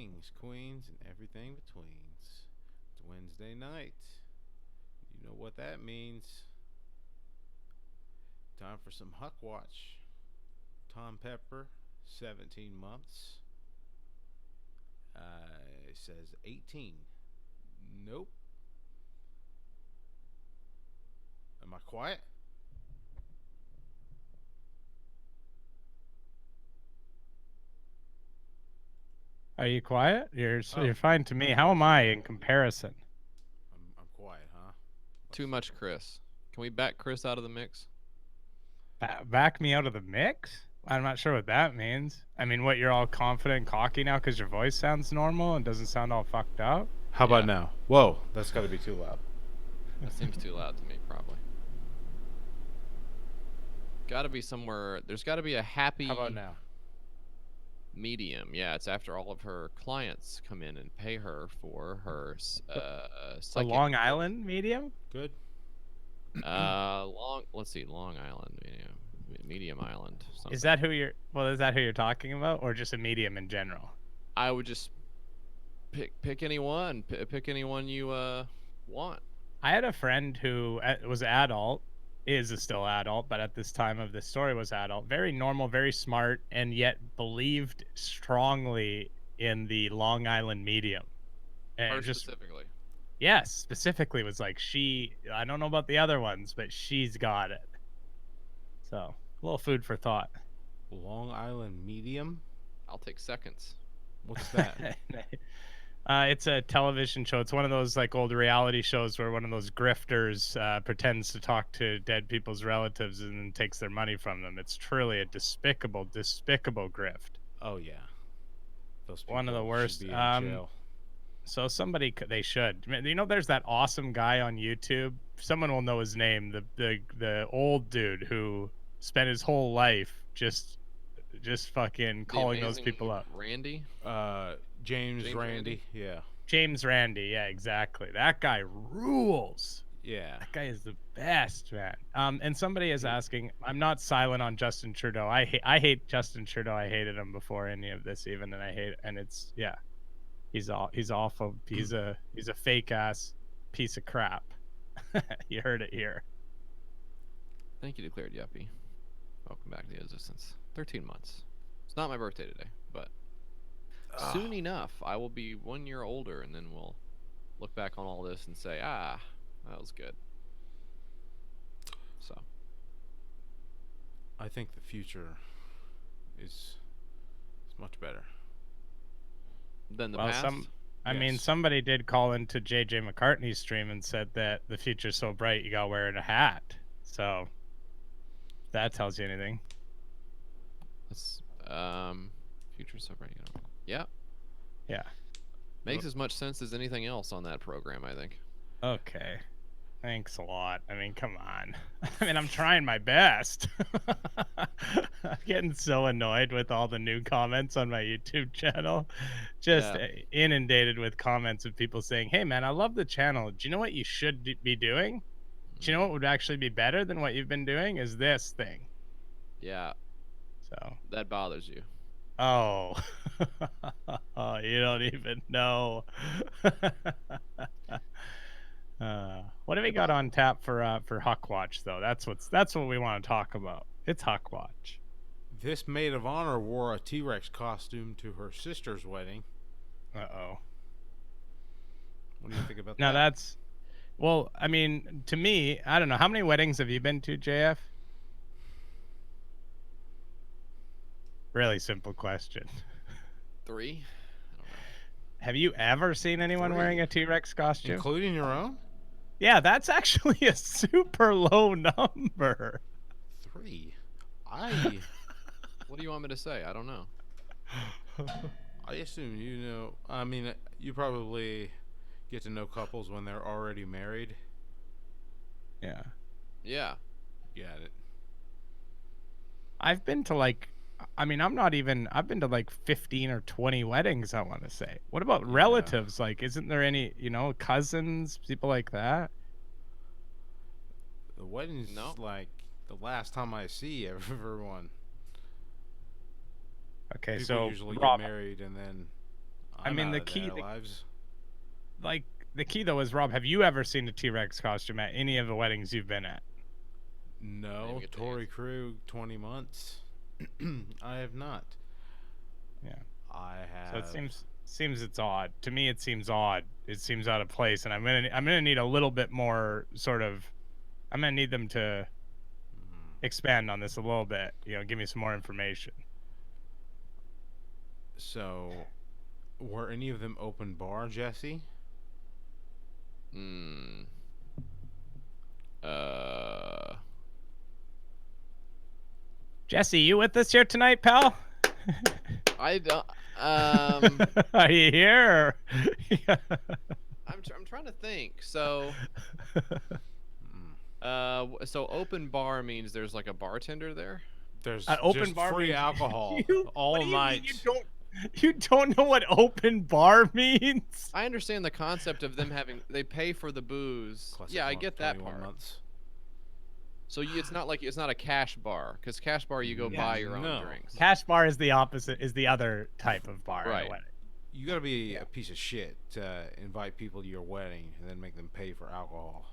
kings, queens, and everything betweens. It's Wednesday night. You know what that means. Time for some Huckwatch. Tom Pepper, 17 months. It says 18. Nope. Am I quiet? Are you quiet? Oh, You're fine to me. How am I in comparison? I'm quiet, huh? Too Let's see. much Chris. Can we back Chris out of the mix? Back me out of the mix? I'm not sure what that means. I mean, what, you're all confident and cocky now because your voice sounds normal and doesn't sound all fucked up? How about Yeah, now? Whoa, that's got to be too loud. that seems too loud to me, probably. Gotta be somewhere. There's gotta be a How about happy now? medium. Yeah, it's after all of her clients come in and pay her for her The, the psychic Long ability. Island medium? Good. Let's see, Long Island, medium island, Is something. that who you're, well, is that who you're talking about or just a medium in general? I would just pick anyone. Pick anyone you want. I had a friend who was adult, is still adult, but at this time of this story was adult, very normal, very smart, and yet believed strongly in the Long Island medium. Her And just, specifically. yes, specifically was like, I don't know about the other ones, but she's got it. So, a little food for thought. Long Island Medium? I'll take seconds. What's that? It's a television show. It's one of those like old reality shows where one of those grifters pretends to talk to dead people's relatives and then takes their money from them. It's truly a despicable, despicable grift. Oh, yeah. Those One of the people should worst. be in jail. So they should. There's that awesome guy on YouTube. Someone will know his name. The old dude who spent his whole life just fucking The calling those amazing people up. Randy. Uh, James James Randy. Randy. Yeah. James Randi, yeah, exactly. That guy rules. Yeah. That guy is the best, man. And somebody is asking, I'm not silent on Justin Trudeau. I hate Justin Trudeau. I hated him before any of this even, and I hate, and it's, yeah, he's awful. He's a fake ass piece of crap. You heard it here. Thank you, declared Yuppie. Welcome back to the existence. 13 months. It's not my birthday today, but soon enough, I will be 1 year older, and then we'll look back on all this and say, that was good. So, I think the future is much better. then the Well, past. I mean, Yes. somebody did call into JJ McCartney's stream and said that the future's so bright you gotta wear a hat. So if that tells you anything. Let's, future so bright. Yeah, Yeah. makes as much sense as anything else on that program, I think. Okay. Thanks a lot. I mean, come on. I mean, I'm trying my best. I'm getting so annoyed with all the new comments on my YouTube channel. Just Yeah. inundated with comments of people saying, "Hey, man, I love the channel. Do you know what you should be doing? Do you know what would actually be better than what you've been doing? Is this thing." Yeah, So, that bothers you. oh, oh, you don't even know. What have we got on tap for Huckwatch though? That's what we want to talk about. It's Huckwatch. This maid of honor wore a T Rex costume to her sister's wedding. Uh-oh. What do you think about Now that? that's, well, I mean, to me, I don't know. How many weddings have you been to, JF? Really simple question. 3. I don't know. Have you ever seen anyone wearing Three. a T-Rex costume? Including your own? Yeah, that's actually a super low number. Three. I What do you want me to say? I don't know. I assume you know. I mean, you probably get to know couples when they're already married. Yeah. Yeah. Got it. I've been to like, I mean, I've been to like 15 or 20 weddings, I want to say. What about Yeah. relatives? Like, isn't there any, cousins, people like that? The wedding's No. like the last time I see everyone. Okay, People so usually get Rob, married and then I I'm mean, out the of key, their lives. like the key though is, Rob, have you ever seen a T-Rex costume at any of the weddings you've been at? No, get to Tory answer. Crew, 20 months. I have not. Yeah. I So it have. seems it's odd. To me, it seems odd. It seems out of place, and I'm gonna need a little bit more sort of. I'm gonna need them to expand on this a little bit. Give me some more information. So, were any of them open bar, Jesse? Hmm. Uh. Jesse, you with us here tonight, pal? I don't. Um. Are you here? I'm trying to think. So. Mm. So open bar means there's like a bartender there. An There's open just bar free means alcohol What all do you mean night. you don't know what open bar means? I understand the concept of them having they pay for the booze. Classic Yeah, I get that 21 part. months. So it's not a cash bar because cash bar you go Yeah. buy your own No. drinks. Cash bar is the opposite, is the other type of bar at a Right. wedding. You gotta be Yeah. a piece of shit to invite people to your wedding and then make them pay for alcohol.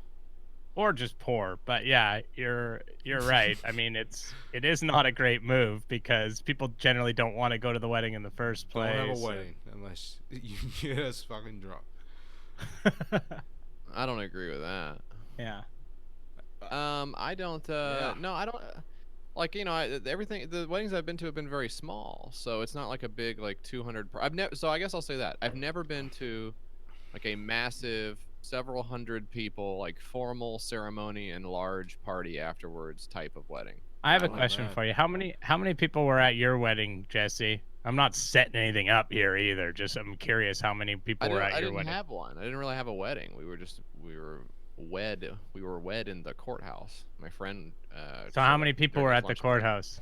Or just poor. But yeah, you're right. I mean, it is not a great move because people generally don't want to go to the wedding in the first Don't have a place. wedding unless you get us fucking drunk. I don't agree with that. Yeah. I don't. Yeah. No, I don't. Like everything. The weddings I've been to have been very small, so it's not like a big like 200. I've never. So I guess I'll say that I've never been to like a massive several hundred people like formal ceremony and large party afterwards type of wedding. I have a Oh, question that. for you. How many people were at your wedding, Jesse? I'm not setting anything up here either. Just I'm curious how many people were at I your didn't wedding. have one. I didn't really have a wedding. We were wed. We were wed in the courthouse. My friend. So how showed many up people during were his at the lunch break. courthouse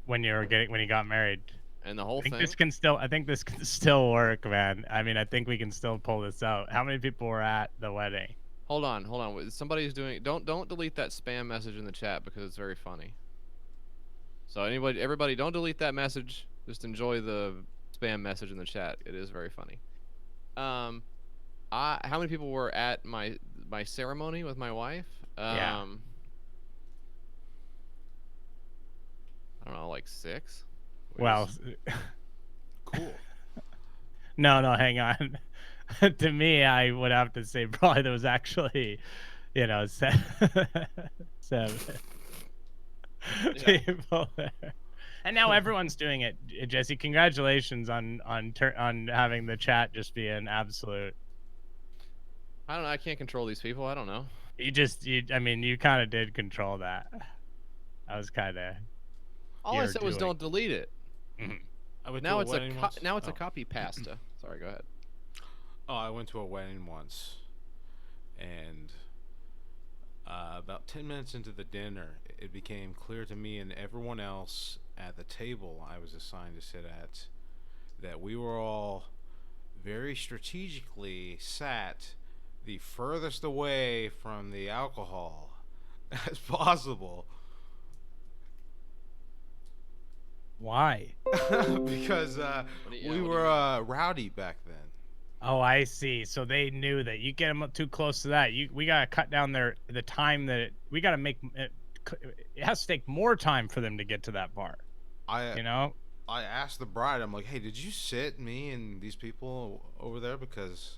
when you got married? And the whole I think thing. this can still work, man. I mean, I think we can still pull this out. How many people were at the wedding? Hold on. Somebody's doing. Don't delete that spam message in the chat because it's very funny. So everybody, don't delete that message. Just enjoy the spam message in the chat. It is very funny. How many people were at my ceremony with my wife? Yeah. I don't know, like 6. Well, Cool. no, hang on. To me, I would have to say probably there was actually, seven Yeah. people there. And now everyone's doing it, Jesse. Congratulations on having the chat just be an absolute. I don't know. I can't control these people. I don't know. I mean, you kind of did control that. I was kind of. All I said was don't delete it. I went Now to a it's wedding once. now it's a Oh. copy pasta. Sorry, go ahead. Oh, I went to a wedding once, and about 10 minutes into the dinner, it became clear to me and everyone else at the table I was assigned to sit at that we were all very strategically sat the furthest away from the alcohol as possible. Why? Because we were rowdy back then. Oh, I see. So they knew that you get them up too close to that. We gotta cut down the time we gotta make it. It has to take more time for them to get to that bar. I I asked the bride, I'm like, hey, did you sit me and these people over there? Because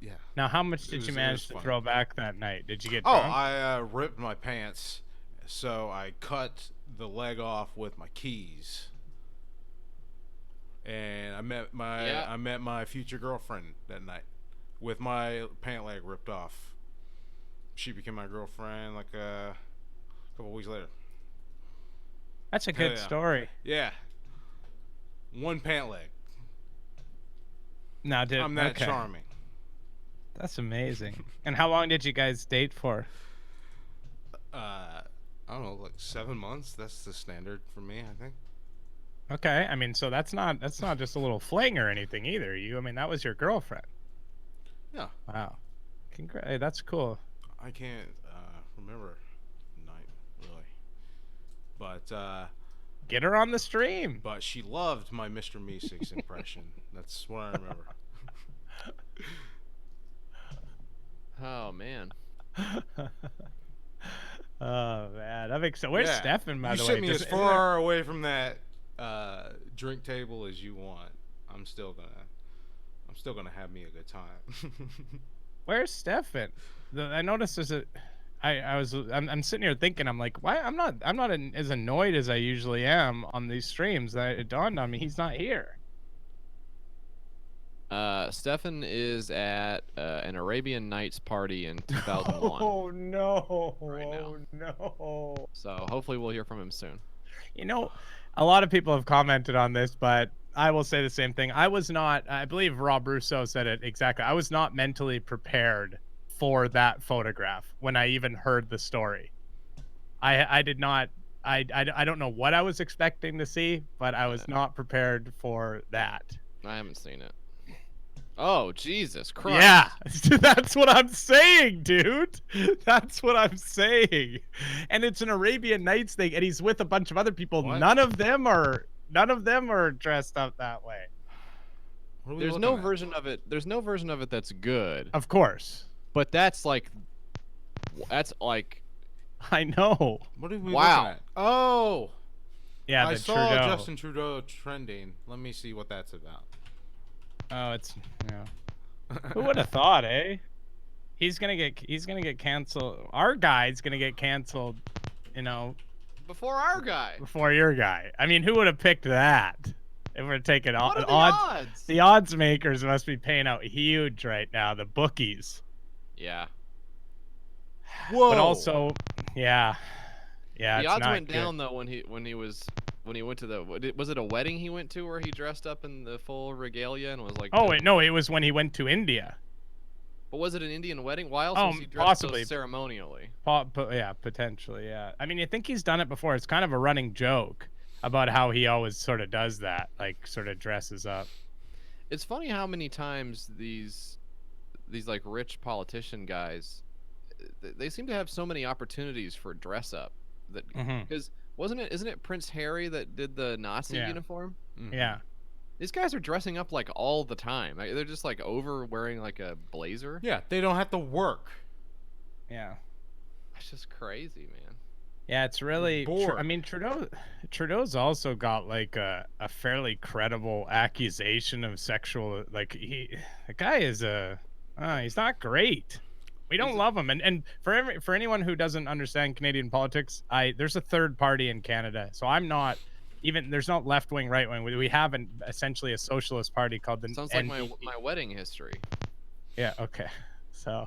yeah. Now, how much did you manage to fun. throw back that night? Did you get Oh, drunk? I ripped my pants, so I cut the leg off with my keys. And I met my future girlfriend that night with my pant leg ripped off. She became my girlfriend like a couple weeks later. That's a good story. Yeah. One pant leg. Now, I'm that charming. That's amazing. And how long did you guys date for? I don't know, like 7 months. That's the standard for me, I think. Okay, I mean, so that's not just a little fling or anything either. I mean, that was your girlfriend. Yeah. Wow. Hey, that's cool. I can't remember the night really, but Get her on the stream. But she loved my Mr. Meeseeks impression. That's what I remember. Oh man. Oh man, that makes sense. Where's Yeah. Stefan, by You the way? sit me as far away from that drink table as you want. I'm still gonna have me a good time. Where's Stefan? I noticed I'm sitting here thinking, I'm like, why? I'm not as annoyed as I usually am on these streams. That it dawned on me he's not here. Stefan is at an Arabian Nights party in 2001. Oh no! Right now. Oh no! So hopefully we'll hear from him soon. You know, a lot of people have commented on this, but I will say the same thing. I was not. I believe Rob Russo said it exactly. I was not mentally prepared for that photograph when I even heard the story. I did not. I don't know what I was expecting to see, but I was not prepared for that. I haven't seen it. Oh, Jesus Christ. Yeah, that's what I'm saying, dude. That's what I'm saying. And it's an Arabian Nights thing, and he's with a bunch of other people. What? None of them are dressed up that way. There's no version of it. There's no version of it that's good. Of course. But that's like I know. What are we Wow. looking at? Oh, Yeah, I the saw Trudeau. Justin Trudeau trending. Let me see what that's about. Oh, it's Who would have thought, eh? He's gonna get canceled. Our guy's gonna get canceled, you know, before our guy. before your guy. I mean, who would have picked that? If we're taking What are the odds, odds? the odds makers must be paying out huge right now. The bookies. Yeah. Whoa. But also, yeah, The it's odds not went good. down though when he went to was it a wedding he went to where he dressed up in the full regalia and was like Oh wait, no, it was when he went to India. But was it an Indian wedding? Why else Oh, was he dressed possibly. so ceremonially? Yeah, potentially, yeah. I mean, I think he's done it before. It's kind of a running joke about how he always sort of does that, like sort of dresses up. It's funny how many times these like rich politician guys they seem to have so many opportunities for dress up that because isn't it Prince Harry that did the Nazi uniform? Mhm. Yeah. These guys are dressing up like all the time. Like, they're just like over wearing like a blazer. Yeah, they don't have to work. Yeah. That's just crazy, man. Yeah, it's really. Bored. I mean, Trudeau's also got like a fairly credible accusation of sexual. Like the guy is he's not great. We don't love him, and for anyone who doesn't understand Canadian politics, there's a third party in Canada, so I'm not even. There's not left wing, right wing. We have essentially a socialist party called the. Sounds like my wedding history. Yeah. Okay. So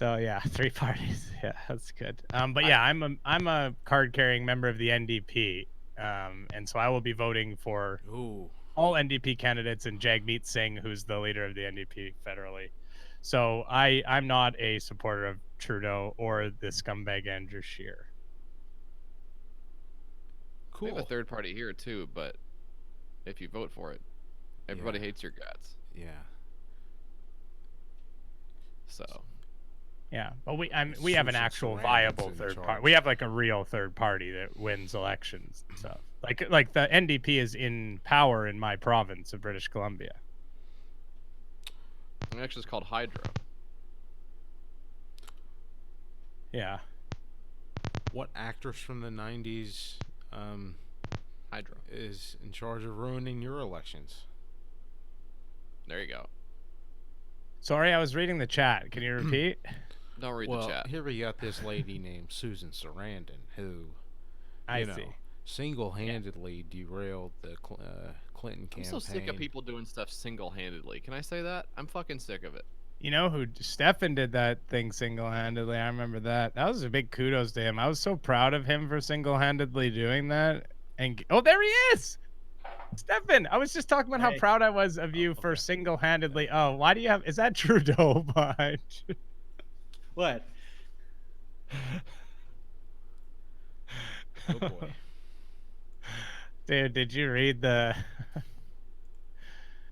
yeah, 3 parties. Yeah, that's good. But yeah, I'm a card carrying member of the NDP, and so I will be voting for all NDP candidates and Jagmeet Singh, who's the leader of the NDP federally. So I'm not a supporter of Trudeau or the scumbag Andrew Scheer. Cool. We have a third party here too, but if you vote for it, everybody hates your guts. Yeah. So. Yeah, but we have an actual viable third party. We have like a real third party that wins elections and stuff. Like the NDP is in power in my province of British Columbia. Actually, it's called Hydro. Yeah. What actress from the 90s Hydro is in charge of ruining your elections? There you go. Sorry, I was reading the chat. Can you repeat? Don't read the chat. Here we got this lady named Susan Sarandon who, I see. single-handedly derailed the Clinton campaign. I'm so sick of people doing stuff single-handedly. Can I say that? I'm fucking sick of it. You know who Stefan did that thing single-handedly? I remember that. That was a big kudos to him. I was so proud of him for single-handedly doing that. And oh, there he is, Stefan. I was just talking about how proud I was of you for single-handedly. Oh, why do you have? Is that Trudeau behind you? What? Oh boy. Dude, did you read the?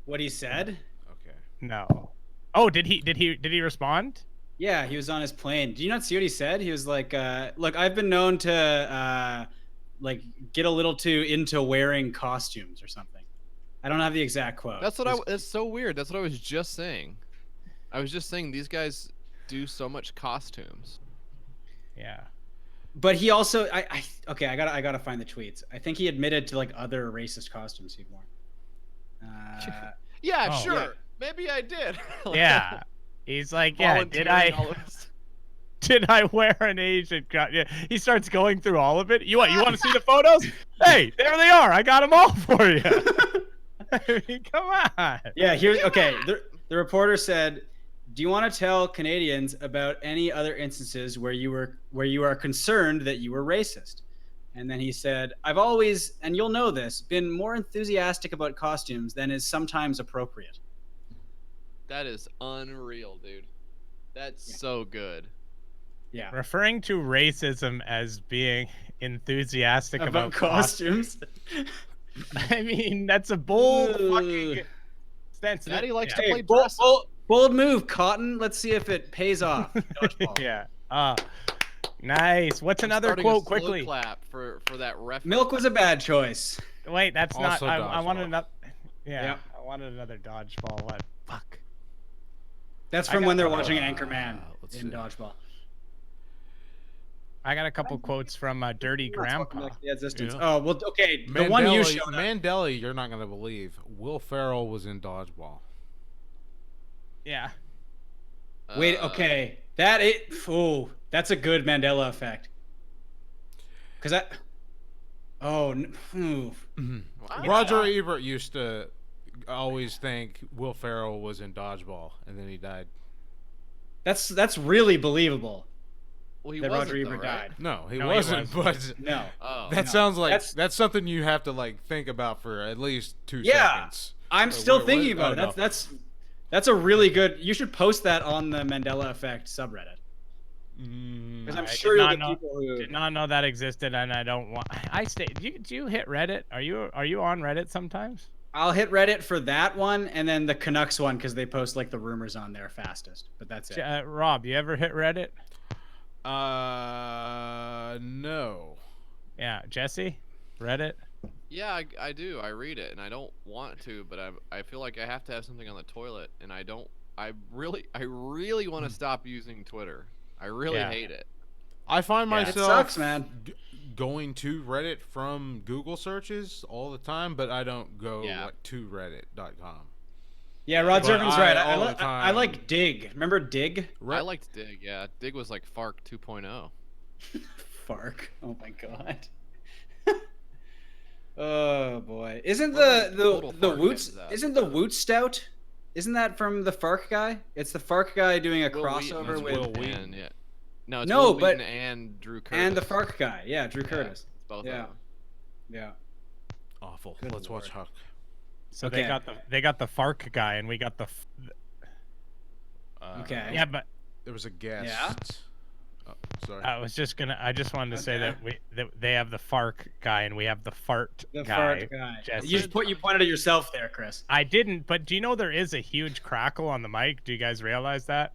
What he said? Okay. No. Oh, did he respond? Yeah, he was on his plane. Did you not see what he said? He was like, "Look, I've been known to like get a little too into wearing costumes or something. I don't have the exact quote. That's what That's so weird. That's what I was just saying. I was just saying these guys do so much costumes. Yeah. But he also, okay, I gotta find the tweets. I think he admitted to like other racist costumes he'd worn. Yeah, Oh. sure. Yeah. Maybe I did. Yeah. He's like, yeah, did Volunteering all I of this. did I wear an Asian costume? Yeah. He starts going through all of it. You want to see the photos? Hey, there they are. I got them all for you. I mean, come on. Yeah, here's okay. The reporter said, "Do you want to tell Canadians about any other instances where you are concerned that you were racist?" And then he said, "I've always, and you'll know this, been more enthusiastic about costumes than is sometimes appropriate." That is unreal, dude. That's Yeah. so good. Yeah. Referring to racism as being enthusiastic About costumes. I mean, that's a bold fucking stance. Daddy likes to Hey, play dress up. bold move, Cotton. Let's see if it pays off. Dodgeball. Yeah. Nice. What's I'm another starting a quote slow quickly? clap for that reference. Milk was a bad choice. Wait, that's not. Also I wanted dodgeball. another. Yeah, Yep. I wanted another dodgeball. What? Fuck. That's I from got- when they're watching Anchorman let's in see. Dodgeball. I got a couple quotes from Dirty Welcome Grandpa. back to the existence. Yeah. Oh well, okay. The one you showed up. Mandela, you're not gonna believe. Will Ferrell was in Dodgeball. Yeah. Wait, okay. That's a good Mandela effect. Cause I. Oh. Wow. Roger Ebert used to always think Will Ferrell was in Dodgeball, and then he died. That's really believable. Well, he that wasn't, Roger though, Ebert right? died. No, he No, he wasn't. But No. Oh. that no. sounds like That's- that's something you have to like think about for at least 2 Yeah. seconds. I'm Wait, still what- thinking what? about Oh, it. no. That's a really good. You should post that on the Mandela Effect subreddit. Because I'm I sure did you'll not get know- people who. Did not know that existed, and I don't want. I stay. Do you hit Reddit? Are you on Reddit sometimes? I'll hit Reddit for that one, and then the Canucks one because they post like the rumors on there fastest. But that's it. Rob, you ever hit Reddit? No. Yeah, Jesse, Reddit. Yeah, I do. I read it, and I don't want to, but I feel like I have to have something on the toilet, and I don't. I really want to stop using Twitter. I really Yeah. hate it. I find Yeah. It myself sucks, man. Going to Reddit from Google searches all the time, but I don't go Yeah. like to reddit.com. Yeah, Rod But Zervin's right. all the I like time- Dig. Remember Dig? I liked Dig. Yeah, Dig was like Fark 2.0. Fark. Oh my god. Oh boy. Isn't What the total the Fark Woot is that? isn't the Woot Stout? Isn't that from the Fark guy? It's the Fark guy doing a Will crossover Wheaton, with Will Wheaton. and, yeah. No, it's No, Will but- Wheaton and Drew Curtis. and the Fark guy. Yeah, Drew Yeah, Curtis. it's both Yeah. of them. Yeah. Awful. Good Let's watch lord. Huck. So Okay. they got the FARC guy, and we got the. Okay. Yeah, but There was a guest. Yeah? Oh, sorry. I just wanted to say that they have the FARC guy, and we have the fart The guy. Fark guy. Jesse. You pointed at yourself there, Chris. I didn't, but do you know there is a huge crackle on the mic? Do you guys realize that?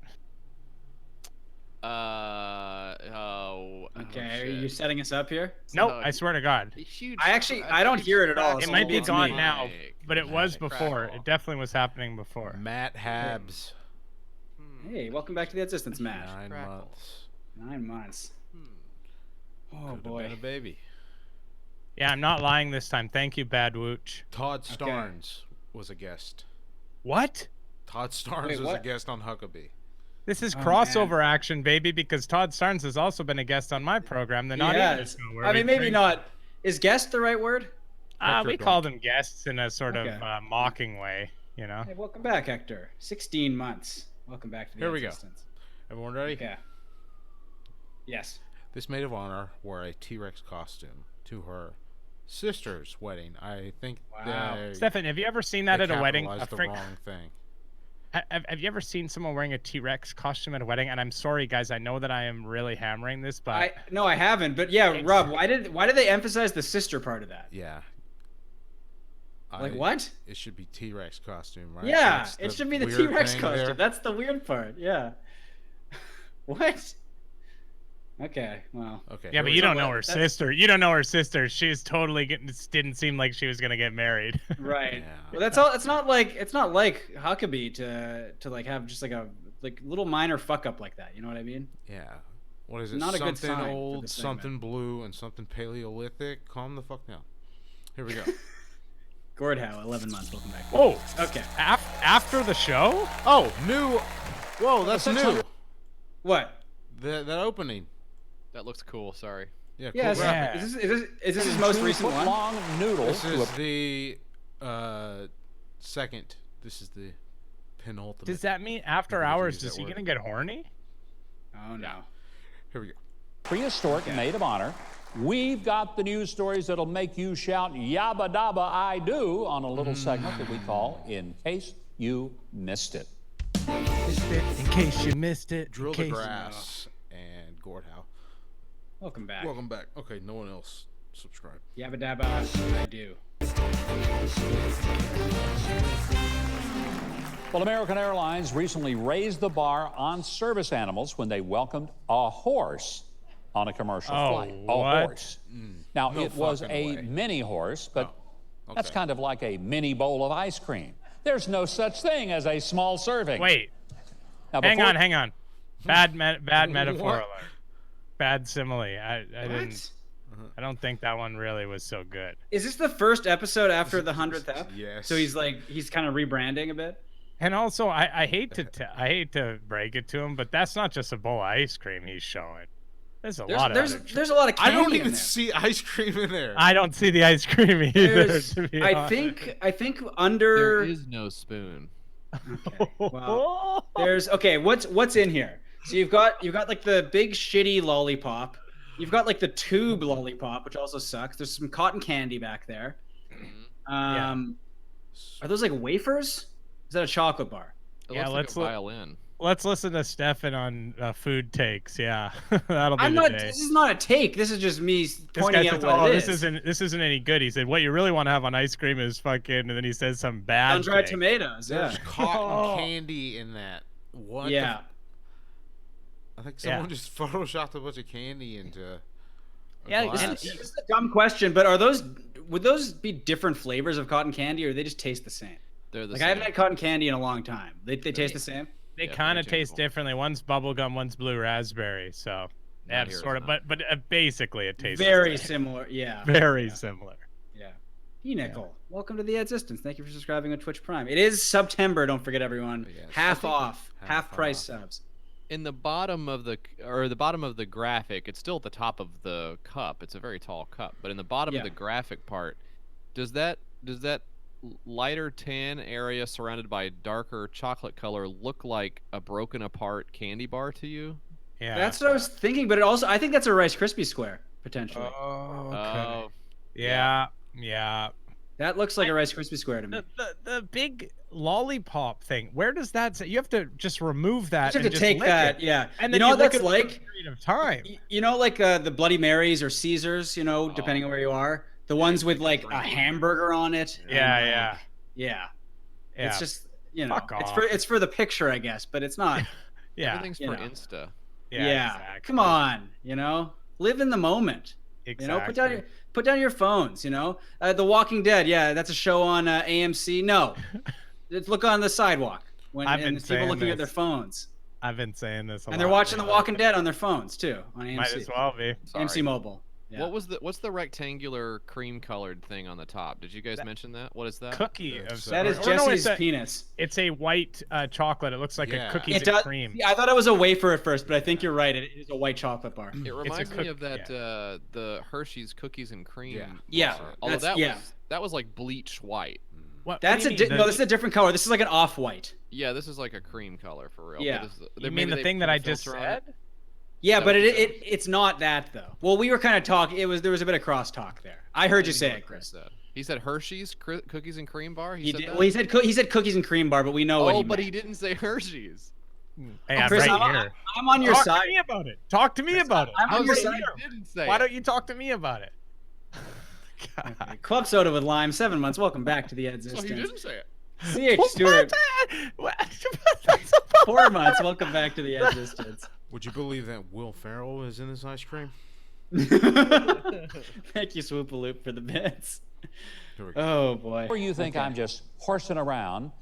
Oh. Okay, are shit. you setting us up here? Nope, So, I swear to God. a huge I don't hear it at all, crack so It might be it's gone me. now, mic. but it was Crackle. before. It definitely was happening before. Matt Habs. Hey, welcome back to the Existence, Matt. 9 Crackle. months. 9 months. Hmm. Oh Could have boy. been a baby. Yeah, I'm not lying this time. Thank you, Bad Wooch. Todd Starnes was a guest. What? Todd Starnes Wait, was a what? guest on Huckabee. This is Oh, crossover action, baby, because Todd Starnes has also been a guest on my program, The Naughty Yeah, News Show, where I we mean, maybe drink- not. Is guest the right word? Hector We Drunk. call them guests in a sort Okay. of mocking way, you know? Hey, welcome back, Hector. 16 months. Welcome back to the Here we go. Existence. Everyone ready? Okay. Yes. This maid of honor wore a T-Rex costume to her sister's wedding. I think Wow. they, Stefan, have you ever seen they that at a wedding? capitalized the wrong thing. Have you ever seen someone wearing a T-Rex costume at a wedding? And I'm sorry, guys, I know that I am really hammering this, but I haven't, but yeah, It's- Rob, why did they emphasize the sister part of that? Yeah. Like what? It should be T-Rex costume, right? Yeah, That's it should be the weird T-Rex thing costume. there. That's the weird part. Yeah. What? Okay, well. Okay. Yeah, here but we you go. don't know her sister. You don't know her sister. She's totally didn't seem like she was gonna get married. Right. Yeah. Well, that's all. It's not like Huckabee to like have just like a little minor fuck up like that. You know what I mean? Yeah. What is it? Not a good Something sign for old, this segment. something blue, and something Paleolithic. Calm the fuck down. Here we go. Gord Howe, 11 months. Welcome back. Oh, Okay. after the show? Oh, new. Whoa, that's new. What? That opening. That looks cool. Sorry. Yeah. Cool Yeah. graphic. Is this his most recent one? Long noodle. This is the second. This is the penultimate. Does that mean after I think we hours? can use Is that he word. gonna get horny? Oh no. Here we go. Prehistoric maid of honor. We've got the news stories that'll make you shout yabba dabba I do on a little segment that we call In Case You Missed It. In case you missed it. Drill the grass and Gord Howe. Welcome back. Welcome back. Okay, no one else subscribe. Yabba dabba, I do. Well, American Airlines recently raised the bar on service animals when they welcomed a horse on a commercial flight. A what? horse. Now, No it was fucking a way. mini horse, but that's okay. kind of like a mini bowl of ice cream. There's no such thing as a small serving. Wait, Now, hang before- on. Bad metaphor What? alert. Bad simile. I What? didn't. I don't think that one really was so good. Is this the first episode after the 100th ep? Yes. So he's kind of rebranding a bit. And also, I hate to break it to him, but that's not just a bowl of ice cream he's showing. There's a lot of other There's a lot of I candy don't in even there. see ice cream in there. I don't see the ice cream either. There's- To be I honest. think under. There is no spoon. Okay, well, there's what's in here? So you've got like the big shitty lollipop. You've got like the tube lollipop, which also sucks. There's some cotton candy back there. Are those like wafers? Is that a chocolate bar? It Yeah, looks let's like a look- violin. Let's listen to Stefan on food takes. Yeah, that'll be I'm the not. day. This is not a take. This is just me This pointing guy out says, what "Oh, it this is. isn't any good." He said, "What you really want to have on ice cream is fucking," and then he says some bad. Sun-dried thing. tomatoes. There's Yeah. cotton candy in that. What? the Yeah. f- I think someone just photoshopped a bunch of candy into. A Yeah, glass. and- This is a dumb question, but would those be different flavors of cotton candy, or they just taste the same? They're the Like same. I haven't had cotton candy in a long time. They taste the same. They Yeah, kind of taste interchangeable. differently. One's bubblegum, one's blue raspberry. So yeah, Not here, sort it's of. not. But basically, it tastes Very the same. similar. Yeah. Very Yeah. similar. Yeah. Nickel, welcome to the Existence. Thank you for subscribing on Twitch Prime. It is September. Don't forget, everyone. Yes. Half I think- off, half half price off. subs. In the bottom of the graphic, it's still at the top of the cup. It's a very tall cup, but in the bottom Yeah. of the graphic part, does that lighter tan area surrounded by darker chocolate color look like a broken apart candy bar to you? Yeah. That's what I was thinking, but I think that's a Rice Krispie square potentially. Oh, okay. Oh, Yeah. That looks like a Rice Krispie square to me. The big lollipop thing. Where does that say? You have to just remove that. You have and to just take lick that, it. yeah. And You then know what lick that's it for a like? period of time. You know, like the Bloody Marys or Caesars. You know, depending on where you are. The ones with like a hamburger on it. Yeah. Yeah. Yeah. It's just Fuck it's off. for the picture, I guess, but it's not. Yeah. everything's you for know. Insta. Yeah. Exactly. Come on, live in the moment. Exactly. Put down your phones. The Walking Dead. Yeah, that's a show on AMC. No, let's look on the sidewalk I've been and people saying looking at their this. phones, I've been saying this a lot. and they're watching The lately. Walking Dead on their phones too on AMC. Might as well be. Sorry. AMC Mobile. Yeah. What's the rectangular cream colored thing on the top? Did you guys mention that? What is that? Cookie. That's- Of That is or no, Jesse's it's penis. it's a white chocolate. It looks like Yeah. a cookies It and does. cream. Yeah, I thought it was a wafer at first, but I think you're right. It is a white chocolate bar. It reminds me of cook- that the Hershey's cookies and cream. Yeah. Yeah. bar. Although That's- that was like bleach white. What That's do you mean? no. This is a different color. This is like an off-white. Yeah, this is like a cream color for real. Yeah. But this is- You maybe mean the they thing that put a I just filter on it. said? Yeah, That but was it's not that though. Well, we were kind of talking. There was a bit of crosstalk there. I heard you didn't say know it, what Chris. said. He said Hershey's cookies and cream bar. He said did. that? Well, he said cookies and cream bar, but we know what Oh, he but meant. he didn't say Hershey's. Hey, I'm Chris, right here. I'm on your Talk side. to me about it. Talk to me about it. I'm on your How side. come you didn't say Why it? don't you talk to me about it? God. Okay, Club Soda with Lime, 7 months. Welcome back to the So Existence. you didn't say it. CH Stewart, What? 4 months. Welcome back to the Existence. Would you believe that Will Ferrell is in this ice cream? Thank you, Swoopaloop, for the bits. Here we go. Oh boy. Or you think I'm just horsing around.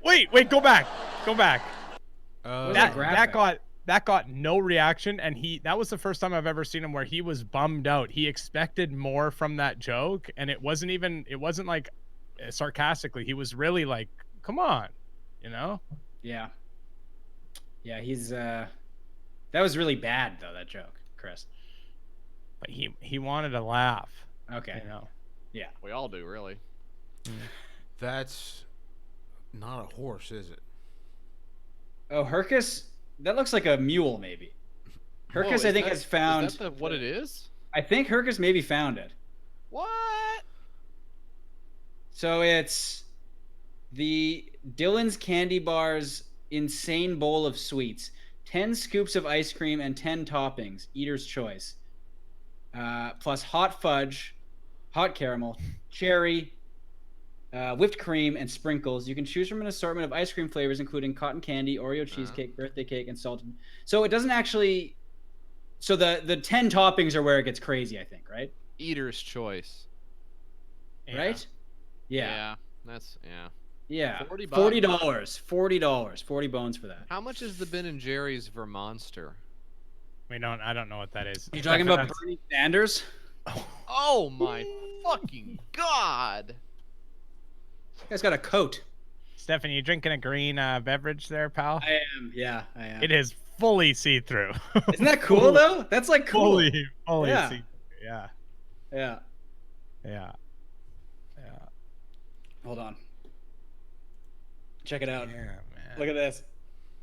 Wait, go back. That That got no reaction, and that was the first time I've ever seen him where he was bummed out. He expected more from that joke, and it wasn't like sarcastically. He was really like, come on, you know? Yeah. Yeah, he's that was really bad though, that joke, Chris. But he wanted to laugh. Okay. You know. Yeah. We all do, really. That's not a horse, is it? Oh, Hercus? That looks like a mule, maybe. Hercus, Whoa, I think, has found. Is that what it is? I think Hercus maybe found it. What? So it's the Dylan's Candy Bar's insane bowl of sweets. 10 scoops of ice cream and 10 toppings. Eater's choice. Plus hot fudge, hot caramel, cherry, whipped cream, and sprinkles. You can choose from an assortment of ice cream flavors, including cotton candy, Oreo cheesecake, birthday cake, and salted. So it doesn't actually. So the 10 toppings are where it gets crazy, I think, right? Eater's choice. Right? Yeah. That's Yeah. $40. $40. 40 bones for that. How much is the Ben and Jerry's Vermonster? I don't know what that is. You talking about Bernie Sanders? Oh my fucking god! You guys got a coat. Stephanie, you drinking a green beverage there, pal? I am. Yeah, I am. It is fully see-through. Isn't that cool though? That's like cool. Fully Yeah. see-through. Yeah. Yeah. Yeah. Hold on. Check it out. Yeah, man. Look at this.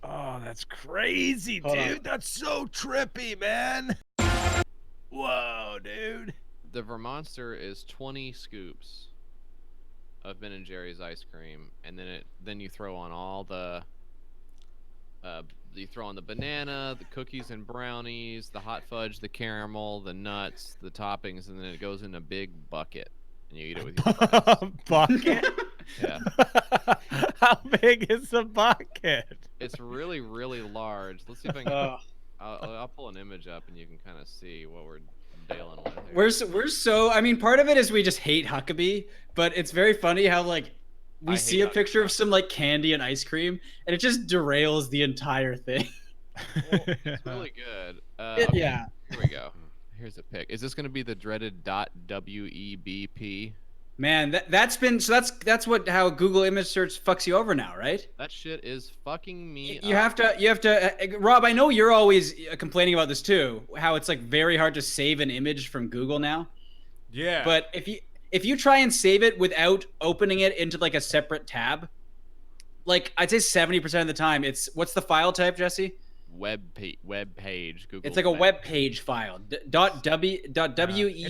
Oh, that's crazy, Hold dude. on. That's so trippy, man. Whoa, dude. The Vermonster is 20 scoops of Ben and Jerry's ice cream, and then you throw on all the you throw on the banana, the cookies and brownies, the hot fudge, the caramel, the nuts, the toppings, and then it goes in a big bucket, and you eat it with your fries. Bucket? Yeah. How big is the bucket? It's really, really large. Let's see if I can. Oh. I'll pull an image up, and you can kind of see what we're dealing with here. We're so. I mean, part of it is we just hate Huckabee, but it's very funny how like we I see hate a picture of some like candy and ice cream, and it just derails the entire thing. It's really good. Yeah. Here we go. Here's a pic. Is this going to be the dreaded .webp? Man, that's how Google image search fucks you over now, right? That shit is fucking me You up. have to Rob, I know you're always complaining about this too, how it's like very hard to save an image from Google now. Yeah. But if you try and save it without opening it into like a separate tab, like I'd say 70% of the time it's what's the file type, Jesse? Web page. Google. It's like a web page file. .webp.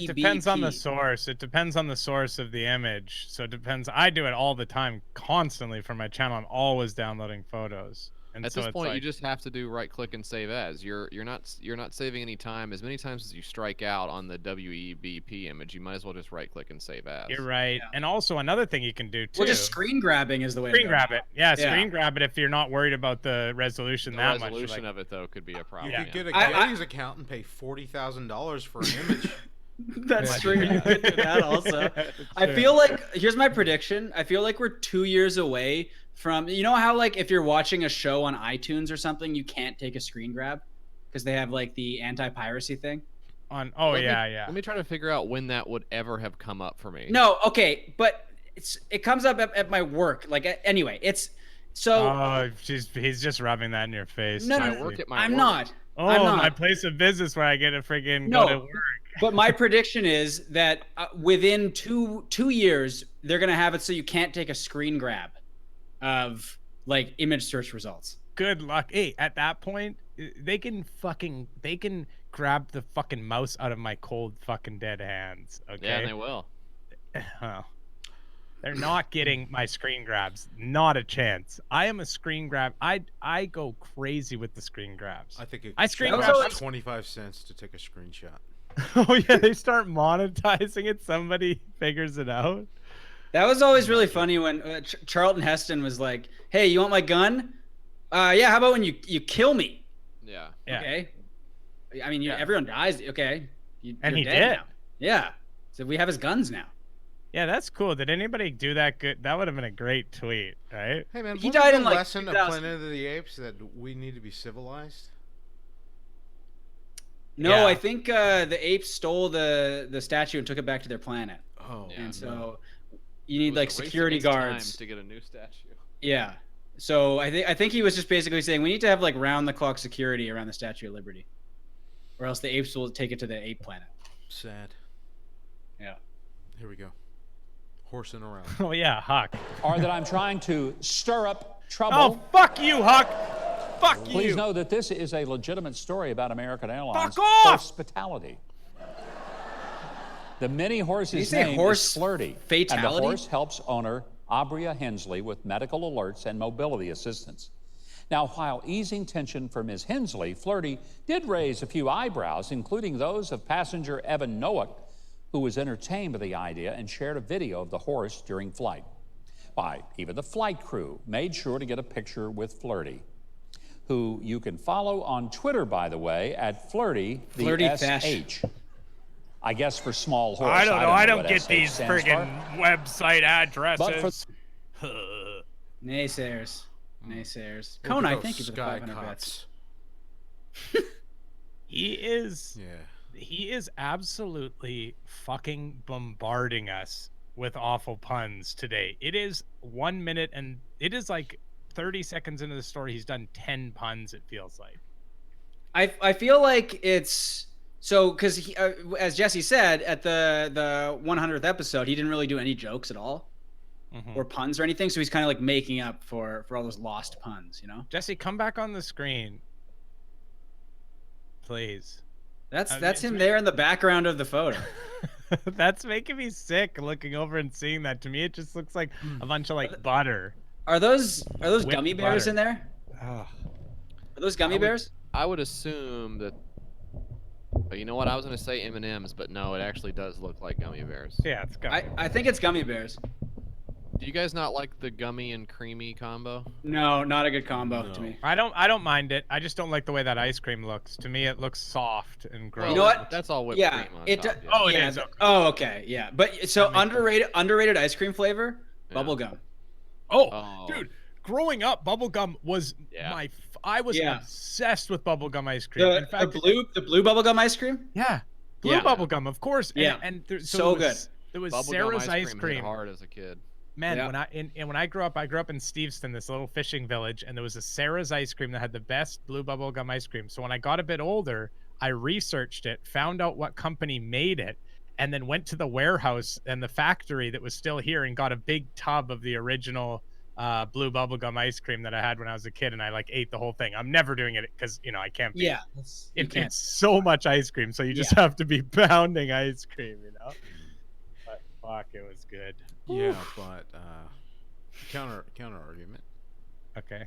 It depends on the source. It depends on the source of the image. So it depends. I do it all the time, constantly for my channel. I'm always downloading photos. And At so this it's point, you like, just have to do right click and save as. You're not saving any time. As many times as you strike out on the WEBP image, you might as well just right click and save as. You're right. And also another thing you can do too. Well, just screen grabbing is the way. Screen to go. grab it. Yeah, Yeah. screen grab it if you're not worried about the resolution The that much. resolution Like, of it though could be a problem. Yeah. You could get a I- Getty's account and pay $40,000 for an image. That's true. You could do that also. I Sure. feel like here's my prediction. I feel like we're 2 years away from, you know how like if you're watching a show on iTunes or something, you can't take a screen grab because they have like the anti-piracy thing. Oh Let me- yeah. Let me try to figure out when that would ever have come up for me. No, okay, but it comes up at my work. Like anyway, it's so Oh, he's just rubbing that in your face. No, I no, work at my I'm work. not. Oh, I'm not. my place of business where I get to freaking No. go to work. But my prediction is that within two years they're gonna have it so you can't take a screen grab of like image search results. Good luck. Hey, at that point, they can grab the fucking mouse out of my cold fucking dead hands. Okay. Yeah, they will. Oh. They're not getting my screen grabs. Not a chance. I am a screen grab. I go crazy with the screen grabs. I think it I screen costs grab- 25 cents to take a screenshot. Oh yeah, they start monetizing it. Somebody figures it out. That was always really funny when Charlton Heston was like, "Hey, you want my gun? Yeah. How about when you kill me?" Yeah. Yeah. Okay. I mean, Yeah. everyone dies. Okay. And You're he dead did. now. Yeah. So we have his guns now. Yeah, that's cool. Did anybody do that good? That would have been a great tweet, right? Hey man, He wasn't died the in, like, lesson of 2000. Planet of the Apes that we need to be civilized? No, I Yeah. think the apes stole the statue and took it back to their planet. Oh, Yeah. And no. so you It need was like a race security against time guards. to get a new statue. Yeah. So I think he was just basically saying we need to have like round the clock security around the Statue of Liberty, or else the apes will take it to the ape planet. Sad. Yeah. Here we go. Horsing around. Oh yeah, Huck. Or that I'm trying to stir up trouble. Oh fuck you, Huck. Fuck Please you. know that this is a legitimate story about American Airlines Fuck off! hospitality. The mini horse's Did you say name horse is Flirty, and the fatality? horse helps owner Abria Hensley with medical alerts and mobility assistance. Now, while easing tension for Ms. Hensley, Flirty did raise a few eyebrows, including those of passenger Evan Nowak, who was entertained by the idea and shared a video of the horse during flight. Why, even the flight crew made sure to get a picture with Flirty, who you can follow on Twitter, by the way, at Flirty, the Flirty SH. I guess for small horse. I don't know. I don't what get SH these stands for. friggin' website addresses. Naysayers. Naysayers. Look Kona, at thank you those for the sky 500 bits. cops. He is. Yeah. He is absolutely fucking bombarding us with awful puns today. It is 1 minute and it is like 30 seconds into the story. He's done 10 puns, it feels like. I feel like it's so because as Jesse said at the 100th episode, he didn't really do any jokes at all or puns or anything. So he's kind of like making up for all those lost puns, you know? Jesse, come back on the screen. Please. That's him there in the background of the photo. That's making me sick looking over and seeing that. To me, it just looks like a bunch of like butter. Are those Whipped gummy bears butter. in there? Ugh. Are those gummy bears? I would assume that. But you know what? I was gonna say M&Ms, but no, it actually does look like gummy bears. Yeah, it's gummy. I think it's gummy bears. Do you guys not like the gummy and creamy combo? No, not a good combo No. to me. I don't mind it. I just don't like the way that ice cream looks. To me, it looks soft and gross. You know what? That's all whipped Yeah, cream on it. top. Yeah. Oh, it yeah, is, okay. Oh, okay, yeah. But so That makes underrated ice cream flavor, Yeah. bubble gum. Oh. Dude, growing up, bubblegum was Yeah. I was Yeah. obsessed with bubblegum ice cream. In fact, The blue bubble gum ice cream. yeah, blue Yeah. bubblegum, of course. And, Yeah. and there, So there was, There was Bubblegum Sarah's ice ice cream. cream. Hit hard as a kid. Man, Yeah. when I grew up in Steveston, this little fishing village, and there was a Sarah's ice cream that had the best blue bubblegum ice cream. So when I got a bit older, I researched it, found out what company made it, and then went to the warehouse and the factory that was still here and got a big tub of the original blue bubblegum ice cream that I had when I was a kid, and I like ate the whole thing. I'm never doing it because I can't. Yeah, It's so much ice cream, so you just have to be pounding ice cream, But fuck, it was good. Yeah, but counter argument. Okay.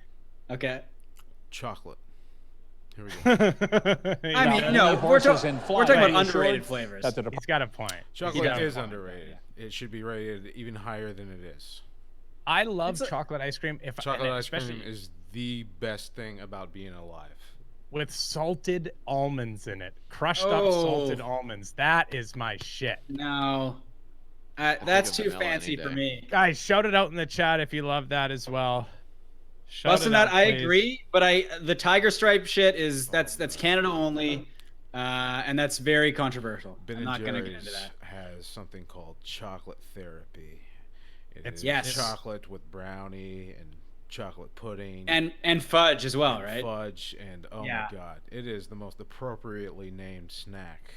Okay. Chocolate. Here we go. I mean, Now, no, many we're horses in flight talking are about assured underrated flavors. that the He's got a point. Chocolate got a is point. underrated. It should be rated even higher than it is. I love It's a- chocolate ice cream. Chocolate ice especially cream is the best thing about being alive. with salted almonds in it, crushed up Oh. salted almonds. That is my shit. No, that's of too vanilla fancy any for day. me. Guys, shout it out in the chat if you love that as well. Shout Bustin' it out, Nut, I please. agree, but the tiger stripe shit that's Canada only, and that's very controversial. Ben I'm and not gonna get Jerry's into that. has something called chocolate therapy. It's- Yes. chocolate with brownie and chocolate pudding And fudge as well, and right? fudge and oh Yeah. my god, it is the most appropriately named snack.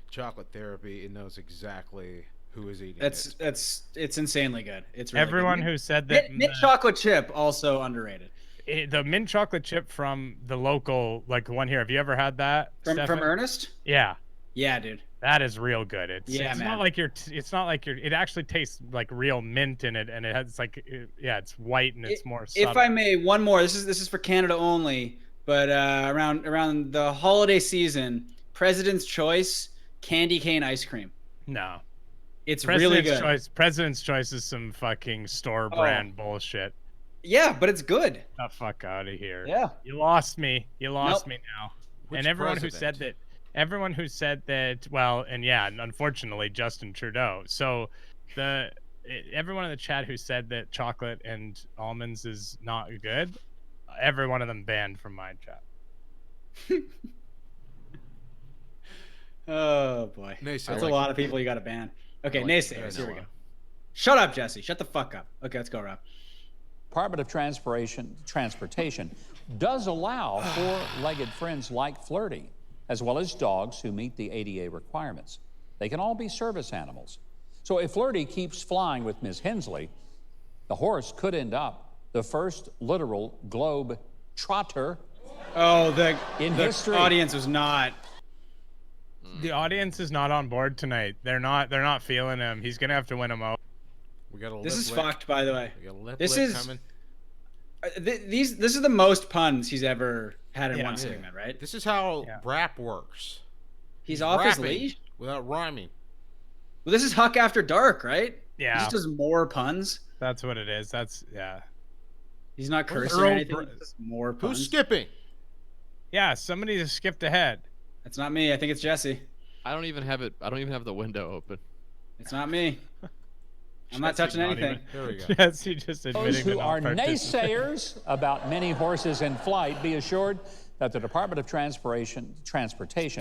Chocolate therapy. It knows exactly who is eating it. It's insanely good. It's really Everyone good. who said that Mint chocolate chip also underrated. the mint chocolate chip from the local one here. Have you ever had that? From Stefan? Ernest? Yeah, Yeah, dude. that is real good. It's Yeah, it's man. not like it's not like it actually tastes like real mint in it, and it has it's white and it's more If subtle. I may, one more. This is for Canada only, but around the holiday season, President's Choice candy cane ice cream. No. It's really good. President's Choice is some fucking store brand bullshit. Yeah, but it's good. The fuck out of here. Yeah. You lost me. You lost Nope. me now. Which And everyone who said president? that, well, and yeah, and unfortunately, Justin Trudeau. So everyone in the chat who said that chocolate and almonds is not good, every one of them banned from my chat. Oh boy, Naysayers. that's a lot of people you got to ban. Okay, I like naysayers. Here we Noah. go. Shut up, Jesse. Shut the fuck up. Okay, let's go, Rob. Department of Transportation does allow four-legged friends like Flirty, as well as dogs who meet the ADA requirements. They can all be service animals. So if Flirty keeps flying with Ms. Hensley, the horse could end up the first literal globe trotter Oh, the history. audience was not. The audience is not on board tonight. They're not feeling him. He's gonna have to win him out. We got a This lip is lick. fucked, by the way. We got a lip This lick is- coming. This is the most puns he's ever had in Yeah. one Yeah. segment, right? This is how Yeah. rap works. He's off his rapping leash. without rhyming. Well, this is Huck After Dark, right? He Yeah, just does more puns. that's what it is. Yeah. He's not cursing Earl or anything. Br- Just more puns. Who's skipping? Yeah, somebody just skipped ahead. It's not me. I think it's Jesse. I don't even have it. I don't even have the window open. It's not me. I'm not Jesse touching not anything. even- There we go. Jesse just Those admitting to who not are participating. naysayers about many horses in flight, be assured that the Department of Transportation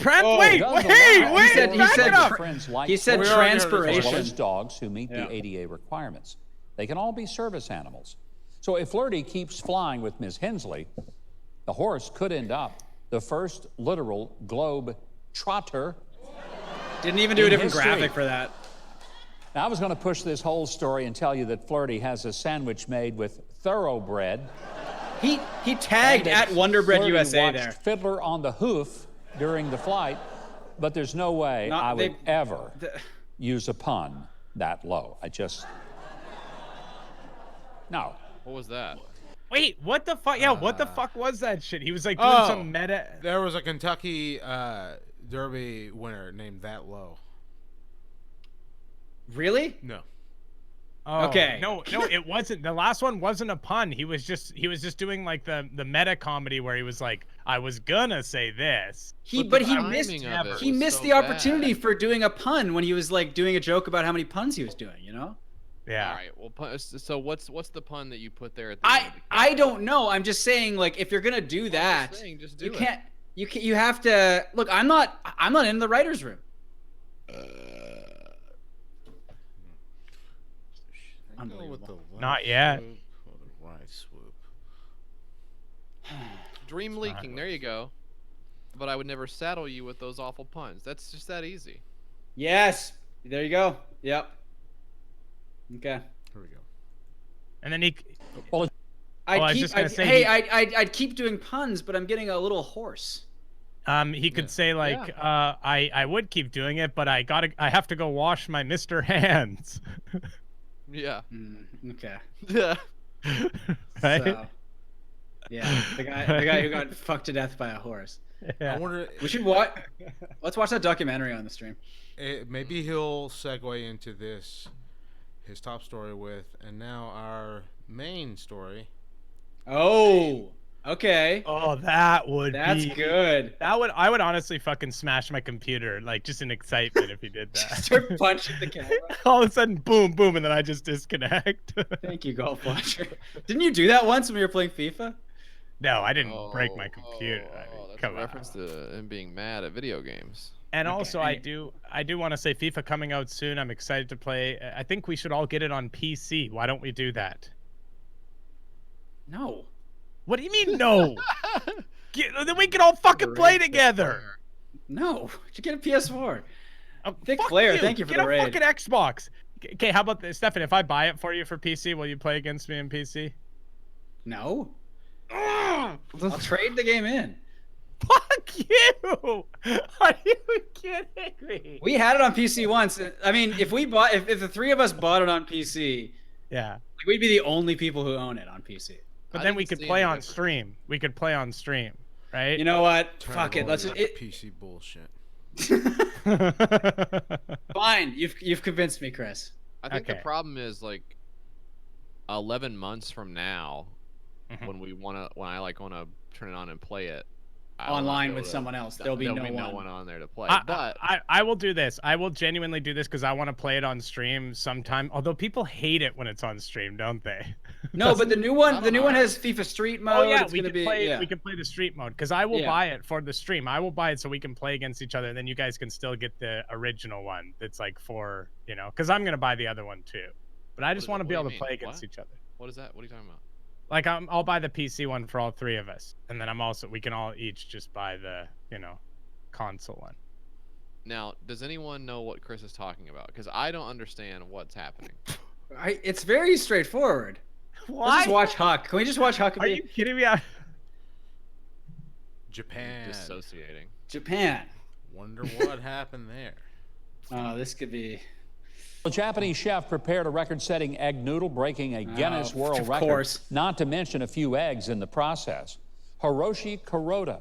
Oh, Wait, does hey, allow wait, said- he back said it up. friends like He said We already heard as this. well as transpiration. dogs who meet Yeah. the ADA requirements. They can all be service animals. So if Flirty keeps flying with Ms. Hensley, the horse could end up the first literal globe trotter. Didn't even do a In different history. graphic for that. Now, I was going to push this whole story and tell you that Flirty has a sandwich made with thoroughbred. He tagged and that at Wonder Bread Flirty USA watched there. Fiddler on the Hoof during the flight, but there's no way No, I would they- ever use a pun that low. No. What was that? Wait, what the fuck? Yeah, what the fuck was that shit? He was like doing some meta. There was a Kentucky Derby winner named That Low. Really? No. Oh, Okay. No, it wasn't. The last one wasn't a pun. He was just doing like the meta comedy where he was like, I was gonna say this. But the he timing missed. of it He was missed so the opportunity bad. for doing a pun when he was like doing a joke about how many puns he was doing. You know. Yeah. All right. Well, so what's the pun that you put there at the end of the I caption? don't know. I'm just saying, like, if you're gonna do I'm that, just saying, just do you it. can't. You have to look. I'm not in the writers' room. Go with the left Not yet. swoop or the right swoop. Dream not leaking. There you go. But I would never saddle you with those awful puns. That's just that easy. Yes. There you go. Yep. Okay. Here we go. And then he. I'd Oh, I was keep. just gonna say hey, he- I'd keep doing puns, but I'm getting a little hoarse. He could Yeah. say like, I would keep doing it, but I have to go wash my Mr. Hands. Yeah. Okay. Yeah. Right? So, yeah, the guy who got fucked to death by a horse. Yeah. I wonder. We should watch. Let's watch that documentary on the stream. Maybe he'll segue into his top story with, and now our main story. Oh, okay. Oh, that would That's be good. I would honestly fucking smash my computer, like just in excitement if he did that. Start punching the camera. All of a sudden, boom, boom, and then I just disconnect. Thank you, Golf Watcher. Didn't you do that once when we were playing FIFA? No, I didn't break my computer. I mean, that's come a reference on. to him being mad at video games. And Okay, also, I- I do want to say FIFA coming out soon. I'm excited to play. I think we should all get it on PC. Why don't we do that? No. What do you mean no? Then we can all fucking play together. No. Did you get a PS4? Oh, Thick fuck Flair, thank you for Get the a raid. fucking Xbox. Okay, how about this, Stefan? If I buy it for you for PC, will you play against me in PC? No. I'll trade the game in. Fuck you! Are you kidding me? We had it on PC once. I mean, if the three of us bought it on PC, Yeah, like, we'd be the only people who own it on PC. but I then we didn't could see play any on difference. stream. We could play on stream, right? You know what? Tired Fuck of it. all Let's your just, PC bullshit. fine. You've convinced me, Chris. I think the Okay. problem is like 11 months from now, Mhm. when I like wanna turn it on and play it, I will not Online be with able to- someone else. There'll be no no one. one on there to play. I, But I will do this. I will genuinely do this because I want to play it on stream sometime. Although people hate it when it's on stream, don't they? No, but the new one know. has FIFA Street mode. Oh yeah, it's we gonna can be play. yeah. We can play the street mode because I will Yeah. buy it for the stream. I will buy it so we can play against each other, and then you guys can still get the original one. That's like for because I'm gonna buy the other one too. But I just is want it? to be What do able you to play mean? against What? each other. what is that? What are you talking about? Like I'll buy the PC one for all three of us, and then we can all each just buy the console one. Now, does anyone know what Chris is talking about? Because I don't understand what's happening. It's very straightforward. Let's just watch Huck. Can we just watch Huck? Are you kidding me? Japan. Dissociating. Japan. Wonder what happened there. Oh, this could be. A Japanese chef prepared a record-setting egg noodle, breaking a Guinness World of Record, course. not to mention a few eggs in the process. Hiroshi Kuroda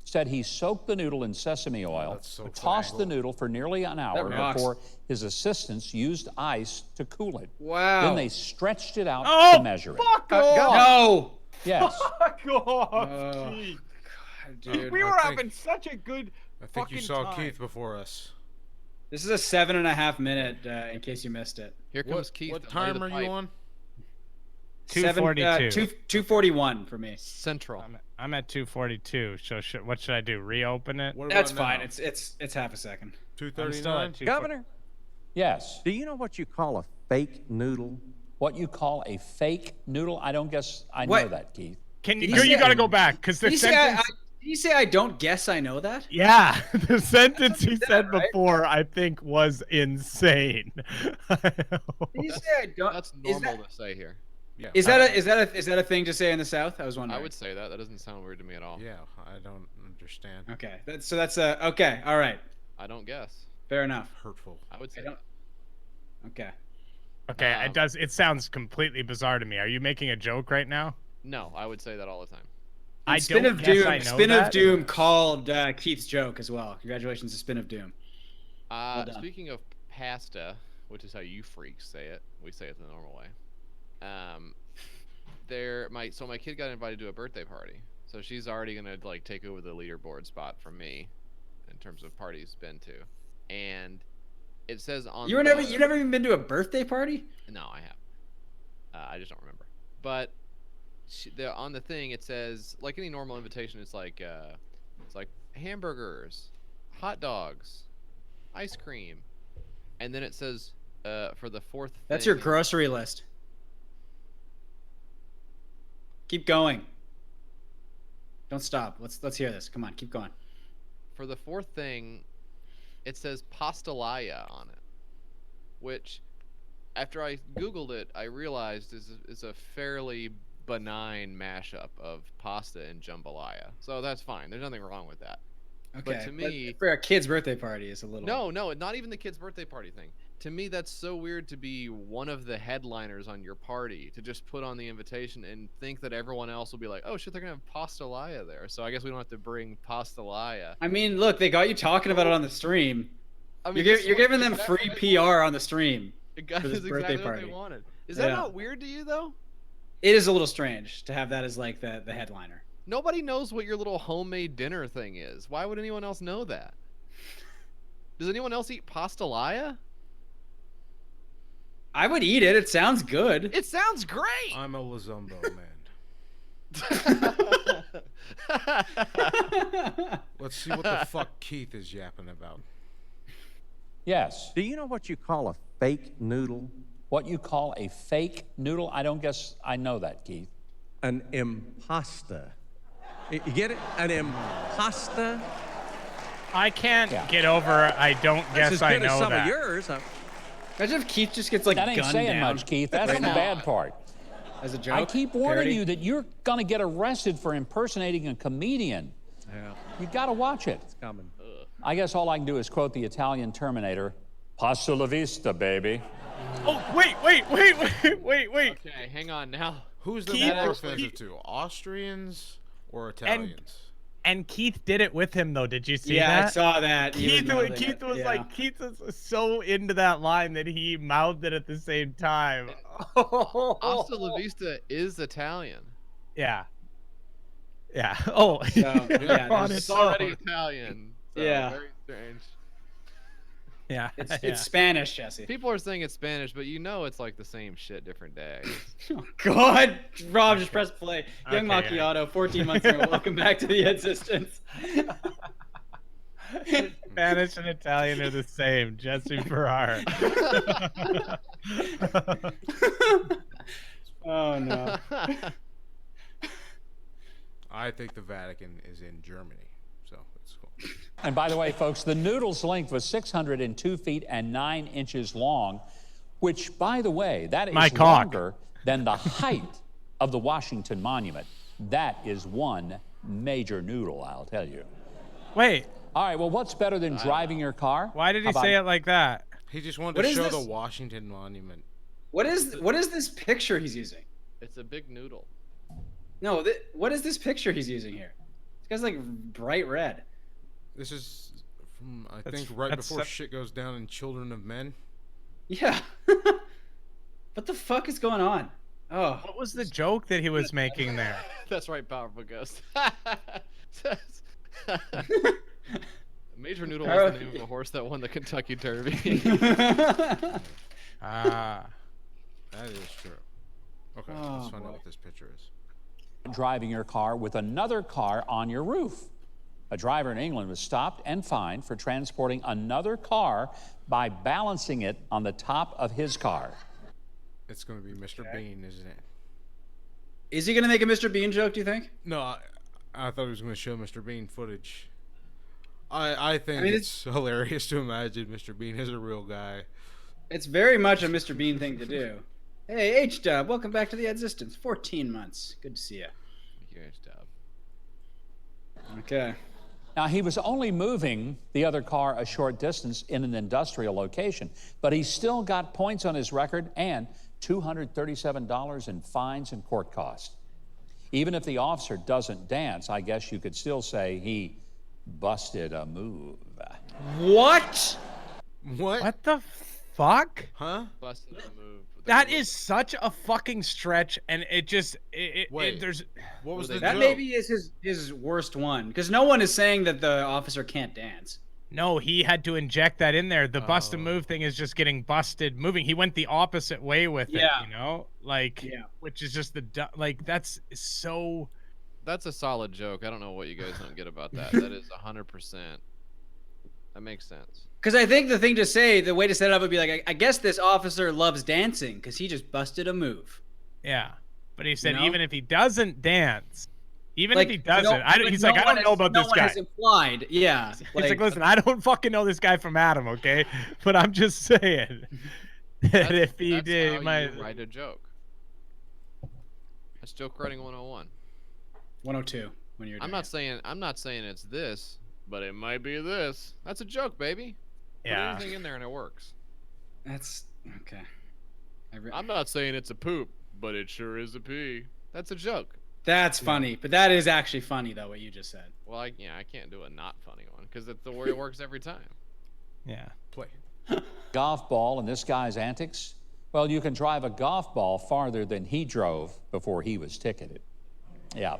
said he soaked the noodle in sesame oil, that's so tossed cool. the noodle for nearly an hour rocks. before his assistants used ice to cool it. Wow. Then they stretched it out to measure it. Fuck off! No. Yes. Fuck off! Oh, Gee. God, dude. We I were think- having such a good I think you fucking saw time. Keith before us. This is a 7.5 minute. In case you missed it. Here comes Keith. What to lay time the are pipe. you on? 242. 241 for me. Central. I'm at 242. So what should I do? Reopen it? What That's about fine. now? It's half a second. I'm still 239. at 240. Governor, Yes. do you know what you call a fake noodle? What you call a fake noodle? I don't guess I know What? that, Keith. Can Did you? he say- You got to go back because the Did you say I, sentence. did you say I don't guess I know that? Yeah, the sentence he said right? before, I think, was insane. Did you say I don't? That's is normal that- to say here. Yeah. Is that a thing to say in the South? I was wondering. I would say that. That doesn't sound weird to me at all. Yeah, I don't understand. Okay, that's okay. All right, I don't guess. fair enough. Hurtful. I would say I don't. Okay. Okay, Um, it does. It sounds completely bizarre to me. Are you making a joke right now? no. I would say that all the time. I Spin don't of guess Doom. I know Spin that. of Doom called Keith's joke as well. Congratulations to Spin of Doom. done. Speaking of pasta, which is how you freaks say it, we say it the normal way. My kid got invited to a birthday party, so she's already gonna like take over the leaderboard spot from me, in terms of parties been to, and it says on. You never even been to a birthday party? No, I have. I just don't remember. But on the thing, it says like any normal invitation. It's like hamburgers, hot dogs, ice cream, and then it says for the fourth. That's thing, your grocery list. Keep going. Don't stop. Let's hear this. Come on, keep going. For the fourth thing, it says pastelaya on it, which, after I Googled it, I realized is a fairly benign mashup of pasta and jambalaya. So that's fine. There's nothing wrong with that. Okay. to me- for a kid's birthday party is a little. No, not even the kid's birthday party thing. To me, that's so weird to be one of the headliners on your party, to just put on the invitation and think that everyone else will be like, oh shit, they're gonna have pastelaya there, so I guess we don't have to bring pastelaya. I mean, look, they got you talking about it on the stream. I mean, You're giving them free PR on the stream. That for this is birthday exactly what party. they wanted. Is that Yeah. not weird to you though? It is a little strange to have that as like the headliner. Nobody knows what your little homemade dinner thing is. Why would anyone else know that? Does anyone else eat pastelaya? I would eat it. It sounds good. It sounds great. I'm a Lazumbo man. Let's see what the fuck Keith is yapping about. Yes. Do you know what you call a fake noodle? What you call a fake noodle? I don't guess I know that, Keith. An impasta. You get it? An impasta? I can't Yeah. get over. I don't That's guess as I good as know some that. of yours. Imagine if Keith just gets like That ain't gunned saying down much, Keith. That's the bad part. as a joke. I keep warning parody. you that you're going to get arrested for impersonating a comedian. Yeah, You got to watch it. it's coming. I guess all I can do is quote the Italian Terminator, "Pasta la vista, baby." Oh wait. Okay, hang on now. Who's the Keith- more actually- offensive to, Austrians or Italians? And Keith did it with him, though. Did you see Yeah, that? I saw that. Keith was so into that line that he mouthed it at the same time. Hasta La Vista is Italian. Yeah. Yeah. Oh, So, yeah, on It's its already own. Italian. So Yeah. Very strange. Yeah. it's Spanish, Jesse. People are saying it's Spanish, but you know it's like the same shit, different day. Oh, God, Rob, just press play. Young Okay, Macchiato, 14 months ago. Welcome back to the Existence. Spanish and Italian are the same. Jesse Farrar. Oh no. I think the Vatican is in Germany, so it's cool. And by the way, folks, the noodle's length was 602 feet and 9 inches long, which, by the way, that is My cock. longer than the height of the Washington Monument. That is one major noodle, I'll tell you. Wait, All right, well, what's better than driving your car? why did he How about- say it like that? He just wanted What to is show this? the Washington Monument. What is this picture he's using? It's a big noodle. No, what is this picture he's using here? This guy's like bright red. This is from, I That's- think, right that's before so- shit goes down in Children of Men. Yeah. What the fuck is going on? Oh. What was the joke that he was making there? That's right, Powerful Ghost. Major Noodle was the name of a horse that won the Kentucky Derby. Ah. That is true. Okay, Oh, let's find boy. out what this picture is. Driving your car with another car on your roof. A driver in England was stopped and fined for transporting another car by balancing it on the top of his car. It's going to be Mr. Bean, isn't it? Is he gonna make a Mr. Bean joke, do you think? No, I thought he was going to show Mr. Bean footage. I think mean, it's hilarious to imagine Mr. Bean is a real guy. It's very much a Mr. Bean thing to do. Hey, H-Dub, welcome back to the Existence. 14 months. Good to see you. Huge job. Okay. Now, he was only moving the other car a short distance in an industrial location, but he still got points on his record and $237 in fines and court costs. Even if the officer doesn't dance, I guess you could still say he busted a move. What? What? What the fuck? Huh? Busted a move. That is such a fucking stretch, and it just Wait. there's What was Well, the they- That joke? maybe is his worst one, because no one is saying that the officer can't dance. no. He had to inject that in there. The bust and Oh. move thing is just getting busted moving. He went the opposite way with Yeah. it, you know, like Yeah. which is just like that's so. That's a solid joke. I don't know what you guys don't get about that. That is 100%. That makes sense. Because I think the thing to say, the way to set it up would be like, I guess this officer loves dancing because he just busted a move. Yeah, but he said know? even if he doesn't dance, even Like, if he doesn't, he's like, I don't know about no this one guy. has implied, yeah. He's like, listen, I don't fucking know this guy from Adam, okay? But I'm just saying that if he That's did, how my you write a joke. That's joke writing 101. 102 when you're. I'm not saying it's this, but it might be this. That's a joke, baby. Put yeah. anything in there and it works. That's okay. I'm not saying it's a poop, but it sure is a pee. That's a joke. That's funny, but that is actually funny though what you just said. Well, I can't do a not funny one because it's the way it works every time. Yeah. Play. Golf ball and this guy's antics? Well, you can drive a golf ball farther than he drove before he was ticketed. Yeah.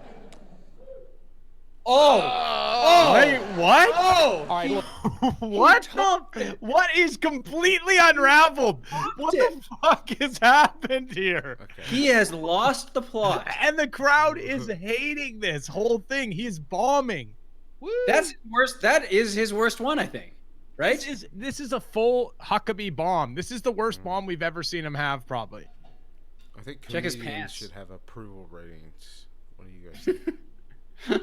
Oh, Wait, what? oh! All right, look, What is completely unraveled? What the fuck has happened here? Okay. He has lost the plot. And the crowd is hating this whole thing. He's bombing. Woo! That's worst. That is his worst one, I think. Right? This is a full Huckabee bomb. This is the worst bomb we've ever seen him have, probably. I think Check his comedians pants. should have approval ratings. What do you guys think?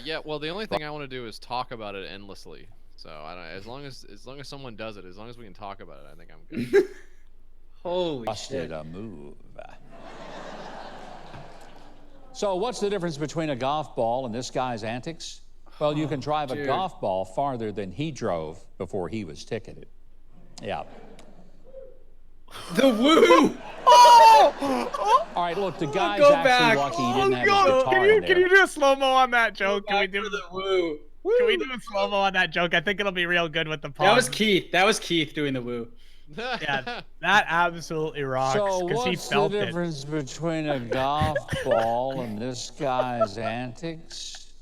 Yeah. Well, the only thing I want to do is talk about it endlessly. So I don't. As long as someone does it, as long as we can talk about it, I think I'm good. Holy busted shit. a move. So what's the difference between a golf ball and this guy's antics? Well, you can drive a dude. golf ball farther than he drove before he was ticketed. Yeah. The woo! Oh! All right, look, the guy's go actually back. lucky he didn't have his Go. guitar in Can there. you do a slow mo on that joke? Can we Back do for the woo. Can we do a slow mo on that joke? I think it'll be real good with the pause. That was Keith. That was Keith doing the woo. Yeah, that absolutely rocks So because he what's the felt it. difference between a golf ball and this guy's antics?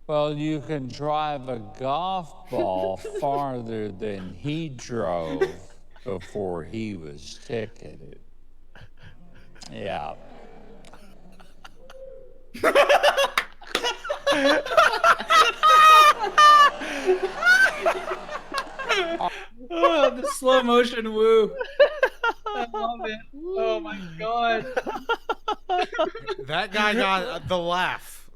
Well, you can drive a golf ball farther than he drove before he was ticketed. Yeah. Oh, the slow motion woo. I love it. Oh my god. That guy got the laugh.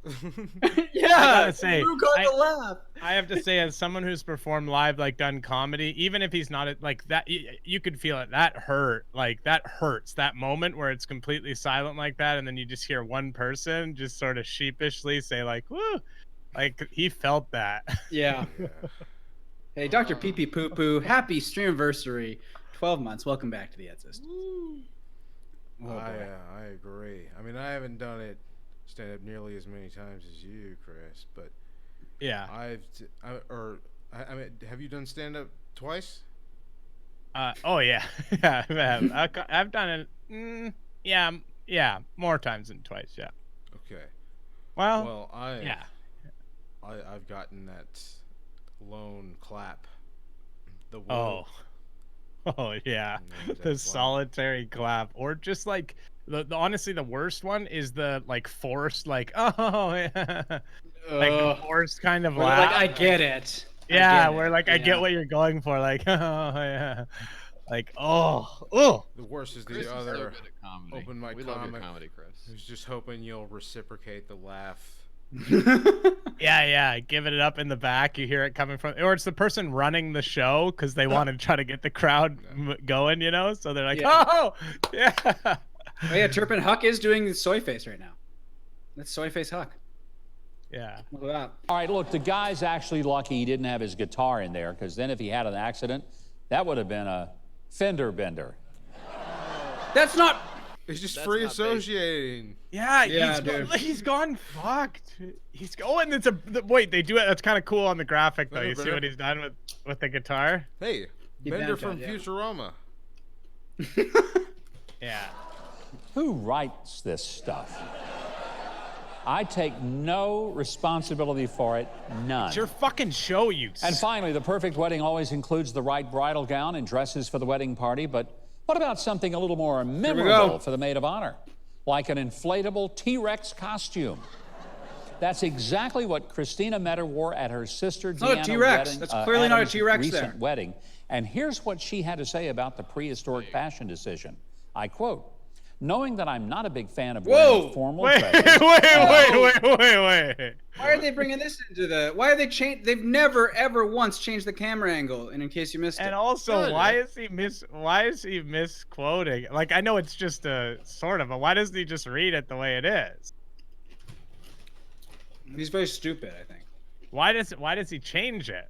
Yeah. I gotta say, Woo got the laugh. I have to say, as someone who's performed live, like done comedy, even if he's not like that, you could feel it. That hurt, like that hurts. That moment where it's completely silent like that, and then you just hear one person just sort of sheepishly say like, "Woo," like he felt that. Yeah. Hey, Dr. Pee Pee Poo Poo, happy streamiversary. 12 months. Welcome back to the Edzist. I agree. I mean, I haven't done it stand up nearly as many times as you, Chris, but Yeah. I mean, have you done stand up twice? Oh yeah. Yeah. I've done it. Yeah. More times than twice. Yeah. Okay. Well. Well, yeah. I've gotten that lone clap. The woo. Oh. Oh yeah. The solitary clap, or just like the honestly the worst one is the like forced like oh yeah. Like the forced kind of Like, laugh. I get it. Yeah, get where it. like I get Yeah. what you're going for, like oh yeah, like oh. The worst is the Chris is so other good at comedy. open mic We love comic your comedy, Chris. who's just hoping you'll reciprocate the laugh. Yeah, giving it up in the back. You hear it coming from, or it's the person running the show because they want to try to get the crowd going, you know. So they're like, Yeah. oh yeah. Oh yeah, Turpin Huck is doing the soy face right now. That's soy face Huck. Yeah. Look at that. All right, look, the guy's actually lucky he didn't have his guitar in there, because then if he had an accident, that would have been a fender bender. That's not. It's just That's free not associating. Yeah, dude. he's gone fucked. He's and it's wait, they do it. That's kind of cool on the graphic though. You see what he's done with the guitar? Hey, He Bender bent from it, yeah. Futurama. Yeah. Who writes this stuff? I take no responsibility for it, none. It's your fucking show, you. And finally, the perfect wedding always includes the right bridal gown and dresses for the wedding party, but what about something a little more memorable for the maid of honor? Like an inflatable T-Rex costume. That's exactly what Christina Metter wore at her sister not a Deanna T-Rex. wedding, That's clearly not a Adams' T-Rex recent there. wedding. And here's what she had to say about the prehistoric fashion decision. I quote, "Knowing that I'm not a big fan of wearing formal Wait, dresses..." wait. Why are they bringing this into the? Why are they change? They've never ever once changed the camera angle. And in case you missed And it, also, Good. why is he misquoting? Like, I know it's just a sort of, but why doesn't he just read it the way it is? he's very stupid. I think Why does he change it?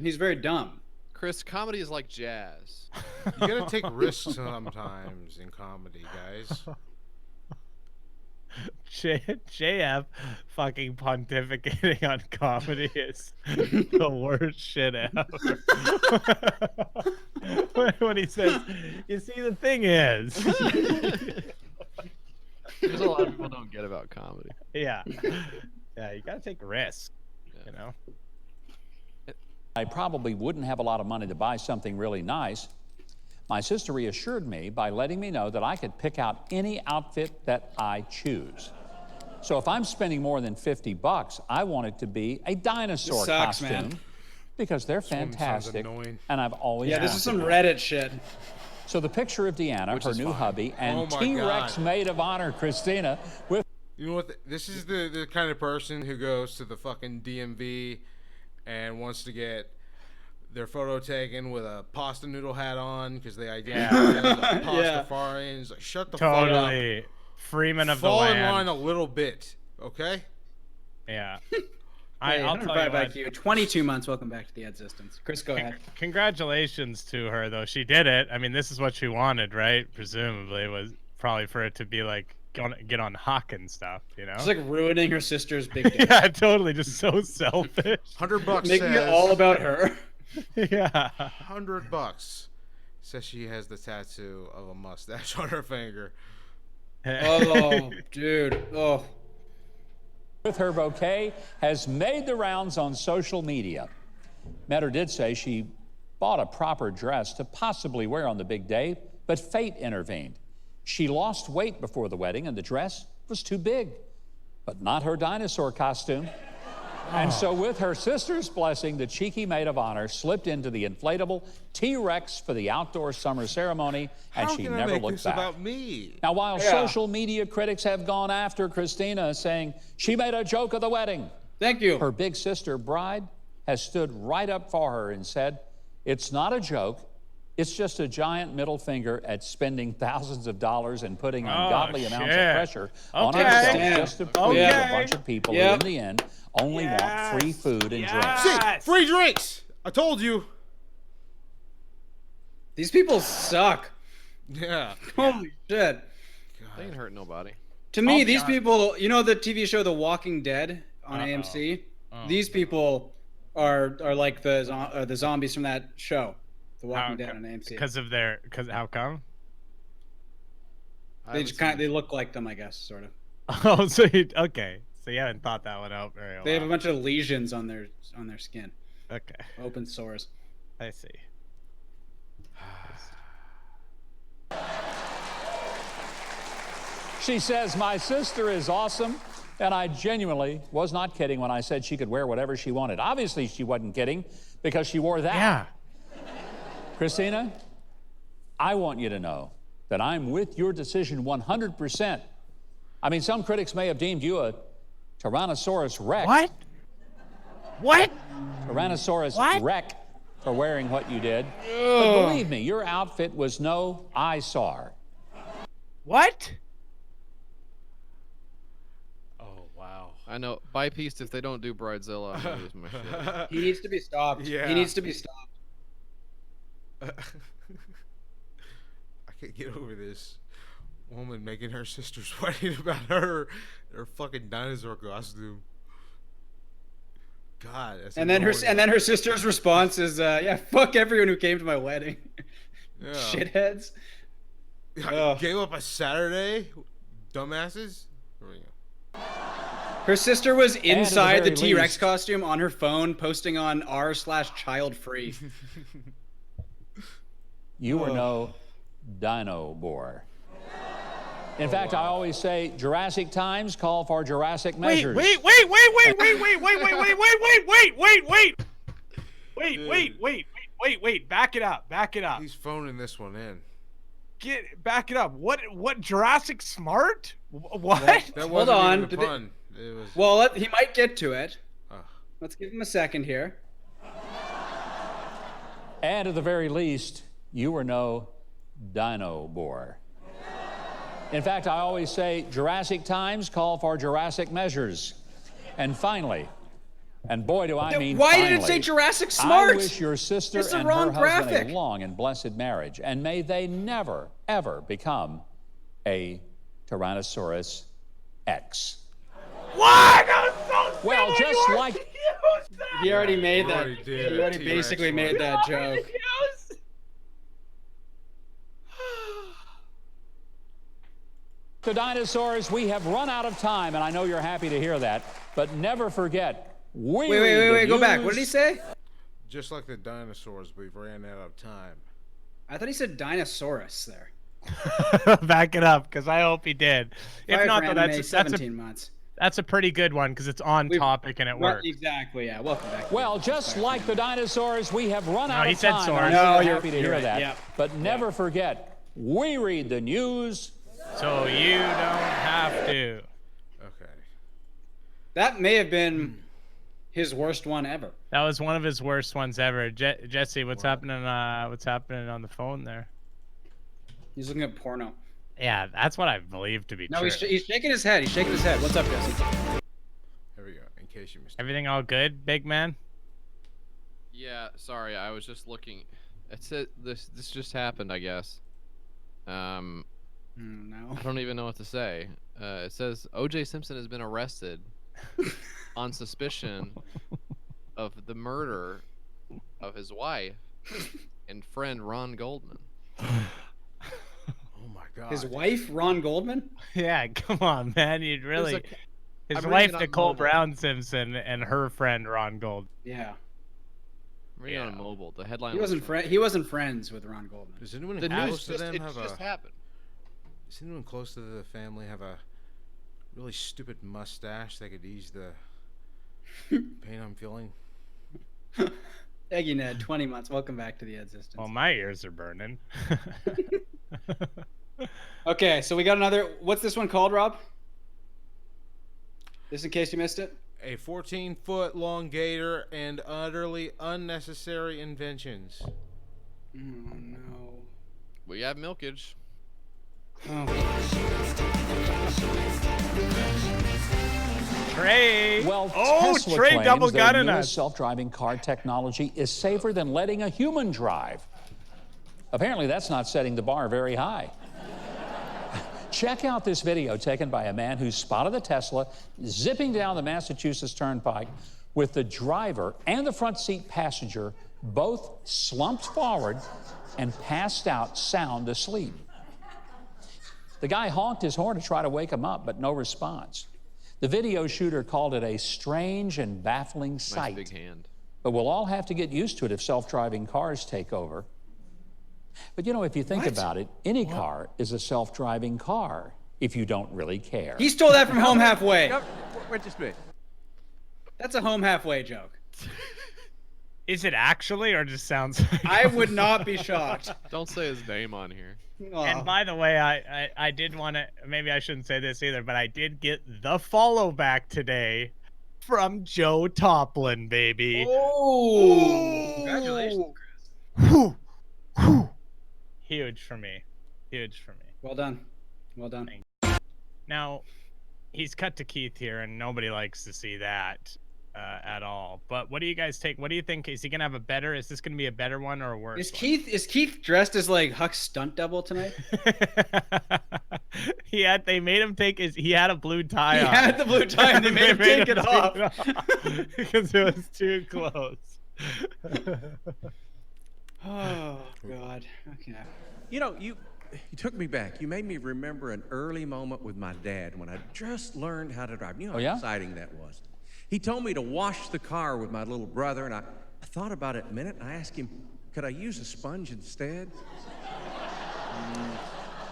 he's very dumb. Chris, comedy is like jazz. You gotta take risks sometimes in comedy, guys. JF fucking pontificating on comedy is the worst shit ever. when he says, you see, the thing is. There's a lot of people don't get about comedy. Yeah, you gotta take risks, you know? I probably wouldn't have a lot of money to buy something really nice. My sister reassured me by letting me know that I could pick out any outfit that I choose. So if I'm spending more than $50, I want it to be a dinosaur sucks, costume, man. because they're one sounds fantastic, annoying. and I've always Yeah, this is wanted some them. Reddit shit. So the picture of Deanna, Which her is new fine. hubby, and Oh my T-Rex God. maid of honor Christina with You know what? This is the kind of person who goes to the fucking DMV and wants to get their photo taken with a pasta noodle hat on because they identify as a Pastafarian. It's like, shut the fuck up. Totally. Freeman of Fall the in land. line a little bit, okay? Yeah. I'll tell you 105 what. IQ, 22 months. Welcome back to the existence. Chris, go ahead. Congratulations to her, though. She did it. I mean, this is what she wanted, right? Presumably, was probably for it to be like get on Huck and stuff, you know? It's like ruining her sister's big day. Yeah, totally. Just so selfish. $100 Making says, it all about her. Yeah. $100 says she has the tattoo of a mustache on her finger. Oh, dude. Oh. With her bouquet has made the rounds on social media. Metter did say she bought a proper dress to possibly wear on the big day, but fate intervened. She lost weight before the wedding and the dress was too big, but not her dinosaur costume. And so with her sister's blessing, the cheeky maid of honor slipped into the inflatable T-Rex for the outdoor summer ceremony, and How she can I never make looked this back. about me? Now, while Yeah. social media critics have gone after Christina, saying she made a joke of the wedding, Thank you. her big sister, Bride, has stood right up for her and said, it's not a joke. It's just a giant middle finger at spending thousands of dollars and putting ungodly amounts of shit. pressure on Okay. ourselves Damn. just to prove a Okay. bunch of people Yep. who, in the end, only want free food and drinks. See, free drinks. I told you. These people suck. Yeah. Holy shit. They ain't hurting nobody. To me, be these honest. people, you know the TV show The Walking Dead on AMC? These people are like the zombies from that show, The Walking Dead on AMC. Because how come? I They haven't just seen they look like them, I guess, sort of. Oh, so okay. So you haven't thought that one out very well. They have a bunch of lesions on their skin, Okay, open sores. I see. She says, my sister is awesome, and I genuinely was not kidding when I said she could wear whatever she wanted. Obviously, she wasn't kidding because she wore that. Yeah. Christina, I want you to know that I'm with your decision 100%. I mean, some critics may have deemed you a Tyrannosaurus Rex. What? What? Tyrannosaurus What? Rex for wearing what you did. But believe me, your outfit was no eyesore. What? Oh wow. I know. Buy Beast, if they don't do Bridezilla, I'm gonna lose my shit. He needs to be stopped. Yeah. He needs to be stopped. I can't get over this woman making her sister sweating about her fucking dinosaur costume. God, that's And then her sister's response is, "Yeah, fuck everyone who came to my wedding, yeah. shitheads." I Ugh. gave up a Saturday, dumbasses. There we go. Her sister was inside the very T-Rex least- costume on her phone, posting on r/childfree. You were no dino bore. In fact, I always say Jurassic times call for Jurassic measures. Wait. Back it up. He's phoning this one in. Back it up. What Jurassic Smart? What? That Hold wasn't on, even a did they- pun. It was. Well, he might get to it. Ugh. Let's give him a second here. And at the very least, you were no dino bore. In fact, I always say Jurassic times call for Jurassic measures. And finally, and boy do I mean Why finally, did it say Jurassic Smart? I wish your sister It's the and wrong her husband graphic. a long and blessed marriage, and may they never, ever become a Tyrannosaurus X. What? That was so Well, silly. just You like- already used that. He already made You that. already did. He already T-Rex basically one. made that joke. Used- The dinosaurs, we have run out of time, and I know you're happy to hear that, but never forget, we read the Wait. Go back. What did he news. say? Just like the dinosaurs, we've ran out of time. I thought he said Dinosaurus there. Back it up, because I hope he did. If Five not, for though, anime, 17 months. that's a pretty good one because it's on topic and it Right, works. exactly. Yeah. Welcome back. Well, just like the dinosaurs, we have run out he of said time. source. and No, I'm you're- happy to you're hear right, that. yeah. But never forget, we read the news. So you don't have to. Okay. That may have been his worst one ever. That was one of his worst ones ever. Jesse, what's happening? What's happening on the phone there? He's looking at porno. Yeah, that's what I believe to be No, true. he's shaking his head. He's shaking his head. What's up, Jesse? Here we go. In case you missed it. Everything all good, big man? Yeah, sorry, I was just looking. It said this just happened, I guess. No. I don't even know what to say. It says O.J. Simpson has been arrested on suspicion of the murder of his wife and friend Ron Goldman. Oh my god. His wife, Ron Goldman? Yeah, come on, man. You'd really. His I'm reading wife, it on Nicole mobile. Brown Simpson, and her friend Ron Gold. Yeah. I'm reading on a Yeah. mobile. The headline. He wasn't from- he wasn't friends with Ron Goldman. Does anyone The close news to just, them it have just a? happened. Does anyone close to the family have a really stupid mustache that could ease the pain I'm feeling? Eggy Ned, 20 months. Welcome back to the Existence. Well, my ears are burning. Okay, so we got another. What's this one called, Rob? Just in case you missed it. A 14-foot long gator and utterly unnecessary inventions. Oh no. We have milkage. Oh. Trey. Well, oh, Tesla Trey claims double their gunning newest us. self-driving car technology is safer than letting a human drive. Apparently, that's not setting the bar very high. Check out this video taken by a man who spotted the Tesla zipping down the Massachusetts Turnpike with the driver and the front seat passenger both slumped forward and passed out sound asleep. The guy honked his horn to try to wake him up, but no response. The video shooter called it a strange and baffling Nice sight. big hand. But we'll all have to get used to it if self-driving cars take over. But you know, if you think about it, any car is a self-driving car if you don't really care. He stole that from Home Halfway. Wait just a minute. That's a Home Halfway joke. Is it actually, or just sounds? I would not be shocked. Don't say his name on here. Oh. And by the way, I did want to. Maybe I shouldn't say this either, but I did get the follow back today from Joe Toplin, baby. Oh. Congratulations, Chris. Whew. Whew. Huge for me. Huge for me. Well done. Well done. Now, he's cut to Keith here, and nobody likes to see that at all. But what do you guys take? What do you think? Is he gonna have a better? Is this gonna be a better one or a worse? Is Keith dressed as like Huck's stunt double tonight? They made him take his. He had a blue tie He on. had the blue tie and they made him take it off. Because it was too close. Oh God. Okay. You know, you took me back. You made me remember an early moment with my dad when I just learned how to drive. You know how Oh, yeah? exciting that was. He told me to wash the car with my little brother, and I thought about it a minute, and I asked him, could I use a sponge instead?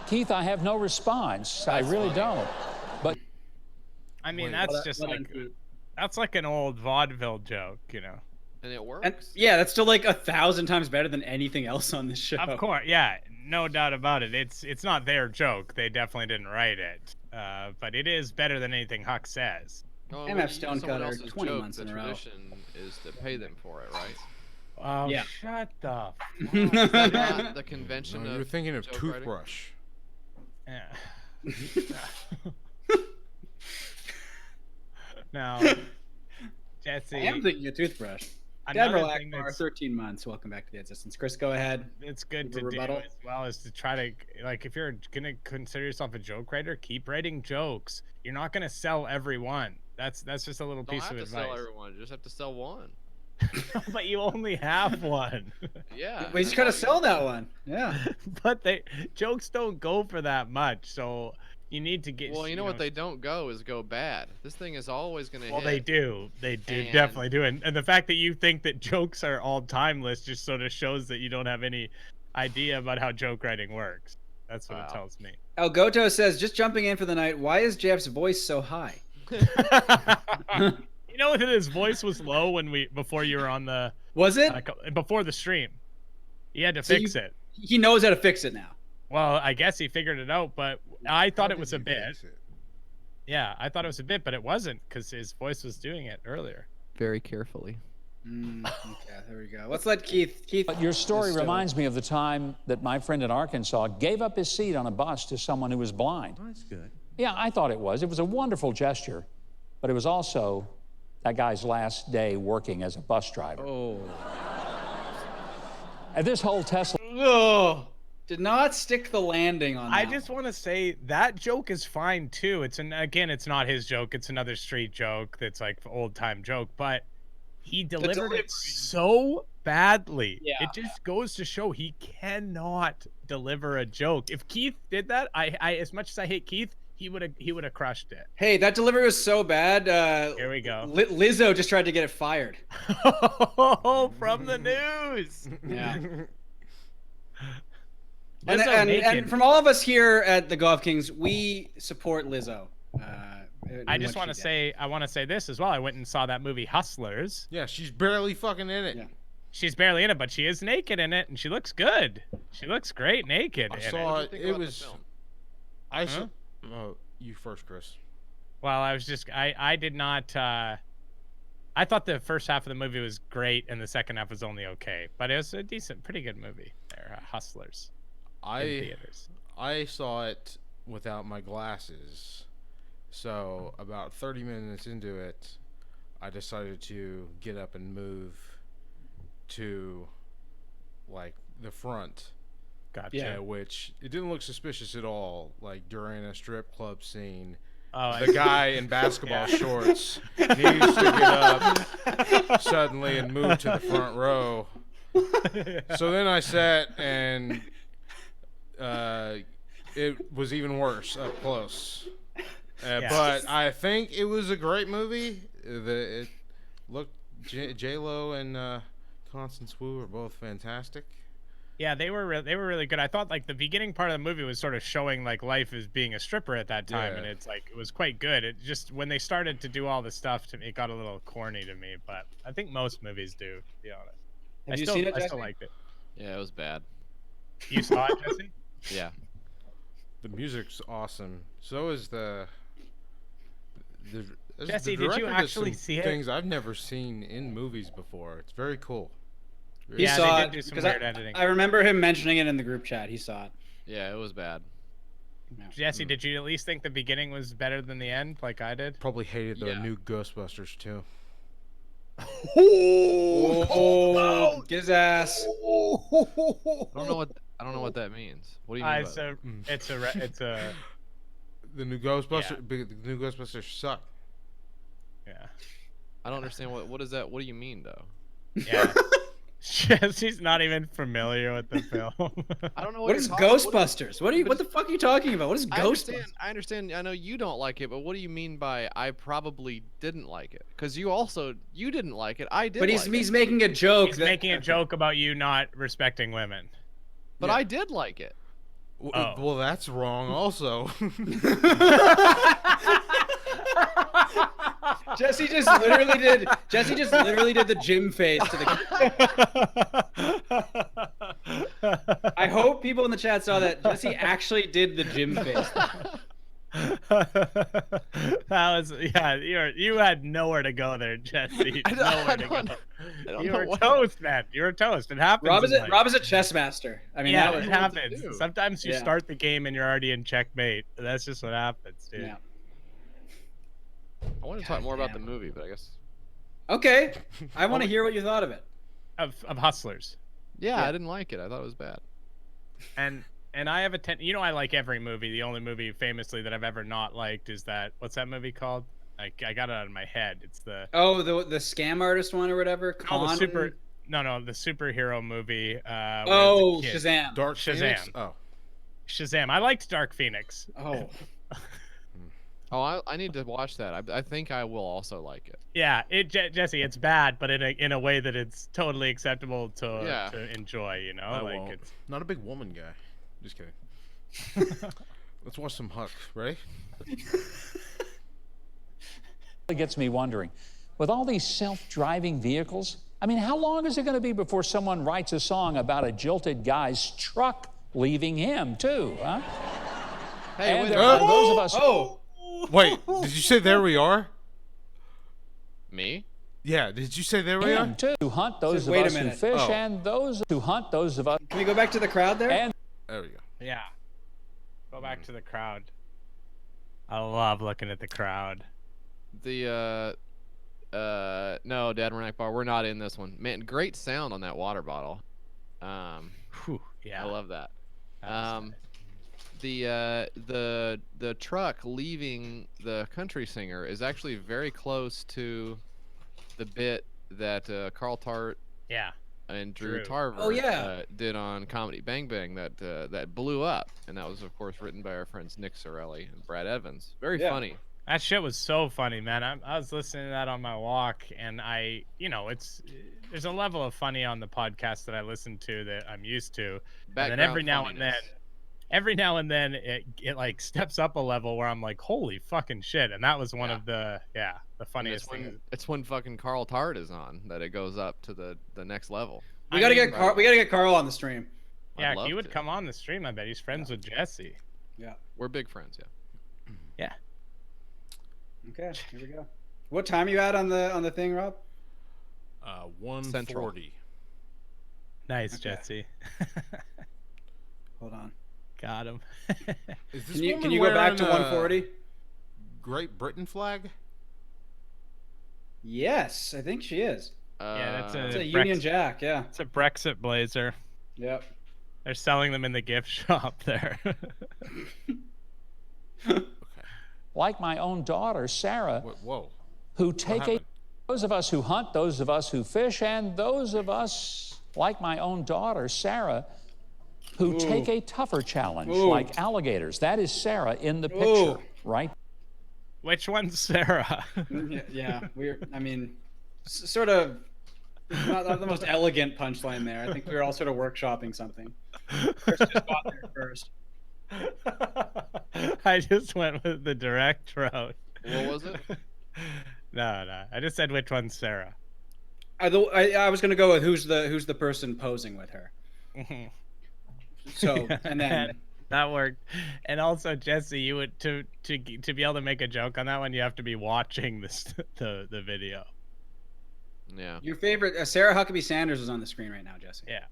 Keith, I have no response. I really don't. But I mean, Wait, that's well, just well like done, Keith. that's like an old vaudeville joke, you know. And it works. And yeah, that's still like 1,000 times better than anything else on this show. Of course, yeah, no doubt about it. It's not their joke. They definitely didn't write it. But it is better than anything Huck says. No, MF when you use Stonecutter, someone else's 20 joke, months the in a row. tradition is to pay them for it, right? Oh, Yeah. shut the. Is that not the convention No, of you're thinking of joke writing? toothbrush. Yeah. Now, Jesse. I am thinking a toothbrush. another Deborah thing Akbar, that's 13 months. Welcome back to the Existence. Chris, go ahead. it's good Give to a do rebuttal? as well is to try to, like, if you're gonna consider yourself a joke writer, keep writing jokes. You're not gonna sell every one. That's just a little Don't piece have of to advice. sell everyone. You just have to sell one. But you only have one. Yeah. But you just gotta sell that one. Yeah. But jokes don't go for that much, so you need to get. Well, you know what they don't go is go bad. This thing is always gonna Well, hit. they do. They do And- definitely do. And the fact that you think that jokes are all timeless just sort of shows that you don't have any idea about how joke writing works. That's what it Wow. tells me. El Goto says, just jumping in for the night, why is Jeff's voice so high? You know that his voice was low before you were on the Was it? before the stream. He had to So fix it. He knows how to fix it now. Well, I guess he figured it out, but I thought How it was did a you bit. fix it? Yeah, I thought it was a bit, but it wasn't because his voice was doing it earlier. Very carefully. Okay, there we go. Let's let Keith. But your story is still- reminds me of the time that my friend in Arkansas gave up his seat on a bus to someone who was blind. Oh, that's good. Yeah, I thought it was. It was a wonderful gesture, but it was also that guy's last day working as a bus driver. Oh. And this whole Tesla Ugh. Did not stick the landing on that. I just want to say that joke is fine too. Again, it's not his joke. It's another street joke that's like old time joke, but he delivered delivery. it so badly. Yeah. It just goes to show he cannot deliver a joke. If Keith did that, I as much as I hate Keith, he would have crushed it. Hey, that delivery was so bad. Here we go. Lizzo just tried to get it fired. Oh, from the news. Yeah. Lizzo and naked. from all of us here at the Golf Kings, we support Lizzo. I just want to say, this as well. I went and saw that movie Hustlers. Yeah, she's barely fucking in it. Yeah. She's barely in it, but she is naked in it, and she looks good. She looks great naked. I in saw it. it. It was. I saw. Oh, you first, Chris. Well, I did not. I thought the first half of the movie was great, and the second half was only okay. But it was a pretty good movie. There, Hustlers. In theaters. I saw it without my glasses, so about 30 minutes into it, I decided to get up and move to like the front. Gotcha. Yeah. Which it didn't look suspicious at all. Like during a strip club scene, Oh, the guy in basketball shorts needs to get up suddenly and move to the front row. So then I sat and it was even worse up close. Yeah. But I think it was a great movie. It looked J-Lo and Constance Wu are both fantastic. Yeah, they were really good. I thought like the beginning part of the movie was sort of showing like life as being a stripper at that time, Yeah. and it's like it was quite good. It just when they started to do all the stuff, it got a little corny to me. But I think most movies do, to be honest. Have you seen it, I Jesse? still liked it. Yeah, it was bad. You saw it, Jesse? Yeah. The music's awesome. So is the Jesse, the did you director does actually some see it? Things I've never seen in movies before. It's very cool. He Yeah, saw they it did do some because weird editing. I remember him mentioning it in the group chat. He saw it. Yeah, it was bad. Jesse, did you at least think the beginning was better than the end, like I did? Probably hated the Yeah. new Ghostbusters too. Oh, get his ass. I don't know what that means. What do you mean by that? It's a The new Ghostbusters suck. yeah. I don't understand what is that? What do you mean though? Yeah. Jesse's not even familiar with the film. I don't know What is Ghostbusters? What the fuck are you talking about? What is Ghostbusters? I understand. I know you don't like it, but what do you mean by I probably didn't like it? Because you didn't like it. I did. But he's making a joke. He's making a joke about you not respecting women. But Yeah. I did like it. Oh. Well, that's wrong. Also, Jesse just literally did the gym face to the. I hope people in the chat saw that Jesse actually did the gym face. That was you had nowhere to go there, Jesse. Nowhere to go. I don't You know were what. toast, man. You were toast. It happens. Rob in life. is a chess master. I mean, Yeah, that was it what to happens. do. Sometimes you Yeah. start the game and you're already in checkmate. That's just what happens, dude. yeah. I want to talk more about the damn. movie, but I guess. Okay, I want to hear what you thought of it. Of Hustlers. Yeah, I didn't like it. I thought it was bad. And I have I like every movie. The only movie famously that I've ever not liked is what's that movie called? I got it out of my head. It's the The scam artist one or whatever. the superhero movie. Where Oh, it's a kid. Shazam. Dark Phoenix? Shazam. Oh, Shazam. I liked Dark Phoenix. Oh, Oh, I need to watch that. I think I will also like it. Yeah, Jesse, it's bad, but in a way that it's totally acceptable to Yeah. enjoy. You know, I like won't. it's. Not a big woman guy. Just kidding. Let's watch some Huck. Ready? It gets me wondering, with all these self-driving vehicles, I mean, how long is it going to be before someone writes a song about a jilted guy's truck leaving him, too, huh? Hey, And wait, there are those of us Wait, did you say there we are? me? Yeah, did you say there we are? him, too, to hunt those of Wait a us who minute. fish Oh. and those who hunt those of us. can we go back to the crowd there? And There we go. Yeah. Go back to the crowd. I love looking at the crowd. The No, Dad Akbar, we're not in this one. Man, great sound on that water bottle. Whew, yeah. I love that. That was The truck leaving the country singer is actually very close to the bit that Carl Tart yeah. and Drew Drew. Tarver Oh, yeah. did on Comedy Bang Bang that blew up, and that was of course written by our friends Nick Sorelli and Brad Evans. Very Yeah. funny. That shit was so funny, man. I was listening to that on my walk, and there's a level of funny on the podcast that I listen to that I'm used to, and then every now and then it like steps up a level where I'm like, holy fucking shit, and that was one of the funniest things. It's when fucking Carl Tart is on that it goes up to the next level. We gotta get Carl on the stream. Yeah, I'd love he would to. come on the stream. I bet he's friends with Jesse. Yeah. We're big friends, yeah. Yeah. Okay, here we go. What time are you at on the thing, Rob? 1:40. Nice, Okay. Jesse. Hold on. Got him. Is this Can woman you go back to wearing a 140? Great Britain flag? Yes, I think she is. Yeah, that's It's a a Union Brexit- Jack. Yeah. It's a Brexit blazer. Yep. They're selling them in the gift shop there. Like my own daughter, Sarah, Whoa. who take a happened? those of us who hunt, those of us who fish, and those of us, like my own daughter, Sarah, who take a tougher challenge, like alligators. That is Sarah in the picture, right? Which one's Sarah? Yeah. Sort of not the most elegant punchline there. I think we were all sort of workshopping something. Chris just got there first. I just went with the direct route. What was it? No. I just said which one's Sarah. I was gonna go with who's the person posing with her. So and then that worked. And also, Jesse, you would to be able to make a joke on that one, you have to be watching the video. Yeah. your favorite Sarah Huckabee Sanders is on the screen right now, Jesse. Yeah.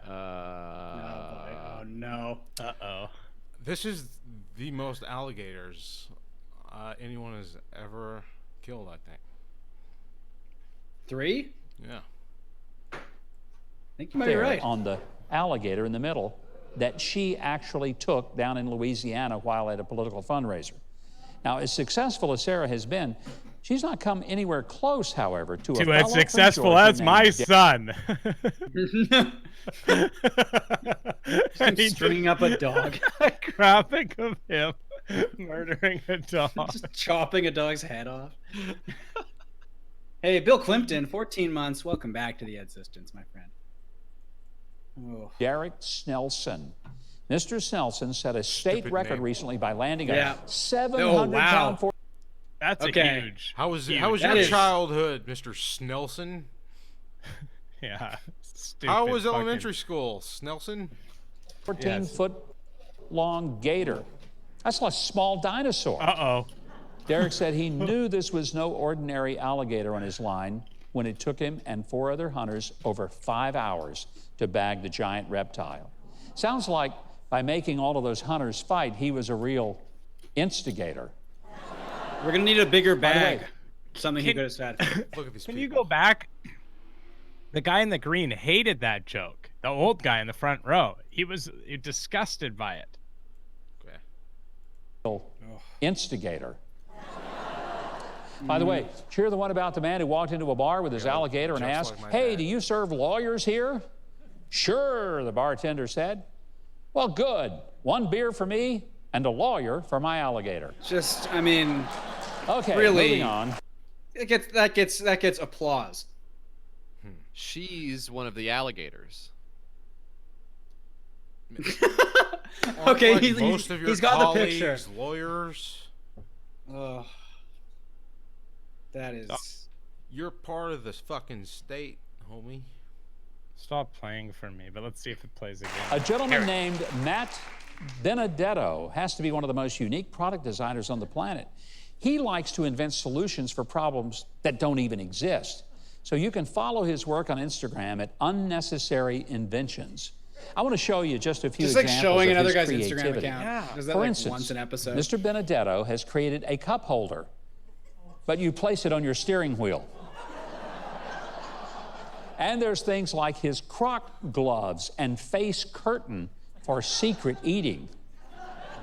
Oh no. Uh-oh. This is the most alligators anyone has ever killed, I think. 3? Yeah. I think you might be There right. on the alligator in the middle that she actually took down in Louisiana while at a political fundraiser. Now, as successful as Sarah has been, she's not come anywhere close, however, to a To fellow as from successful Georgia as my named son. Just stringing up a dog. Graphic of him murdering a dog. Just chopping a dog's head off. Hey, Bill Climpton, 14 months. Welcome back to the Existence, my friend. Oh. Derek Snelson. Mr. Snelson set a state Stupid record name. recently by landing Yeah. a 700-pound wow. for That's Okay. a huge. How was huge- your That is- childhood, Mr. Snelson? Yeah. Stupid How was fucking- elementary school, Snelson? 14-foot-long gator. That's like a small dinosaur. Uh-oh. Derek said he knew this was no ordinary alligator on his line when it took him and 4 other hunters over 5 hours to bag the giant reptile. Sounds like by making all of those hunters fight, he was a real instigator. We're going to need a bigger By the way, bag. Something he could have said. Look at these Can people. you go back? The guy in the green hated that joke. The old guy in the front row. He was disgusted by it. Okay. Real instigator. By the way, did you hear the one about the man who walked into a bar with his alligator and just asked, like my "Hey, dad." do you serve lawyers here?" "Sure," the bartender said. "Well, good. 1 beer for me and a lawyer for my alligator." Just, Okay, Really? moving on. that gets applause. She's one of the alligators. Okay, Like he's most of your he's got the picture. colleagues, lawyers, Oh, that is. you're part of this fucking state, homie. Stop playing for me, but let's see if it plays again. A gentleman named Matt Benedetto has to be one of the most unique product designers on the planet. He likes to invent solutions for problems that don't even exist. So you can follow his work on Instagram at Unnecessary Inventions. I want to show you just a few Just like examples showing of another his guy's creativity. Instagram account. Does that For like instance, once an episode? Mr. Benedetto has created a cup holder. but you place it on your steering wheel. And there's things like his croc gloves and face curtain for secret eating.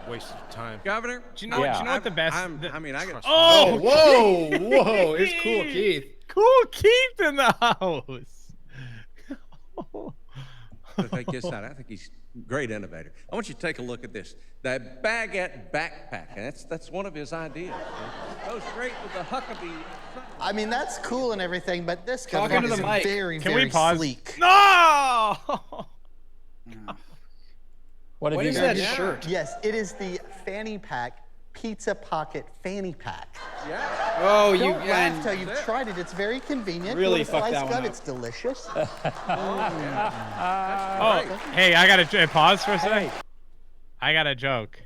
Waste of time. Governor, Do you know what the best? I got. Oh, whoa! It's cool, Keith. Cool Keith in the house. I think he's a great innovator. I want you to take a look at this. The baguette backpack. And that's one of his ideas. Goes great with the Huckabee. I mean, that's cool and everything, but this Talking governor to is the mic. very, Can very we pause? sleek. No. What have What you is got? that shirt? Yes, it is the fanny pack pizza pocket fanny pack. Yeah. Oh, you Don't laugh till and you've tried it. It's very convenient. Really With a fucked sliced that one gut, up. it's delicious. Oh, hey, I gotta pause for a second. I got a joke.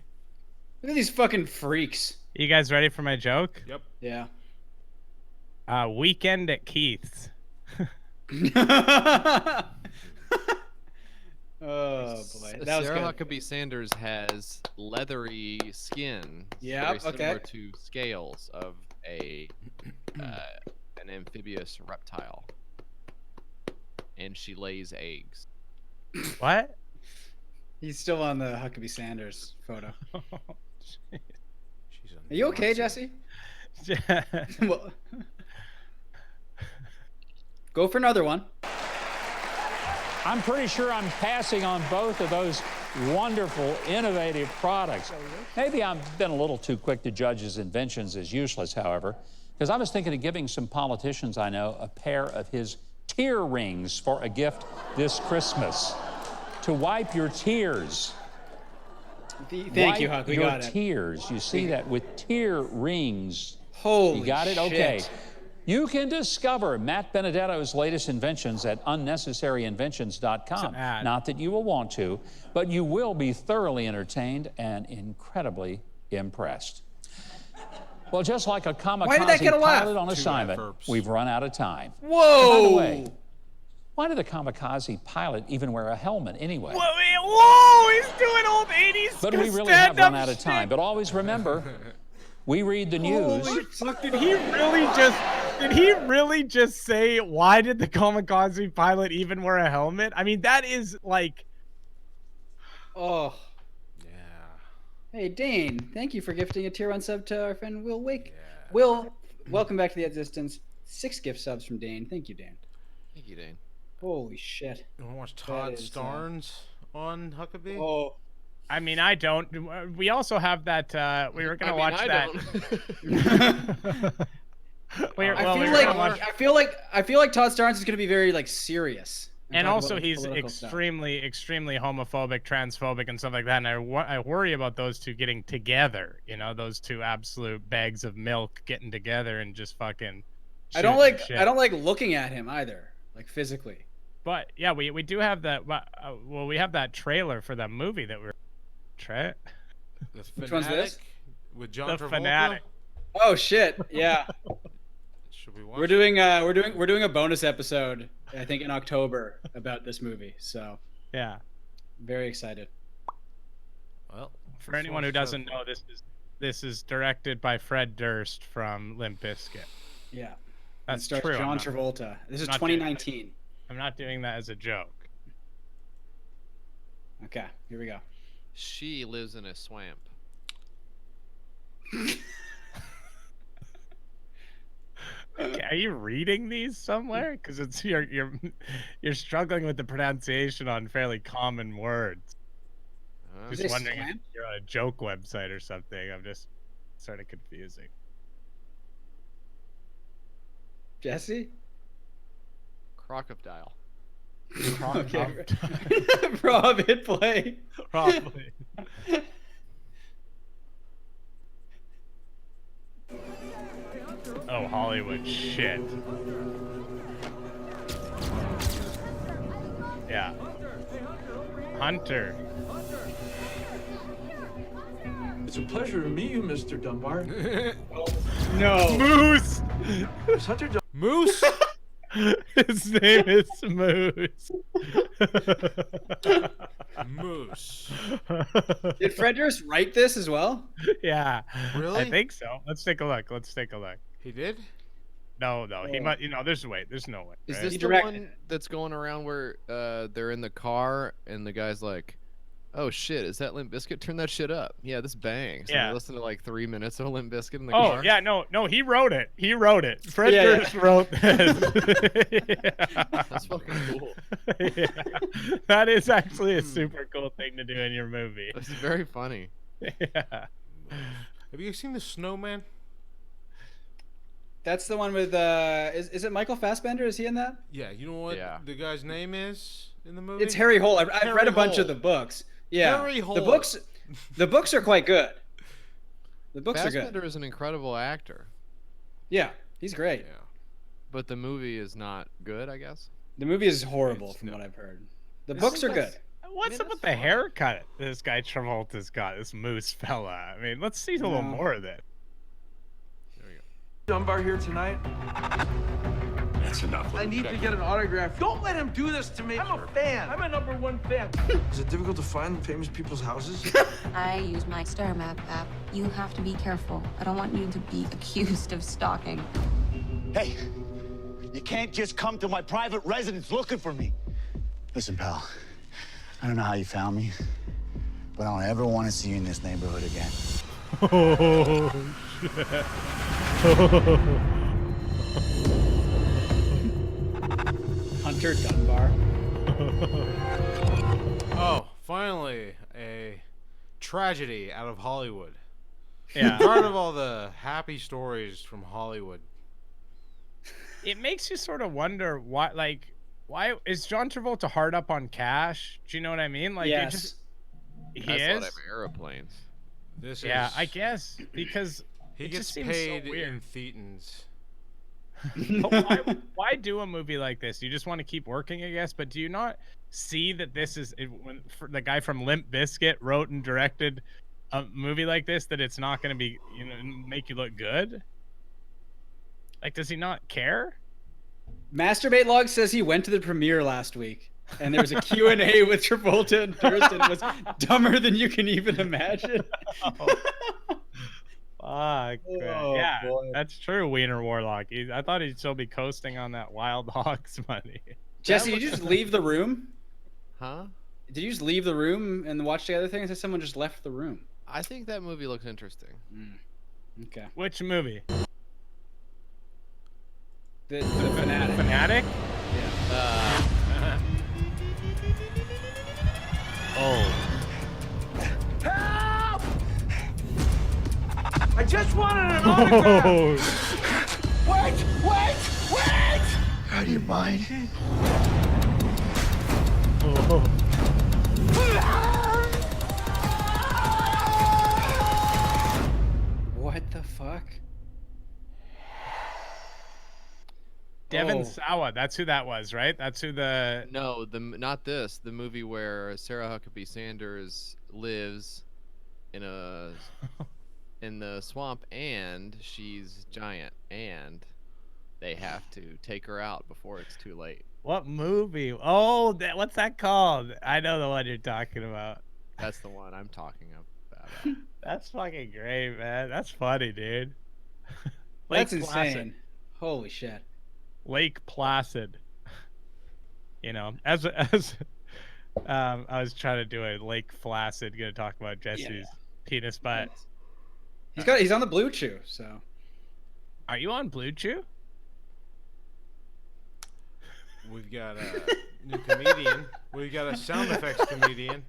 look at these fucking freaks. You guys ready for my joke? Yep. Yeah. Weekend at Keith's. Oh boy, that was Sarah good. Huckabee Sanders has leathery skin. Yeah, very similar okay. to scales of an amphibious reptile, and she lays eggs. What? He's still on the Huckabee Sanders photo. She's Are you okay, Jesse? Well, go for another one. I'm pretty sure I'm passing on both of those wonderful, innovative products. Maybe I've been a little too quick to judge his inventions as useless, however, because I was thinking of giving some politicians I know a pair of his tear rings for a gift this Christmas to wipe your tears. Thank you, Huck. We your got it. tears. You see that with tear rings. Holy You got it? shit. Okay. You can discover Matt Benedetto's latest inventions at unnecessaryinventions.com. ad. Not that you will want to, but you will be thoroughly entertained and incredibly impressed. Well, just like a Why did that get a kamikaze laugh? pilot on Two assignment, adverbs. we've run out of time. Whoa! By the way, why did the kamikaze pilot even wear a helmet anyway? Whoa, he's doing old 80s But we really have stand-up run out of shit. time. But always remember, we read the news. Holy fuck, did he really just say, why did the kamikaze pilot even wear a helmet? I mean, that is like, Oh. Yeah. Hey, Dane. Thank you for gifting a tier 1 sub to our friend Will Wake. Will, welcome back to the Existence. 6 gift subs from Dane. Thank you, Dane. Thank you, Dane. Holy shit. You want to watch Todd is, Starnes on Huckabee? Oh. I mean, I don't. We also have that, we were going to watch I that. don't. I feel like Todd Starnes is going to be very like serious. And talk also, about, like, he's political stuff. extremely homophobic, transphobic, and stuff like that. And I worry about those two getting together. You know, those two absolute bags of milk getting together and just fucking. I don't shooting like shit. I don't like looking at him either, like physically. But yeah, we do have that. Well, we have that trailer for that movie that we're. The Which one's this? Fanatic with John The Travolta? Fanatic. Oh shit! Yeah, Should we watch we're doing a bonus episode, I think in October about this movie. So Yeah. very excited. Well, For anyone who doesn't know, this is directed by Fred Durst from Limp Bizkit. Yeah, it That's stars true. John Travolta. This is not doing that. 2019. I'm not doing that as a joke. Okay, here we go. She lives in a swamp. Okay, are you reading these somewhere? Because it's you're struggling with the pronunciation on fairly common words. Is Just it wondering swamp? if you're on a joke website or something. I'm just sort of confusing. Jesse? Crocodile. Okay. Rob, hit play. Probably. Oh, Hollywood shit. Yeah. Hunter. It's a pleasure to meet you, Mr. Dunbar. No. Moose! It's Hunter Dunbar. Moose? His name is Moose. Moose. Did Fred Durst write this as well? Yeah. Really? I think so. Let's take a look. He did? No, he Oh. might. There's no way. Is right? this He the directed one that's going around where they're in the car and the guy's like, "Oh shit, is that Limp Bizkit? Turn that shit up." Yeah, this bangs. And Yeah. they listen to like 3 minutes of Limp Bizkit in the Oh car. yeah, no, he wrote it. Fred Yeah, yeah. Durst wrote this. That's fucking cool. Yeah. That is actually a super cool thing to do in your movie. This is very funny. Yeah. Have you seen The Snowman? That's the one with is it Michael Fassbender? Is he in that? Yeah, you know what Yeah. the guy's name is in the movie? It's Harry Hole. I've Harry read a bunch of Hole. the books. Yeah, Harry Hole. the books are quite good. The books are Fassbender good. is an incredible actor, Yeah, he's great. Yeah. but the movie is not good, I guess. The movie is horrible It's from no. what I've heard. The books are good. What's up with the haircut this guy Travolta's got? This moose fella. I mean, let's see a little No. more of it. Dunbar here tonight. That's enough. I need to get an autograph. Don't let him do this to me. I'm a fan. I'm a #1 fan. Is it difficult to find famous people's houses? I use my Star Map app. You have to be careful. I don't want you to be accused of stalking. Hey, you can't just come to my private residence looking for me. Listen, pal, I don't know how you found me, but I don't ever want to see you in this neighborhood again. Oh shit. Hunter Dunbar. Oh, finally a tragedy out of Hollywood. Yeah. Part of all the happy stories from Hollywood. It makes you sort of wonder why is John Travolta hard up on cash? Do you know what I mean? Like, Yes. it just he That's a lot is. of airplanes. This Yeah, is I guess because he it gets just seems paid so weird. in thetans. But why do a movie like this? You just want to keep working, I guess. But do you not see that this is the guy from Limp Bizkit wrote and directed a movie like this? That it's not going to be, make you look good. Like, does he not care? Masturbate Log says he went to the premiere last week, and there was a Q&A with Travolta and Durst, and it was dumber than you can even imagine. Fuck. Oh, Yeah, boy. that's true. Wiener Warlock. I thought he'd still be coasting on that Wild Hogs money. Jesse, did you just leave the room? Huh? Did you just leave the room and watch the other thing? I said someone just left the room. I think that movie looks interesting. Okay. Which movie? The Fanatic. Fanatic? Yeah. Oh. Help! I just wanted an autograph. Wait! Out of your mind. What the fuck? Devin Oh. Sawa. That's who that was, right? That's who the. No, not this. The movie where Sarah Huckabee Sanders lives in the swamp, and she's giant, and they have to take her out before it's too late. What movie? Oh, what's that called? I know the one you're talking about. That's the one I'm talking about. That's fucking great, man. That's funny, dude. That's Lake insane. Placid. Holy shit. Lake Placid. As I was trying to do a Lake Placid, gonna talk about Jesse's penis, but He's on the Blue Chew, so. are you on Blue Chew? We've got a new comedian. We've got a sound effects comedian.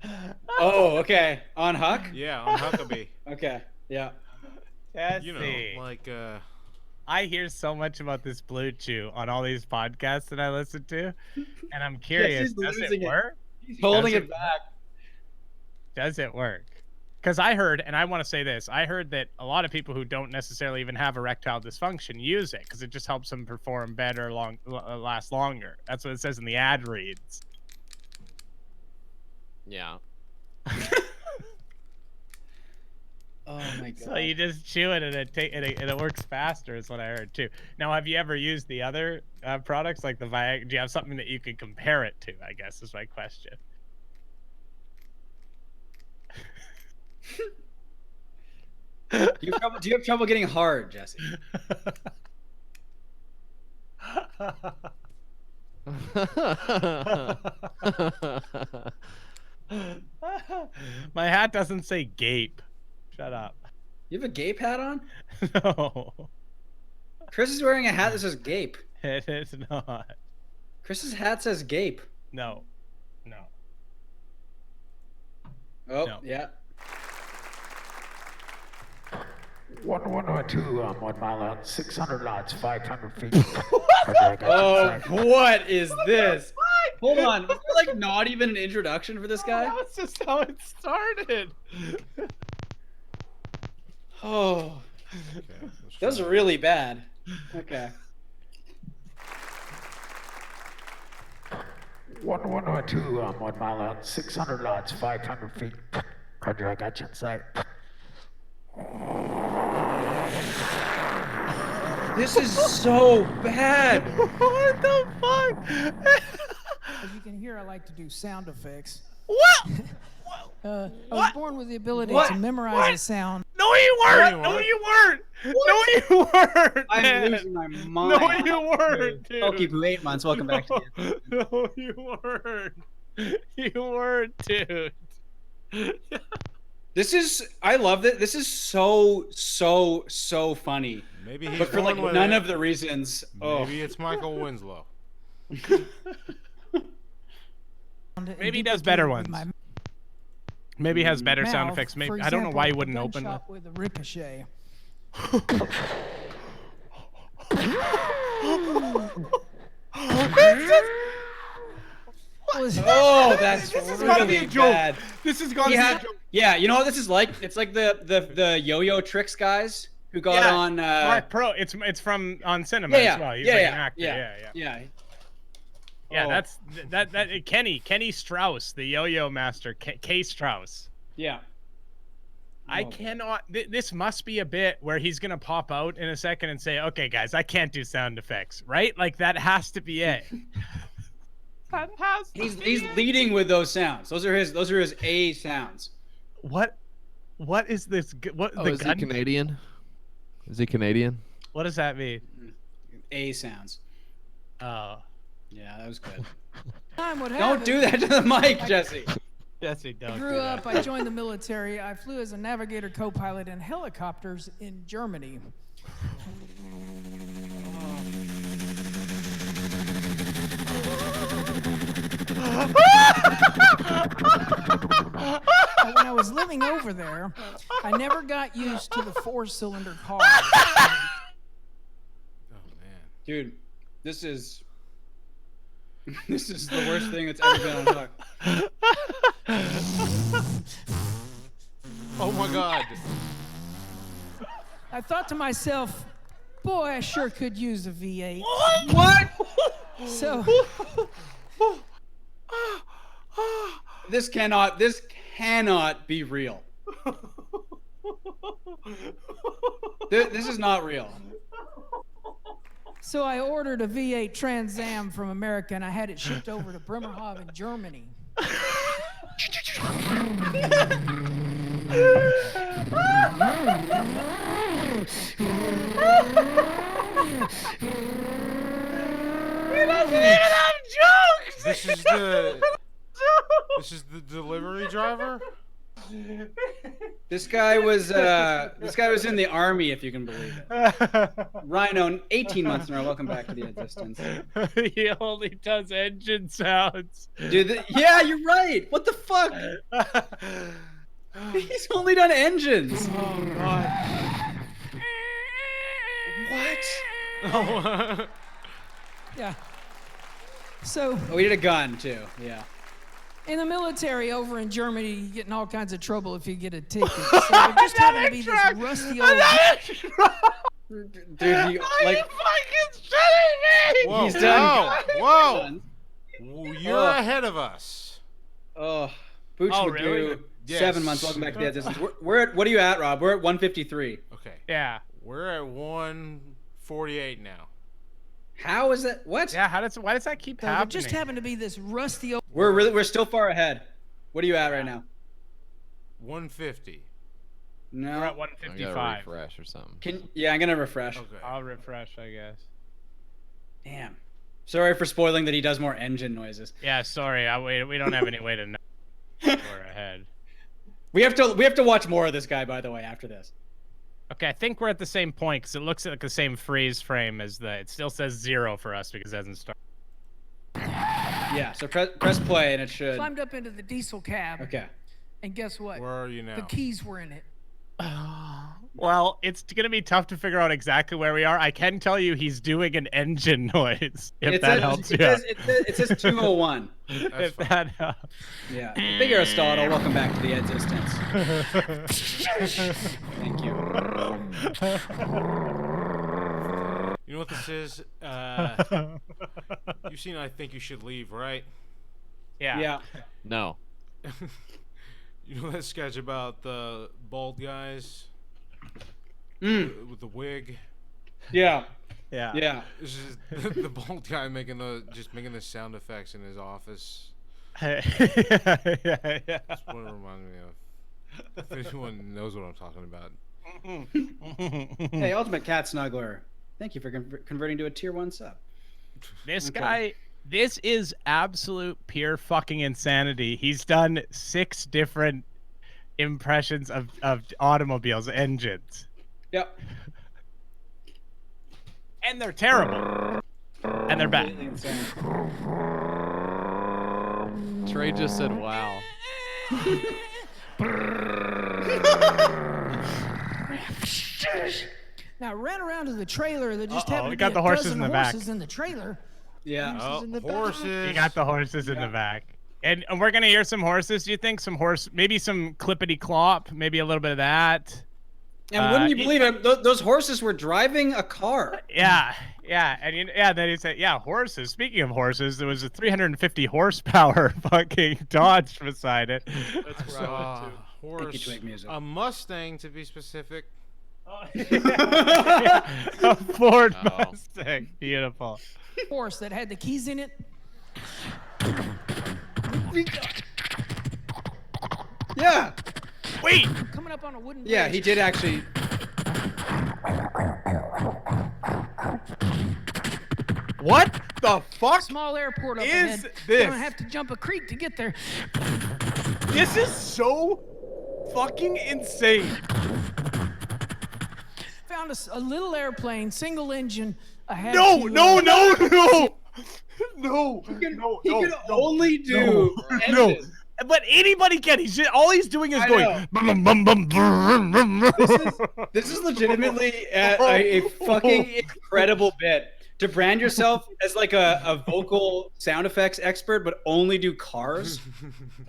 Oh, okay. On Huck? Yeah, on Huckabee. Okay. Yeah. Jesse. You know, like I hear so much about this Blue Chew on all these podcasts that I listen to, and I'm curious, he's does losing it it. work? He's holding Does it back. Does it work? Because I heard, and I want to say this, I heard that a lot of people who don't necessarily even have erectile dysfunction use it because it just helps them perform better, last longer. That's what it says in the ad reads. Yeah. Oh my god. So you just chew it and it works faster is what I heard too. Now, have you ever used the other products like the Viagra? Do you have something that you could compare it to, I guess is my question. Do you have trouble getting hard, Jesse? My hat doesn't say gape. Shut up. You have a gape hat on? No, Chris is wearing a hat that says gape. it is not. Chris's hat says gape. No. Oh, No. yeah. 1102 on 1 mile out, 600 knots, 500 feet. Oh, what is this? Hold on. Was there like not even an introduction for this guy? That's just how it started. Oh, Okay, let's that was try. really bad. Okay. 1102 on 1 mile out, 600 knots, 500 feet. Roger, I got you in sight. This is so bad. What the fuck? As you can hear, I like to do sound effects. What? I was born with the ability What? to memorize a sound. No, you weren't. No, No, you you weren't. No, you weren't. I'm man. losing my mind. No, you weren't, dude. I'll keep you 8 months. Welcome back to the No, you weren't. You weren't, dude. This is, I love it. This is so funny. Maybe he's But for like going with none it. of the reasons. Oh, Maybe it's Michael Winslow. Maybe he does better ones. Maybe he has better sound effects. Maybe I don't know why he wouldn't open that. With a ricochet. oh, that's This has gotta be really a joke. bad. This has got to be a joke. Yeah, you know what this is like? It's like the yo-yo tricks guys who got on. Mark Pro. It's from on cinema as well. He's like an actor. Yeah, Oh. that's that Kenny Strauss, the yo-yo master, K Strauss. Yeah. I cannot. This must be a bit where he's gonna pop out in a second and say, "Okay, guys, I can't do sound effects." Right? Like that has to be it. That has. He's leading with those sounds. Those are his A sounds. What is this? What Oh, the is gun? he Canadian? Is he Canadian? What does that mean? A sounds. Oh, Yeah, that was good. Time would have Don't do that to the mic, Jesse. Jesse, don't. I grew up, I joined the military. I flew as a navigator co-pilot in helicopters in Germany. When I was living over there, I never got used to the 4-cylinder car. Oh man. Dude, this is the worst thing that's ever been on Huck. Oh my God. I thought to myself, boy, I sure could use a V8. What? So This cannot be real. This is not real. So I ordered a V8 Trans Am from America, and I had it shipped over to Bremerhaven, Germany. He doesn't even have jokes. This is the delivery driver. This guy was in the army, if you can believe it. Rhino, 18 months in a row. Welcome back to the Existence. He only does engine sounds. Dude, yeah, you're right. What the fuck? He's only done engines. Oh God. What? Yeah. So Oh, we did a gun too. Yeah. in the military over in Germany, you get in all kinds of trouble if you get a ticket. So it just happened to be this rusty old. Dude, you like. fucking shitting me? Whoa, He's done. Whoa. You're ahead of us. Oh, Booch Oh, Magoo, really? Yes. 7 months. Welcome back to the Existence. We're at. What are you at, Rob? We're at 153. Okay. Yeah. We're at 148 now. How is that? What? Yeah. Why does that keep So it happening? just happened to be this rusty old. We're still far ahead. What are you at right now? 150. No. We're at I gotta 155. refresh or something. I'm gonna refresh. Okay. I'll refresh, I guess. Damn. Sorry for spoiling that he does more engine noises. Yeah, sorry. We don't have any way to know we're ahead. We have to watch more of this guy, by the way, after this. Okay, I think we're at the same point because it looks like the same freeze frame as the. It still says 0 for us because it hasn't started. Yeah, so press play and it should. Climbed up into the diesel cab. Okay. And guess what? Where are you now? The keys were in it. Well, it's gonna be tough to figure out exactly where we are. I can tell you he's doing an engine noise. If that helps you. It says 201. If that helps. Yeah. Big Aristotle, welcome back to the existence. Thank you. You know what this is? You've seen I Think You Should Leave, right? Yeah. Yeah. No. You know that sketch about the bald guys with the wig? Yeah. Yeah. Yeah. This is the bald guy making the sound effects in his office. yeah. That's what it reminded me of. If anyone knows what I'm talking about. Hey, Ultimate Cat Snuggler. Thank you for converting to a tier 1 sub. This guy, this is absolute pure fucking insanity. He's done 6 different impressions of automobiles, engines. Yep. And they're terrible. And they're bad. Trey just said, "Wow." Now I ran around to the trailer. There just happened we to got be the a horses dozen in the back. horses in the trailer. Yeah. Horses. You got the horses in the back. And we're gonna hear some horses. Do you think maybe some clippity clop, maybe a little bit of that? And wouldn't you believe it? Those horses were driving a car. Yeah, and then he said, "Yeah, horses." Speaking of horses, there was a 350 horsepower fucking Dodge beside it. That's where I went to. Horse, a Mustang to be specific. A Ford Mustang, beautiful. Horse that had the keys in it. Yeah. Wait. Coming up on a wooden. Yeah, bridge. he did actually. What the fuck? Small airport up is ahead. this? Gonna have to jump a creek to get there. This is so fucking insane. Found a little airplane, single engine. No. He can only do engines. But anybody can. All he's doing is I going. This is legitimately a fucking incredible bit to brand yourself as like a vocal sound effects expert, but only do cars.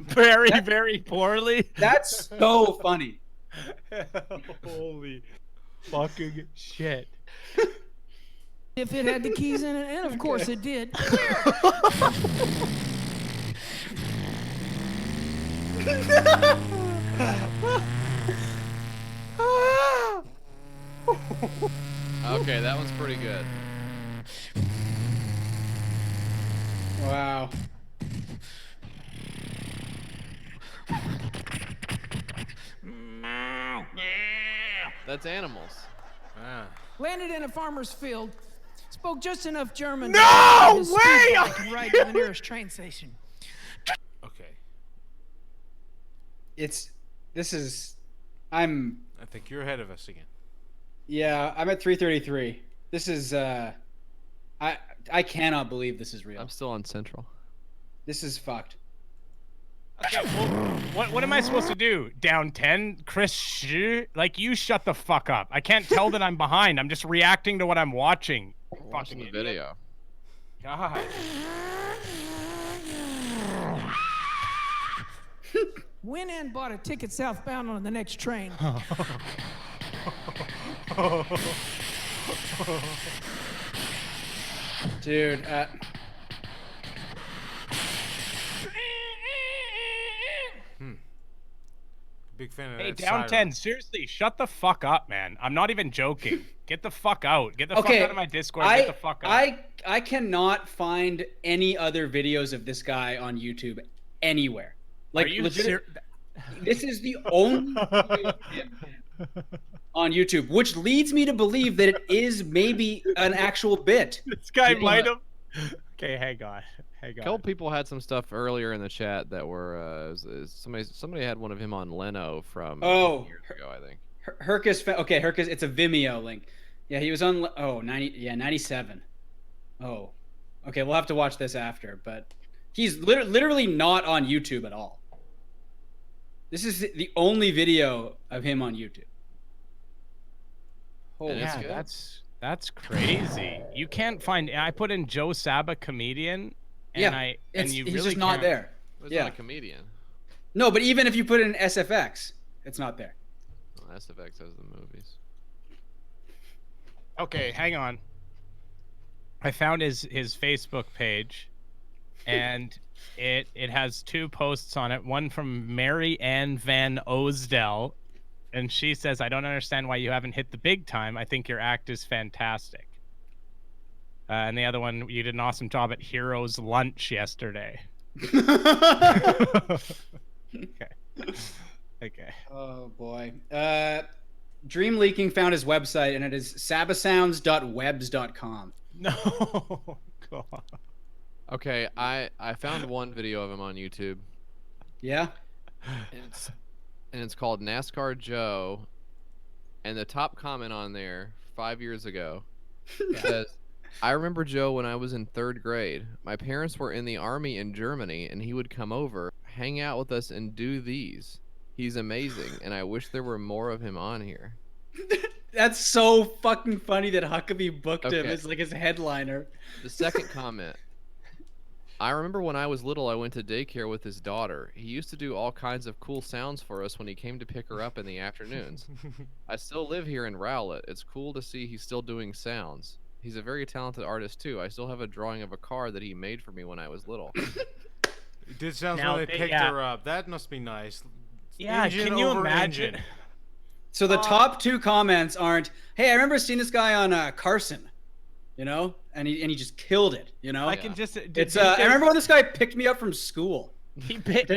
Very, very poorly. That's so funny. Holy fucking shit. If it had the keys in it, and of course it did. Okay, that one's pretty good. Wow. That's animals. Landed in a farmer's field. Spoke just enough German. No to way! I could ride to the nearest train station. Okay. I think you're ahead of us again. Yeah, I'm at 333. This is I cannot believe this is real. I'm still on Central. This is fucked. Okay, well, what am I supposed to do? Down 10? Chris, like, you shut the fuck up. I can't tell that I'm behind. I'm just reacting to what I'm watching. Watching the video. God. Went in, bought a ticket southbound on the next train. Dude, Big fan of Hey, that down siren. 10. Seriously, shut the fuck up, man. I'm not even joking. Get the fuck out. Get the fuck out of my Discord. Get the fuck out. I cannot find any other videos of this guy on YouTube anywhere. Like, Are you legit, this is the only video of him on YouTube, which leads me to believe that it is maybe an actual bit. This guy might have. Okay, hang on. A couple people had some stuff earlier in the chat that were somebody had one of him on Leno from years ago, I think. Hercus, okay, Hercus, it's a Vimeo link. Yeah, he was on 97. Oh. Okay, we'll have to watch this after, but he's literally not on YouTube at all. This is the only video of him on YouTube. Holy yeah, that's crazy. You can't find. I put in Joe Saba comedian, and he's really just not there. He's not a comedian. No, but even if you put it in SFX, it's not there. Well, SFX has the movies. Okay, hang on. I found his Facebook page, and it has 2 posts on it. One from Mary Ann Van Osdell, and she says, "I don't understand why you haven't hit the big time. I think your act is fantastic." And the other one, "You did an awesome job at Heroes Lunch yesterday." Okay. Oh boy. Dream Leaking found his website, and it is sabasounds.webs.com. No. God. Okay, I found one video of him on YouTube. Yeah. And it's called NASCAR Joe, and the top comment on there 5 years ago says, "I remember Joe when I was in 3rd grade. My parents were in the army in Germany, and he would come over, hang out with us, and do these. He's amazing, and I wish there were more of him on here." That's so fucking funny that Huckabee booked him as like his headliner. The second comment. "I remember when I was little, I went to daycare with his daughter. He used to do all kinds of cool sounds for us when he came to pick her up in the afternoons. I still live here in Rowlett. It's cool to see he's still doing sounds. He's a very talented artist too. I still have a drawing of a car that he made for me when I was little." It did sound when they picked her up. That must be nice. Yeah, can you imagine? So the top 2 comments aren't, "Hey, I remember seeing this guy on Carson, you know, and he just killed it, you know." I can just. It's I remember when this guy picked me up from school. He picked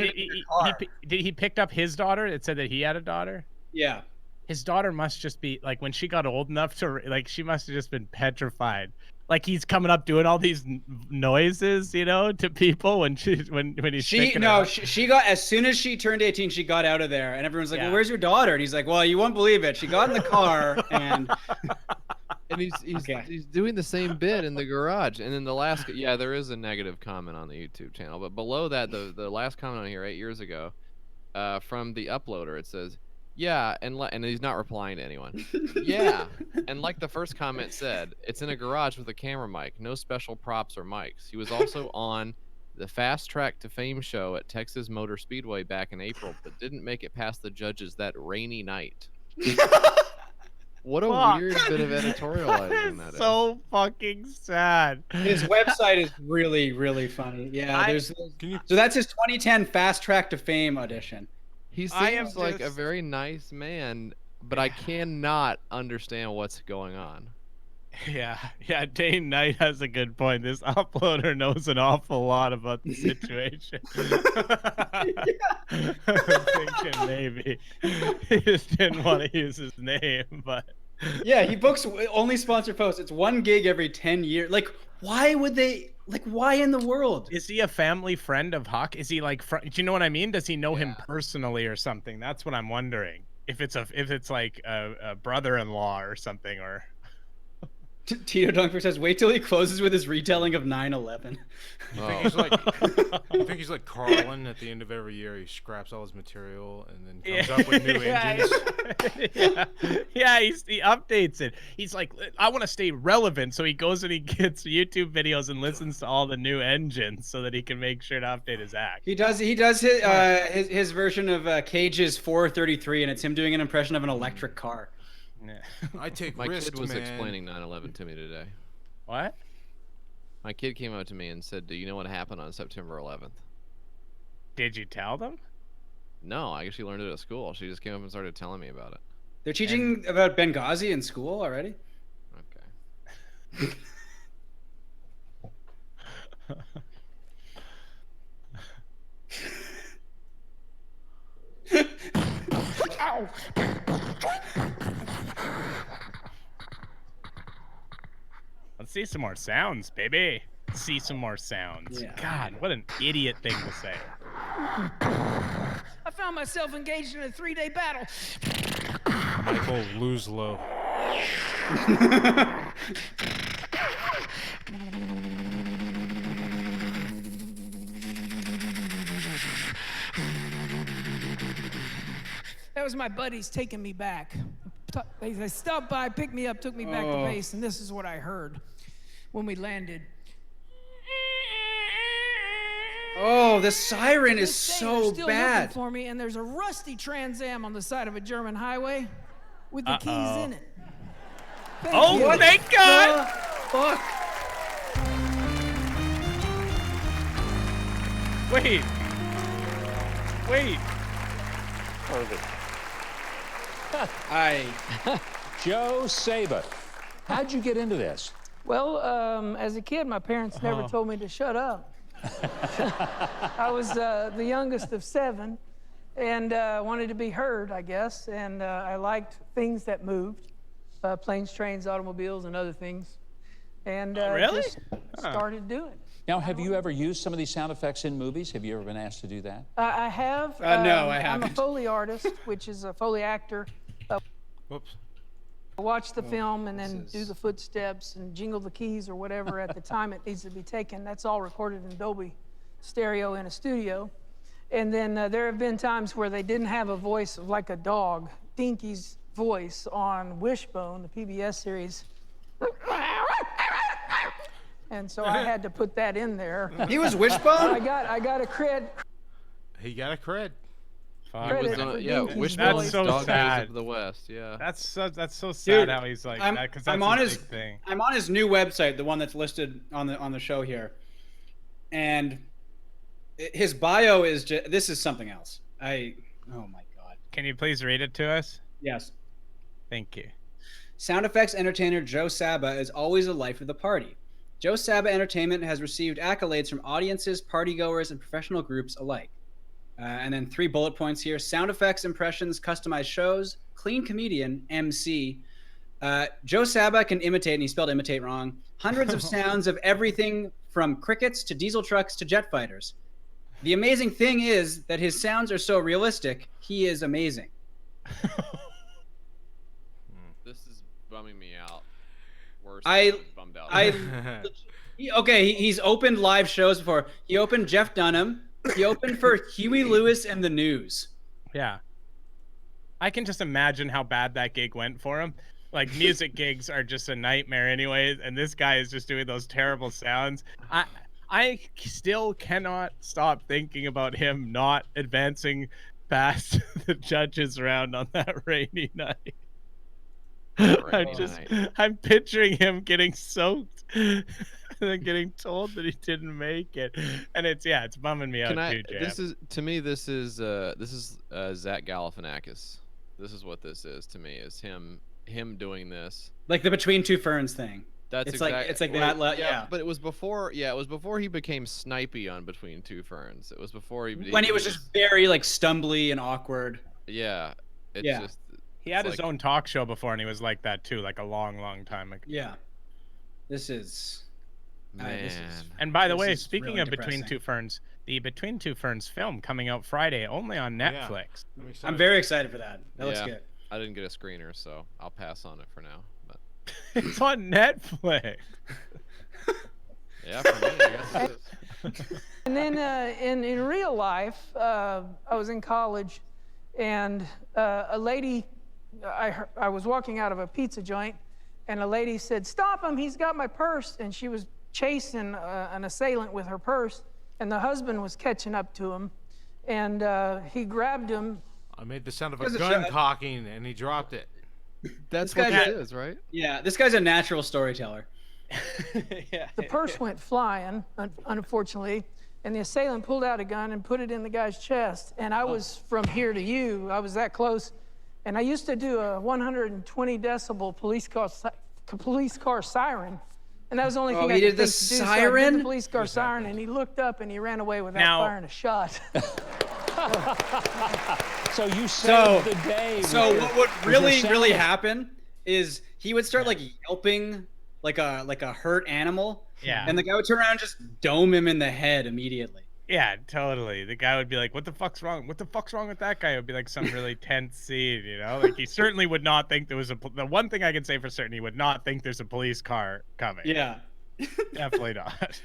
up his daughter. It said that he had a daughter. Yeah. His daughter must just be like, when she got old enough to like, she must have just been petrified. Like, he's coming up doing all these noises, you know, to people when he's picking her up. She got, as soon as she turned 18, she got out of there, and everyone's like, "Well, where's your daughter?" And he's like, "Well, you won't believe it. She got in the car and." And he's doing the same bit in the garage. And then the last, there is a negative comment on the YouTube channel, but below that, the last comment on here 8 years ago, from the uploader, it says, "Yeah," and he's not replying to anyone. "Yeah," and like the first comment said, "It's in a garage with a camera mic, no special props or mics. He was also on the Fast Track to Fame show at Texas Motor Speedway back in April, but didn't make it past the judges that rainy night." What a weird bit of editorializing that is. So fucking sad. His website is really, really funny. Yeah, so that's his 2010 Fast Track to Fame audition. He seems like a very nice man, but I cannot understand what's going on. Yeah, Dane Knight has a good point. This uploader knows an awful lot about the situation. I'm thinking maybe he just didn't want to use his name, but yeah, he books only sponsored posts. It's 1 gig every 10 years. Like, why would they? Like, why in the world? Is he a family friend of Huck? Is he like? Do you know what I mean? Does he know him personally or something? That's what I'm wondering. If it's like a brother-in-law or something, or. Tito Dunkford says, "Wait till he closes with his retelling of 9/11." You think he's like Carlin at the end of every year? He scraps all his material and then comes up with new engines. He updates it. He's like, "I want to stay relevant," so he goes and he gets YouTube videos and listens to all the new engines so that he can make sure to update his act. He does his version of Cage's 433, and it's him doing an impression of an electric car. Yeah. I take My risks, kid was man. explaining 9/11 to me today. What? My kid came up to me and said, "Do you know what happened on September 11th?" Did you tell them? No, I guess she learned it at school. She just came up and started telling me about it. They're teaching about Benghazi in school already? Ow! Let's see some more sounds, baby. See some more sounds. Yeah. God, what an idiot thing to say. I found myself engaged in a 3-day battle. Michael Luzlow. That was my buddies taking me back. They stopped by, picked me up, took me back to base, and this is what I heard when we landed. Oh, the siren is This thing, so they're still bad. looking for me, and there's a rusty Trans Am on the side of a German highway with the keys in it. Oh, you. thank God! Fuck. Wait. Joe Saba, how'd you get into this? Well, as a kid, my parents never told me to shut up. I was the youngest of 7 and wanted to be heard, I guess. And I liked things that moved, planes, trains, automobiles, and other things. And really? just started doing it. Now, have you ever used some of these sound effects in movies? Have you ever been asked to do that? I have. No, I I'm a haven't. Foley artist, which is a Foley actor. Whoops. Watch the film and then do the footsteps and jingle the keys or whatever at the time it needs to be taken. That's all recorded in Dolby Stereo in a studio. And then there have been times where they didn't have a voice like a dog. Dinky's voice on Wishbone, the PBS series. And so I had to put that in there. He was Wishbone? I got a cred. He got a cred. Fuck. Credit Was on, for yeah, Dinky's Wishbone's That's so Dog Days sad. of the West. Yeah. That's so sad Dude, how he's like I'm, that, because that's I'm on his his big thing. I'm on his new website, the one that's listed on the show here, and his bio is just this is something else. Oh my god. Can you please read it to us? Yes. Thank you. Sound effects entertainer Joe Saba is always a life of the party. Joe Saba Entertainment has received accolades from audiences, partygoers, and professional groups alike. And then 3 bullet points here: sound effects, impressions, customized shows, clean comedian, MC. Joe Saba can imitate, and he spelled imitate wrong, hundreds of sounds of everything from crickets to diesel trucks to jet fighters. The amazing thing is that his sounds are so realistic, he is amazing. This is bumming me out. Worse. I- than bummed out. He's opened live shows before. He opened Jeff Dunham. He opened for Huey Lewis and the News. Yeah. I can just imagine how bad that gig went for him. Like, music gigs are just a nightmare anyways, and this guy is just doing those terrible sounds. I still cannot stop thinking about him not advancing past the judges round on that rainy night. I'm picturing him getting soaked and then getting told that he didn't make it, and it's bumming me out too, Jam. This is Zach Galifianakis. This is what this is to me. Is him doing this, Like the Between Two Ferns thing. That's It's like that. Yeah. But it was before he became snipey on Between Two Ferns. It was before When he was just very like stumbly and awkward. yeah. It's Yeah. just He had it's his own talk show before, and he was like that too, like a long time ago. Yeah. This is. man. And by the This way, is speaking really of Between depressing. Two Ferns, the Between Two Ferns film coming out Friday only on Netflix. I'm very excited for that. That looks Yeah. good. I didn't get a screener, so I'll pass on it for now. But It's on Netflix. yeah, for me, I guess it is. And then in real life, I was in college, and a lady, I was walking out of a pizza joint, and a lady said, "Stop him! He's got my purse!" And she was chasing an assailant with her purse, and the husband was catching up to him, and he grabbed him. I made the sound of a Because gun it's- cocking, and he dropped it. That's This what guy's it a- is, right? Yeah, this guy's a natural storyteller. The purse went flying, unfortunately, and the assailant pulled out a gun and put it in the guy's chest. And I was from here to you. I was that close. And I used to do a 120 decibel police car siren. And that was the only thing I he could did the think to do. So I did siren? the police car siren, and he looked up and he ran away without Now- firing a shot. So you saved the day. So with what would your really sound. happen is he would start like yelping like a hurt animal. Yeah. And the guy would turn around and just dome him in the head immediately. Yeah, totally. The guy would be like, "What the fuck's wrong? What the fuck's wrong with that guy?" It would be like some really tense scene, you know? Like he certainly would not think there was the one thing I can say for certain, he would not think there's a police car coming. Yeah. Definitely not.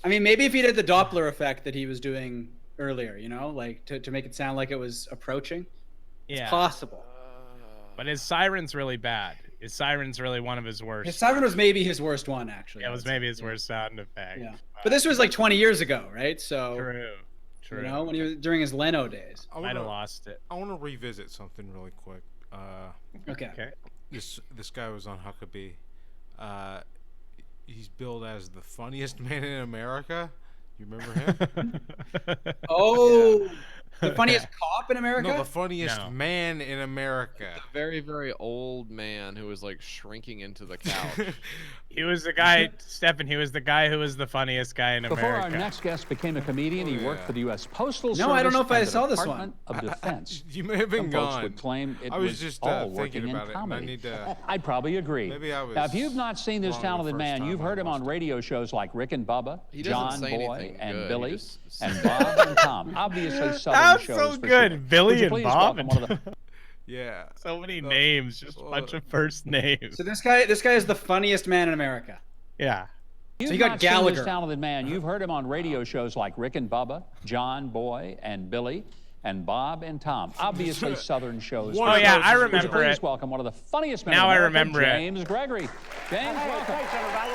I mean, maybe if he did the Doppler effect that he was doing earlier, you know, like to make it sound like it was approaching. Yeah. It's possible. But his siren's really bad. His siren's really one of his worst. His siren was maybe his worst one, actually. Yeah, it was maybe his worst sound effect. Yeah. But this was like 20 years ago, right? So True. You know, when he was during his Leno days. Might have lost it. I want to revisit something really quick. Okay. This guy was on Huckabee. He's billed as the funniest man in America. You remember him? Oh, the funniest cop in America? No, the funniest man in America. A very, very old man who was like shrinking into the couch. He was the guy, Stefan, he was the guy who was the funniest guy in America. Before our next guest became a comedian, he worked for the U.S. Postal Service. No, I don't know if I and the saw this Department one. of Defense. You may have been Some folks gone. would claim it I was just all thinking working about in it. And I comedy. need to. I'd probably agree. Maybe I was. Now, if you've not seen this wrong the talented first man, time you've I heard him on watched it. radio shows like Rick and Bubba, He doesn't John say Boy, anything and good, he Billy, just and Bob and Tom. Obviously, Southern That's shows so for good. sure. Billy Would you and please Bob welcome and one of the Yeah. So many names, just a bunch of first names. So this guy is the funniest man in America. Yeah. You've So you got not seen Gallagher. this talented man. You've heard him on radio shows like Rick and Bubba, John Boy, and Billy, and Bob and Tom. Obviously, Southern shows. Oh, yeah, I Would you remember please it. welcome one of the funniest men Now in I America, remember it. James Gregory. James, welcome. Thanks, everybody.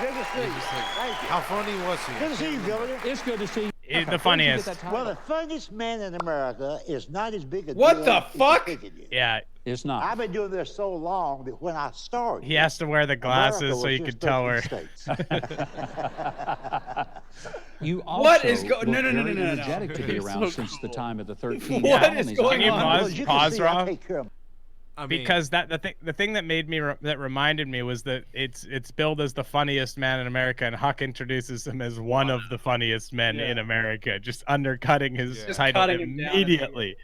Good to see you. Thank you. How funny was he? Good to see you, Billy. It's good to see you. He's the Where did you get funniest. that title? Well, the funniest man in America is not as big a What deal the as you fuck? think it is. Yeah, It's not. I've been doing this so long that when I started, he has to wear the glasses America so was you just can tell 13 her. states. You also What is look no. very energetic to be around since the time of the 13 What colonies. is going Can you on? Well, pause, as you can pause see, I Rob? take care of I mean, Because the thing that made me that reminded me was that it's billed as the funniest man in America, and Huck introduces him as one of the funniest men in America, just undercutting his Just title cutting him down immediately.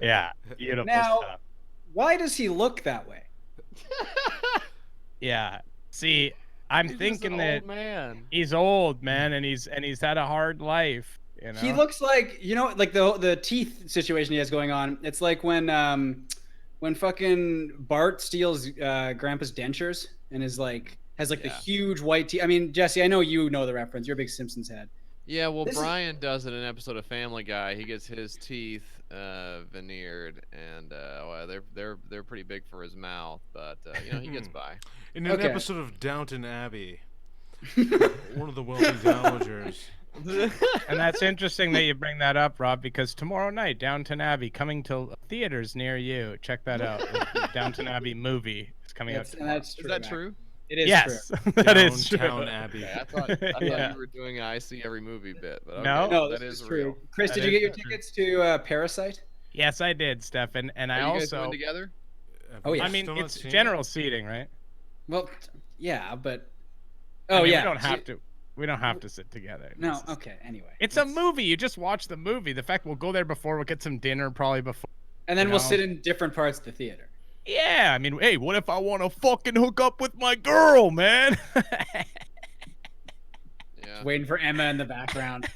Yeah, beautiful Now, stuff. why does he look that way? Yeah, see, I'm He's just thinking an that old man. he's old, man, and he's had a hard life. You know? He looks like, you know, like the teeth situation he has going on. It's like when fucking Bart steals Grandpa's dentures and is like has like the huge white teeth. I mean, Jesse, I know you know the reference. You're a big Simpsons head. Yeah, well, This is- Brian does it in an episode of Family Guy. He gets his teeth veneered, and well, they're pretty big for his mouth, but you know, he gets by. in an Okay. episode of Downton Abbey, one of the wealthy dowagers. And that's interesting that you bring that up, Rob, because tomorrow night, Downton Abbey coming to theaters near you. Check that out. The Downton Abbey movie is coming out tomorrow. That's true. Is that Mac. true? It is Yes, true. that is true. Downtown Abbey. Okay, I thought Yeah. you were doing an I see every movie bit, but okay, No. No, that this is is real. true. Chris, That did you is get your true. tickets to Parasite? Yes, I did, Stefan, and I Are you guys also. going together? Oh, yeah. I mean, Still not it's seen it? general seating, right? Well, yeah, but I mean, yeah, we don't so have you- to. We don't have to sit together. No, This is- okay. Anyway, It's a movie. You just watch the movie. The fact we'll go there before, we'll get some dinner probably before. and then you we'll know. sit in different parts of the theater. Yeah, I mean, hey, what if I want to fucking hook up with my girl, man? Yeah. Waiting for Emma in the background.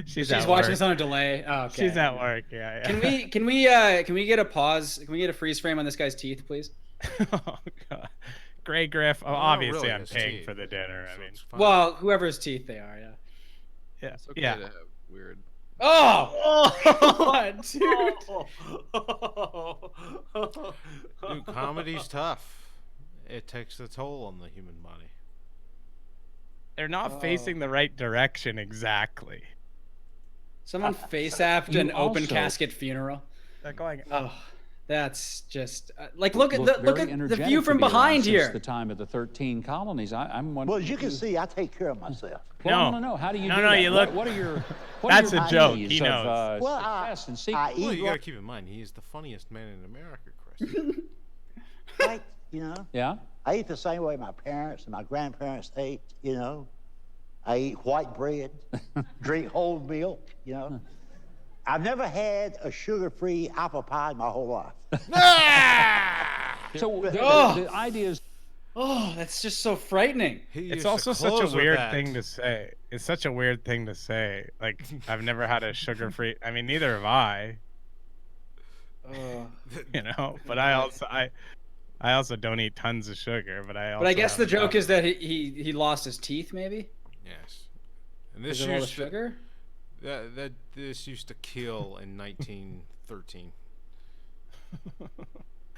She's She's watching this on a delay. Oh, okay. She's at work. Yeah. Can we get a pause? Can we get a freeze frame on this guy's teeth, please? Oh, God. Gray Griff. Oh, Well, not obviously, really I'm his paying teeth, for the dinner. I so mean, it's fine. Well, whoever's teeth they are, yeah. yeah. It's okay Yeah. to have weird. Oh, dude. Dude, comedy's tough. It takes a toll on the human body. They're not facing the right direction exactly. Someone face-apped You an open also- casket funeral. They're going. Oh, that's just like look at Look the very energetic view to from be around behind since here. the time of the 13 colonies. I'm wondering. Well, as you can see, I take care of myself. Well, No. no. How do you No, do no, that? you look- What are your? What That's are your a joke. keys He of, knows. Well, success and I secret? Well, eat you gotta keep in mind, he is the funniest man in America, Chris. right, you know. Yeah. I eat the same way my parents and my grandparents ate, you know. I eat white bread, drink whole milk, you know. I've never had a sugar-free apple pie in my whole life. So the idea is. Oh, that's just so frightening. It's also such a weird thing to say. It's such a weird thing to say. Like, I've never had a sugar-free. I mean, neither have I. Oh, You know, but I also don't eat tons of sugar. But I guess the joke is that he lost his teeth, maybe. Yes. And this Is it all the used to, sugar? this used to kill in 1913.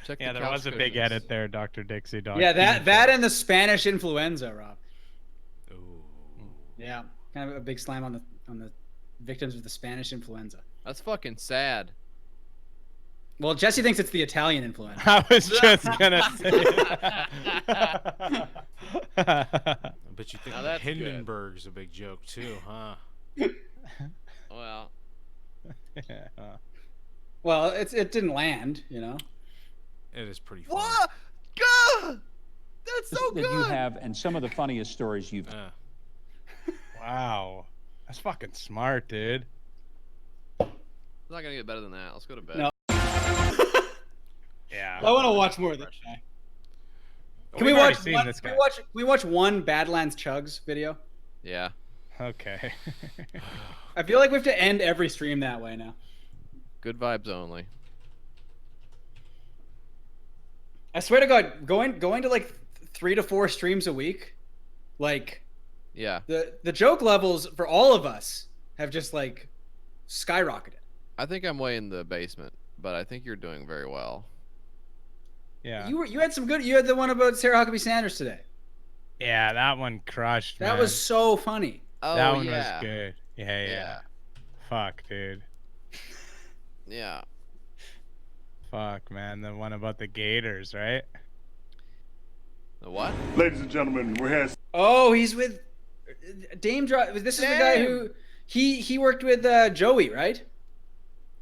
Check Yeah, the there couch was a big cushions. edit there, Dr. Dixie Dog. Yeah, that and the Spanish influenza, Rob. Ooh. Yeah, kind of a big slam on the victims of the Spanish influenza. That's fucking sad. Well, Jesse thinks it's the Italian influenza. I was just gonna say. But you think Now the that's good. Hindenburg's a big joke too, huh? Well, Yeah. Well, it didn't land, you know. It is pretty funny. what? God, that's so That good. you have, and some of the funniest stories you've. Wow, that's fucking smart, dude. It's not gonna get better than that. Let's go to bed. No. Yeah. I want to watch more of this guy. Can we We've already watch seen one? this Can guy. we watch one Badlands Chugs video? Yeah. Okay. I feel like we have to end every stream that way now. Good vibes only. I swear to God, going to like 3 to 4 streams a week, like Yeah. the joke levels for all of us have just like skyrocketed. I think I'm way in the basement, but I think you're doing very well. Yeah. You had some good. You had the one about Sarah Huckabee Sanders today. Yeah, that one crushed. That man. was so funny. Oh, that one yeah. was good. Yeah. Yeah. Fuck, dude. Yeah. Fuck, man. The one about the Gators, right? The what? Ladies and gentlemen, we're here. Oh, he's with Dame. This is the guy who he worked with Joey, right?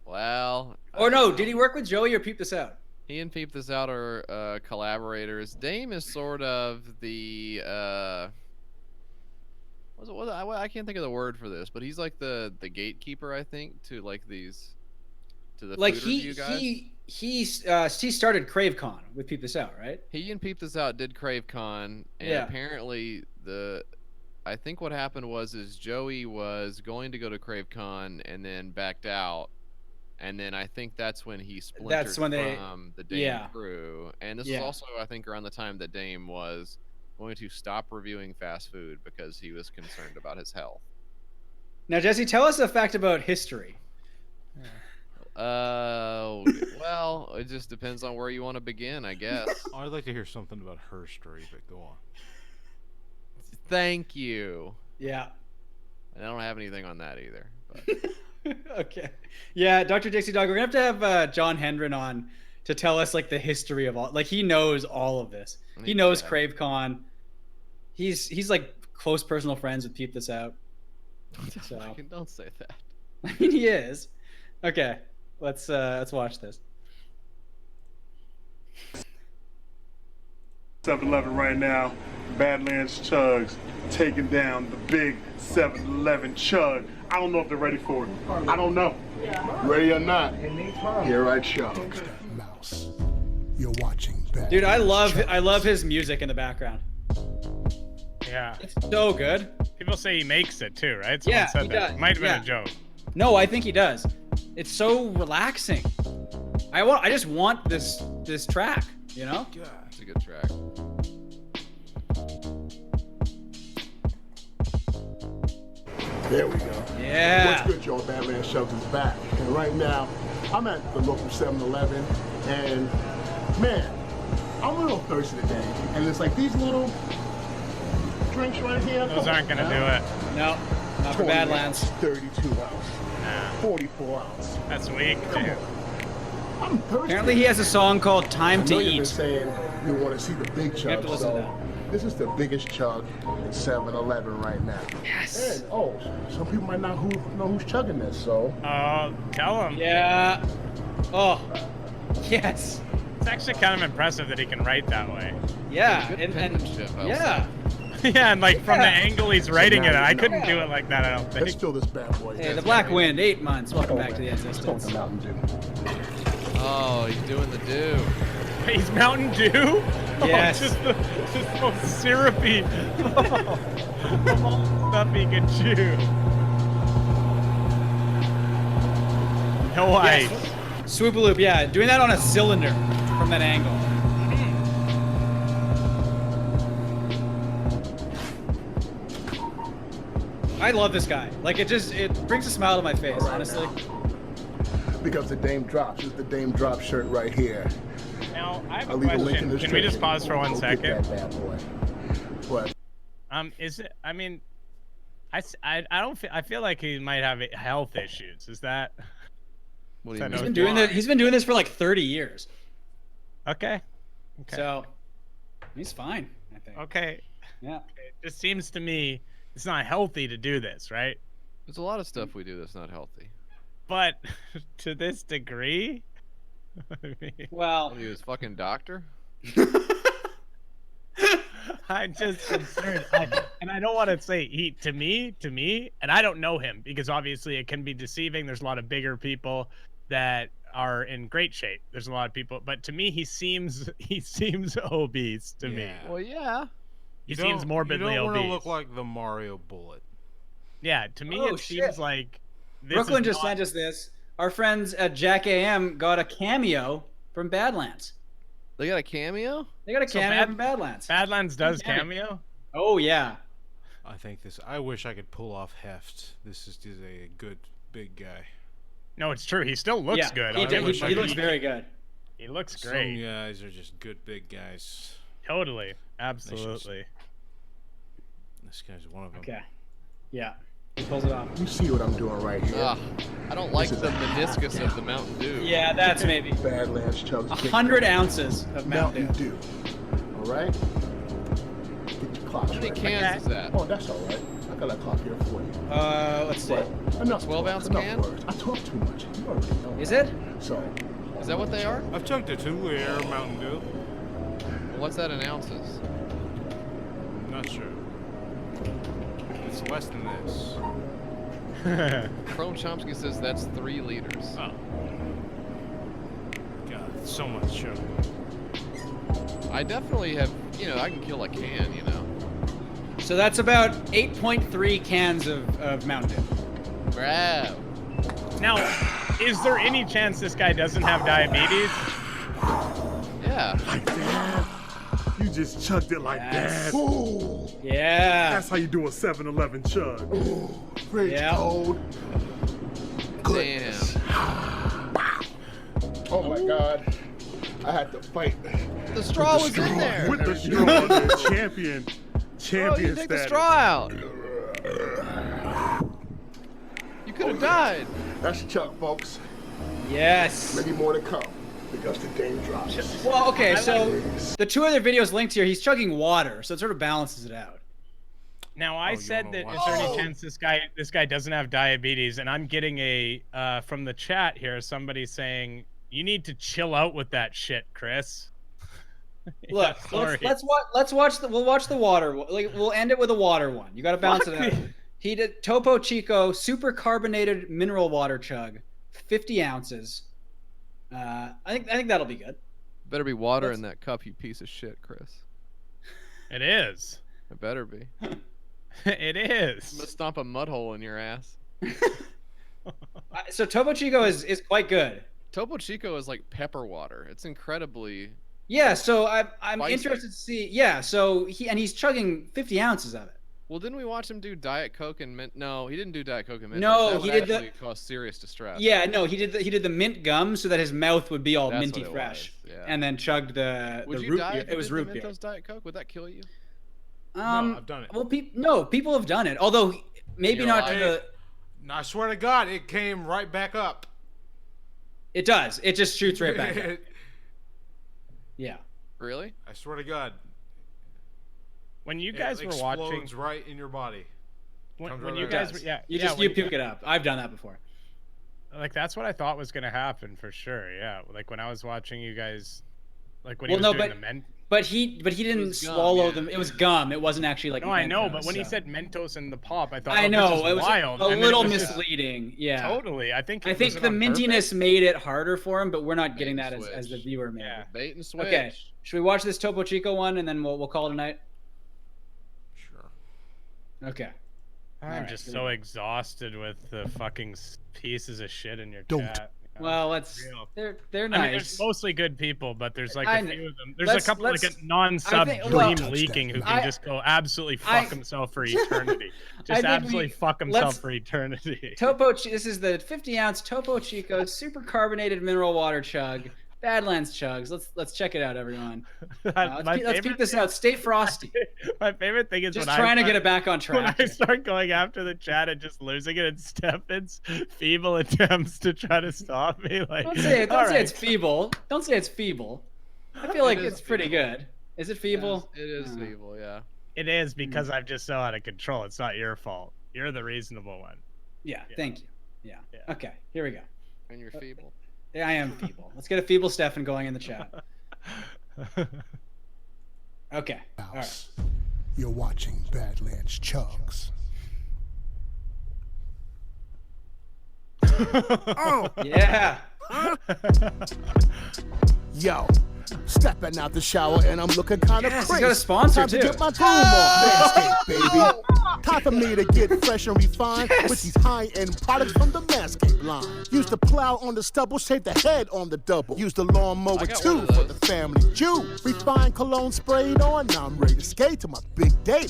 Well. Or no, did he work with Joey or Peep This Out? He and Peep This Out are collaborators. Dame is sort of the I can't think of the word for this, but he's like the gatekeeper, I think, to like these to the Like food review guys. he started CraveCon with Peep This Out, right? He and Peep This Out did CraveCon, and Yeah. apparently I think what happened was Joey was going to go to CraveCon and then backed out. And then I think that's when he splintered from the Dame crew. And this was also, I think, around the time that Dame was going to stop reviewing fast food because he was concerned about his health. Now, Jesse, tell us a fact about history. Well, it just depends on where you want to begin, I guess. I'd like to hear something about her story, but go on. Thank you. Yeah. And I don't have anything on that either. But. Okay. Yeah, Dr. Dixie Dog, we're gonna have to have John Hendren on to tell us like the history of all. Like he knows all of this. He knows CraveCon. He's like close personal friends with Peep This Out. So Don't say that. I mean, he is. Okay, let's watch this. 7-Eleven right now. Badlands Chugs taking down the big 7-Eleven Chug. I don't know if they're ready for it. I don't know. Ready or not, here I chug. Mouse, you're watching Badlands. Dude, I love his music in the background. Yeah. It's so good. People say he makes it too, right? Someone Yeah, said he that. does. Might have been Yeah. a joke. No, I think he does. It's so relaxing. I just want this track, you know? It's a good track. There we go. Yeah. What's good, y'all? Badlands Chugs is back. And right now, I'm at the local 7-Eleven, and man, I'm a little thirsty today. And it's like these little drinks right here. Those aren't gonna do it. No, not for 20 Badlands. ounce, 32 ounce, 44 ounce. That's weak, Come dude. on. I'm thirsty. Apparently he has a song called Time I to know you've been Eat. saying you want to see the big chug, have to listen to so this is the biggest chug at 7-Eleven right now. Yes. And, some people might not know who's chugging this, so. Tell him. Yeah. Oh, yes. It's actually kind of impressive that he can write that way. Yeah. Good And penmanship, I'll yeah. Yeah, and like from the angle he's writing it, now I you couldn't know. do it like that, I don't Let's think. fill this bad boy. Hey, the Black Wind, 8 months. Welcome back to the Existence. Oh, he's doing the do. He's Mountain Dew? Yes. Just the most syrupy of all the stuff he could chew. No ice. Swoop a loop, yeah. Doing that on a cylinder from that angle. I love this guy. Like, it brings a smile to my face, honestly. Because the Dame Drops is the Dame Drop shirt right here. Now, I have a I'll leave a link in question. the Can we just description. pause for 1 Go second? get that bad boy. What? Is it? I mean, I don't feel. I feel like he might have health issues. Is that? What do you He's mean? been doing this for like 30 years. Okay. So he's fine, I think. Okay. Yeah. It just seems to me it's not healthy to do this, right? There's a lot of stuff we do that's not healthy. But to this degree. I mean, Well, What are you, his fucking doctor? I'm just concerned, and I don't want to say to me, and I don't know him because obviously it can be deceiving. There's a lot of bigger people that are in great shape. There's a lot of people, but to me, he seems obese to me. Well, yeah. He seems morbidly You don't want obese. to look like the Mario Bullet. Yeah, to me, Oh, it shit. seems like this Brooklyn is just not- sent us this. Our friends at Jack AM got a cameo from Badlands. They got a cameo? They got a So cameo from Badlands. Badlands does Yeah. cameo. Oh yeah. I wish I could pull off Heft. This is a good big guy. No, it's true. He still looks Yeah, good. he I'll did- give him he credit. looks very good. He looks Some great. guys are just good big guys. Totally. Absolutely. This guy's one of them. Okay. Yeah. He pulls it off. You see what I'm doing right here? Ugh, I don't like This is the a meniscus of the Mountain Dew. Yeah, that's maybe Badlands chugs. 100 ounces of Mountain Dew. All right. Get your clock How many right. cans is that? Oh, that's all right. I got a clock here for you. Let's see. Enough 12-ounce enough can? words. I talk too much. You already know. Is that. it? So. Is that what they are? I've chugged it too. Air Mountain Dew. Well, what's that in ounces? I'm not sure. It's less than this. Chrome Chomsky says that's 3 liters. Oh. God, so much sugar. I definitely have, I can kill a can, So that's about 8.3 cans of Mountain Dew. Bravo. Now, is there any chance this guy doesn't have diabetes? Yeah. Like that. You just chugged it like Yes. that. Ooh. Yeah. That's how you do a 7-Eleven chug. Ooh. Fridge Yeah. cold. Goodness. Oh my God. I had to fight. The straw was in there. With the straw, the champion. Oh, Champion you take the status. straw out. You could have died. That's Chuck, folks. Yes. Maybe more to come. Because the Dame Drops. Well, okay, so the 2 other videos linked here, he's chugging water, so it sort of balances it out. Now I said that is there any chance this guy doesn't have diabetes, and I'm getting a from the chat here somebody saying you need to chill out with that shit, Chris. Look, sorry. let's watch we'll watch the water. Like we'll end it with a water one. You got to balance it out. He did Topo Chico super carbonated mineral water chug, 50 ounces. I think that'll be good. Better be water in that cup, you piece of shit, Chris. It is. It better be. It is. I'm gonna stomp a mud hole in your ass. So Topo Chico is quite good. Topo Chico is like pepper water. It's incredibly. Yeah, so I'm Spicy. interested to see. Yeah, so he's chugging 50 ounces of it. Well, didn't we watch him do Diet Coke and mint? No, he didn't do Diet Coke and mint. No, that he would did actually cause serious distress. Yeah, no, he did the mint gum so that his mouth would be all That's minty what it fresh, was, yeah. and then chugged the Would you root die beer. if It you was did the root beer. Mentos Diet Coke? Would that kill you? No, I've done it. Well, people have done it. Although maybe You're not alive. to the. No, I swear to God, it came right back up. It does. It just shoots right back up. Yeah. Really? I swear to God. When you guys it were watching, explodes right in your body. when Comes when right you out. guys were, yeah, You yeah, just when you puke it up. I've done that before. Like that's what I thought was gonna happen for sure. Yeah, like when I was watching you guys, like when Well, he was no, doing but the men. but he didn't was gum, swallow yeah. them. It was gum. It wasn't actually like. No, I know, Mentos, but when he so. said Mentos and the pop, I thought, I oh, know this is it was wild. a And then it little was just- misleading. Yeah. Totally, I think. I think the mintiness made it harder for him, but we're not getting that as the viewer, maybe. Bait and switch. Okay. Should we watch this Topo Chico one and then we'll call it a night? Sure. Okay. I'm All right, just here so we go. exhausted with the fucking pieces of shit in your Don't. chat. you know, Well, it's let's. real. They're I mean, there's nice. mostly good people, but there's like I a kn- few of them. There's let's- a couple like a let's- non-sub I think- dream well, leaking who I- can just go absolutely I- fuck himself for eternity. I Just think absolutely fuck himself let's- for eternity. This is the 50-ounce Topo Chico super carbonated mineral water chug. Badlands chugs. Let's check it out, everyone. Let's keep this out. Stay frosty. My favorite thing is Just when trying I to get it back on when track. I start going after the chat and just losing it, and Stefan's feeble attempts to try to stop me. Like, Don't say it. all Don't say right. it's feeble. Don't say it's feeble. I feel like It is it's pretty feeble. good. Is it feeble? It is feeble, yeah. It is because I'm just so out of control. It's not your fault. You're the reasonable one. Yeah. Thank you. Yeah. Okay. Here we go. And you're feeble. Yeah, I am feeble. Let's get a feeble Stefan going in the chat. Okay. All right. You're watching Badlands Chugs. Oh yeah. Yo, stepping out the shower and I'm looking kind of Yes, crazy. he's got a sponsor, Time too. to get my groove on, Manscaped, baby. Time for me to get fresh and refined with these high-end products from the Manscaped line. Use the plow on the stubble, shave the head on the double. Use the lawnmower got too one of for those. the family Jewel. Refined cologne sprayed on, now I'm ready to skate to my big day.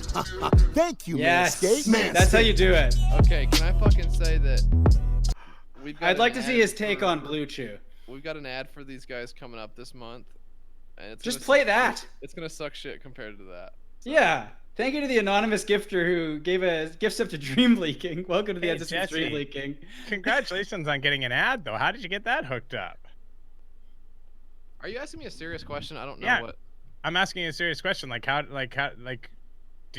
Thank you, Yes. Manscaped. That's how you do it. Okay, can I fucking say that we've got I'd like an to see ad his take for- on Blue Chew. We've got an ad for these guys coming up this month. And it's Just gonna play suck- that. It's gonna suck shit compared to that. Yeah. Thank you to the anonymous gifter who gave a gift stuff to Dream Leaking. Welcome to the Hey, Ancestors Dream Jesse. Leaking. Congratulations on getting an ad, though. How did you get that hooked up? Are you asking me a serious question? I don't know Yeah. what. I'm asking you a serious question. Do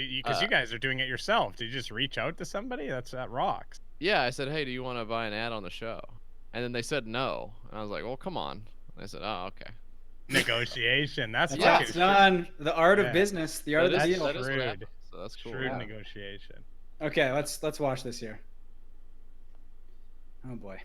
you? Because you guys are doing it yourself. Did you just reach out to somebody? That rocks. Yeah, I said, hey, do you want to buy an ad on the show? And then they said no. And I was like, well, come on. And I said, oh, okay. Negotiation. That's That's how fucking it's done. The art Yeah. of business. The art of the That is- deal. that is what Shrewd. happened, so that's cool. shrewd Yeah. negotiation. Okay, let's watch this here. Oh boy.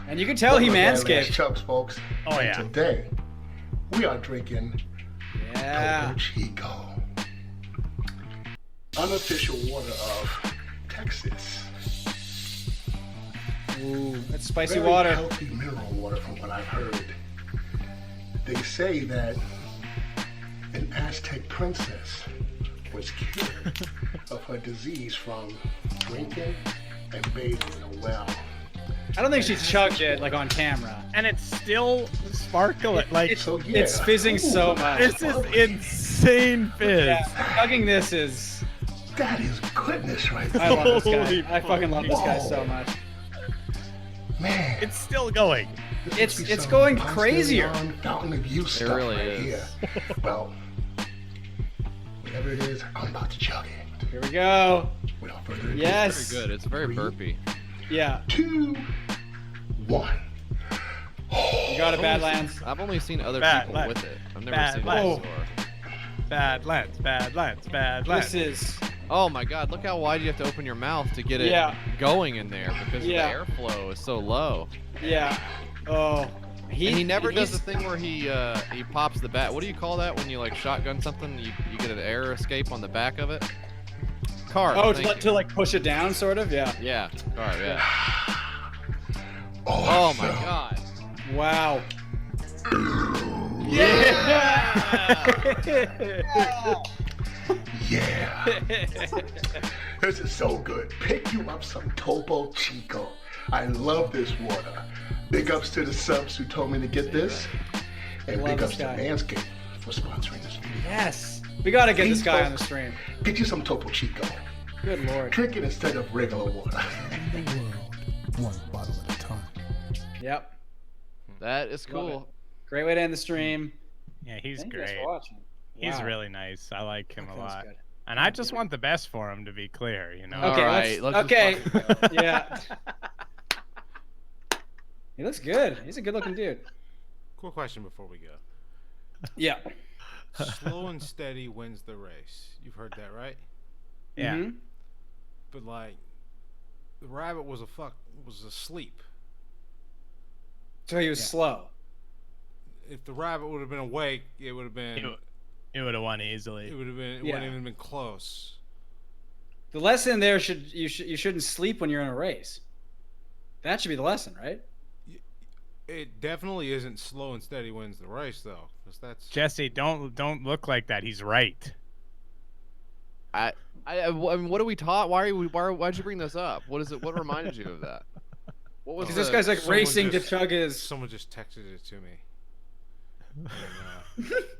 And you can tell he Badlands manscaped. Chugs, folks. Oh, And yeah. Today, we are drinking Yeah. Topo Chico. Unofficial water of Texas. Ooh, that's spicy Very water. healthy mineral water from what I've heard. They say that an Aztec princess was cured of her disease from drinking and bathing in a well. I don't think she chugged it like on camera. And it's still sparkling. Like It's fizzing so much. this is insane fizz. Yeah, chugging this is. That is goodness right I love this Holy guy. I fucking love this guy Whoa. so much. Man, It's still going. It's must be it's some going Ponce de crazier. Leon Fountain of youth stuff really right is. here. Well, whatever it is, I'm about to chug it. Here we go. Without further ado, Yes. It's very good. It's very burpy. Yeah. 2, 1. You got it, Badlands. I've only seen other Bad people lad. with it. I've never Bad seen lad. it before. Badlands. This is. Oh my god, look how wide you have to open your mouth to get it Yeah. going in there because Yeah. the airflow is so low. Yeah. Oh. And he never does the thing where he pops the bat. What do you call that when you like shotgun something? You get an air escape on the back of it. Card. Oh, thank you. to like push it down, sort of. Yeah. Yeah. Card. Yeah. Oh Awesome. my god. Wow. Yeah. This is so good. Pick you up some Topo Chico. I love this water. Big ups to the subs who told me to get this. And Love big this ups to guy. Manscaped for sponsoring this video. Yes. We gotta get this Please, guy on the folks, stream. Get you some Topo Chico. Good lord. Drink it instead of regular water. The world, one bottle at a time. Yep. That is Love cool. Great way to end the stream. Yeah, he's Thank you guys great. for watching. He's Wow. really nice. I like him a That was lot. good. And I just want the best for him, to be clear, you know? Okay. Alright, let's just okay. fucking go. Yeah. He looks good. He's a good-looking dude. Cool question before we go. Yeah. Slow and steady wins the race. You've heard that, right? Yeah. Mhm. But like, the rabbit was asleep. So he was slow. If the rabbit would have been awake, it would have been. It would have won easily. It would have been. It wouldn't even been close. The lesson there you shouldn't sleep when you're in a race. That should be the lesson, right? It definitely isn't slow and steady wins the race, though, because that's Jesse. Don't look like that. He's right. I mean, what are we taught? Why'd you bring this up? What is it? What reminded you of that? What was this guy's like racing to chug his. Someone just texted it to me. And,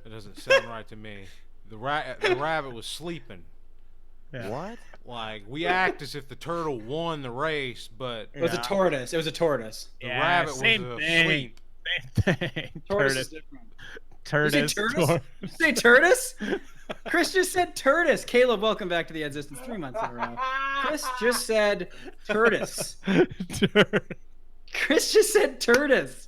it doesn't sound right to me. The rabbit was sleeping. Yeah. What? Like, we act as if the turtle won the race, but It was a tortoise. It was a tortoise. The rabbit was asleep. Same thing. Tortoise is different. Turtis. Did you say Turtis? Chris just said Turtis. Caleb, welcome back to the Existence 3 months in a row. Chris just said Turtis. Chris just said Turtis.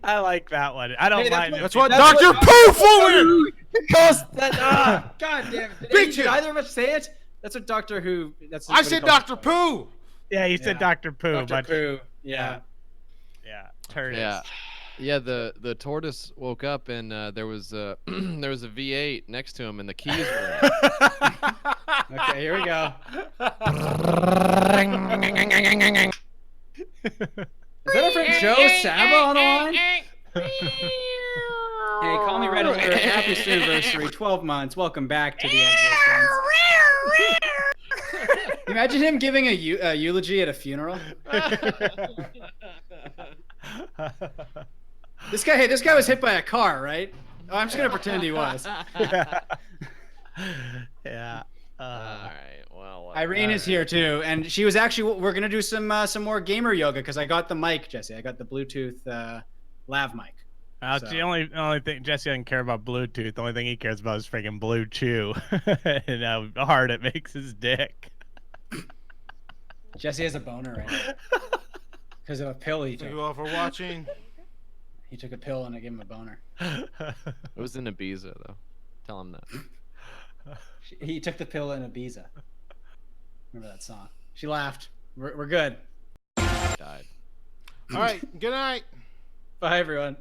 I like that one. I don't mind. That's what Dr. Pooh for God damn it. Did either of us say it? That's what Doctor Who. That's. I said Dr. Pooh. Yeah, you said Dr. Pooh. Dr. Pooh. Yeah. Yeah. Turtis. Yeah. Yeah, the tortoise woke up and there was a there was a V8 next to him and the keys were in. Okay, here we go. Is that our friend Joe Saba on the line? Hey, call me Red Alert. Happy anniversary, 12 months. Welcome back to the Existence. Imagine him giving a eulogy at a funeral. This guy was hit by a car, right? Oh, I'm just gonna pretend he was. Yeah. All right. Well, Irene is here too, and she was actually. We're gonna do some more gamer yoga because I got the mic, Jesse. I got the Bluetooth lav mic. The only thing Jesse doesn't care about Bluetooth. The only thing he cares about is freaking Blue Chew and how hard it makes his dick. Jesse has a boner right now because of a pill he took. Thank you all for watching. He took a pill and I gave him a boner. it was in Ibiza though. Tell him that. He took the pill in Ibiza. Remember that song? She laughed. We're good. Died. All right. Good night. Bye, everyone.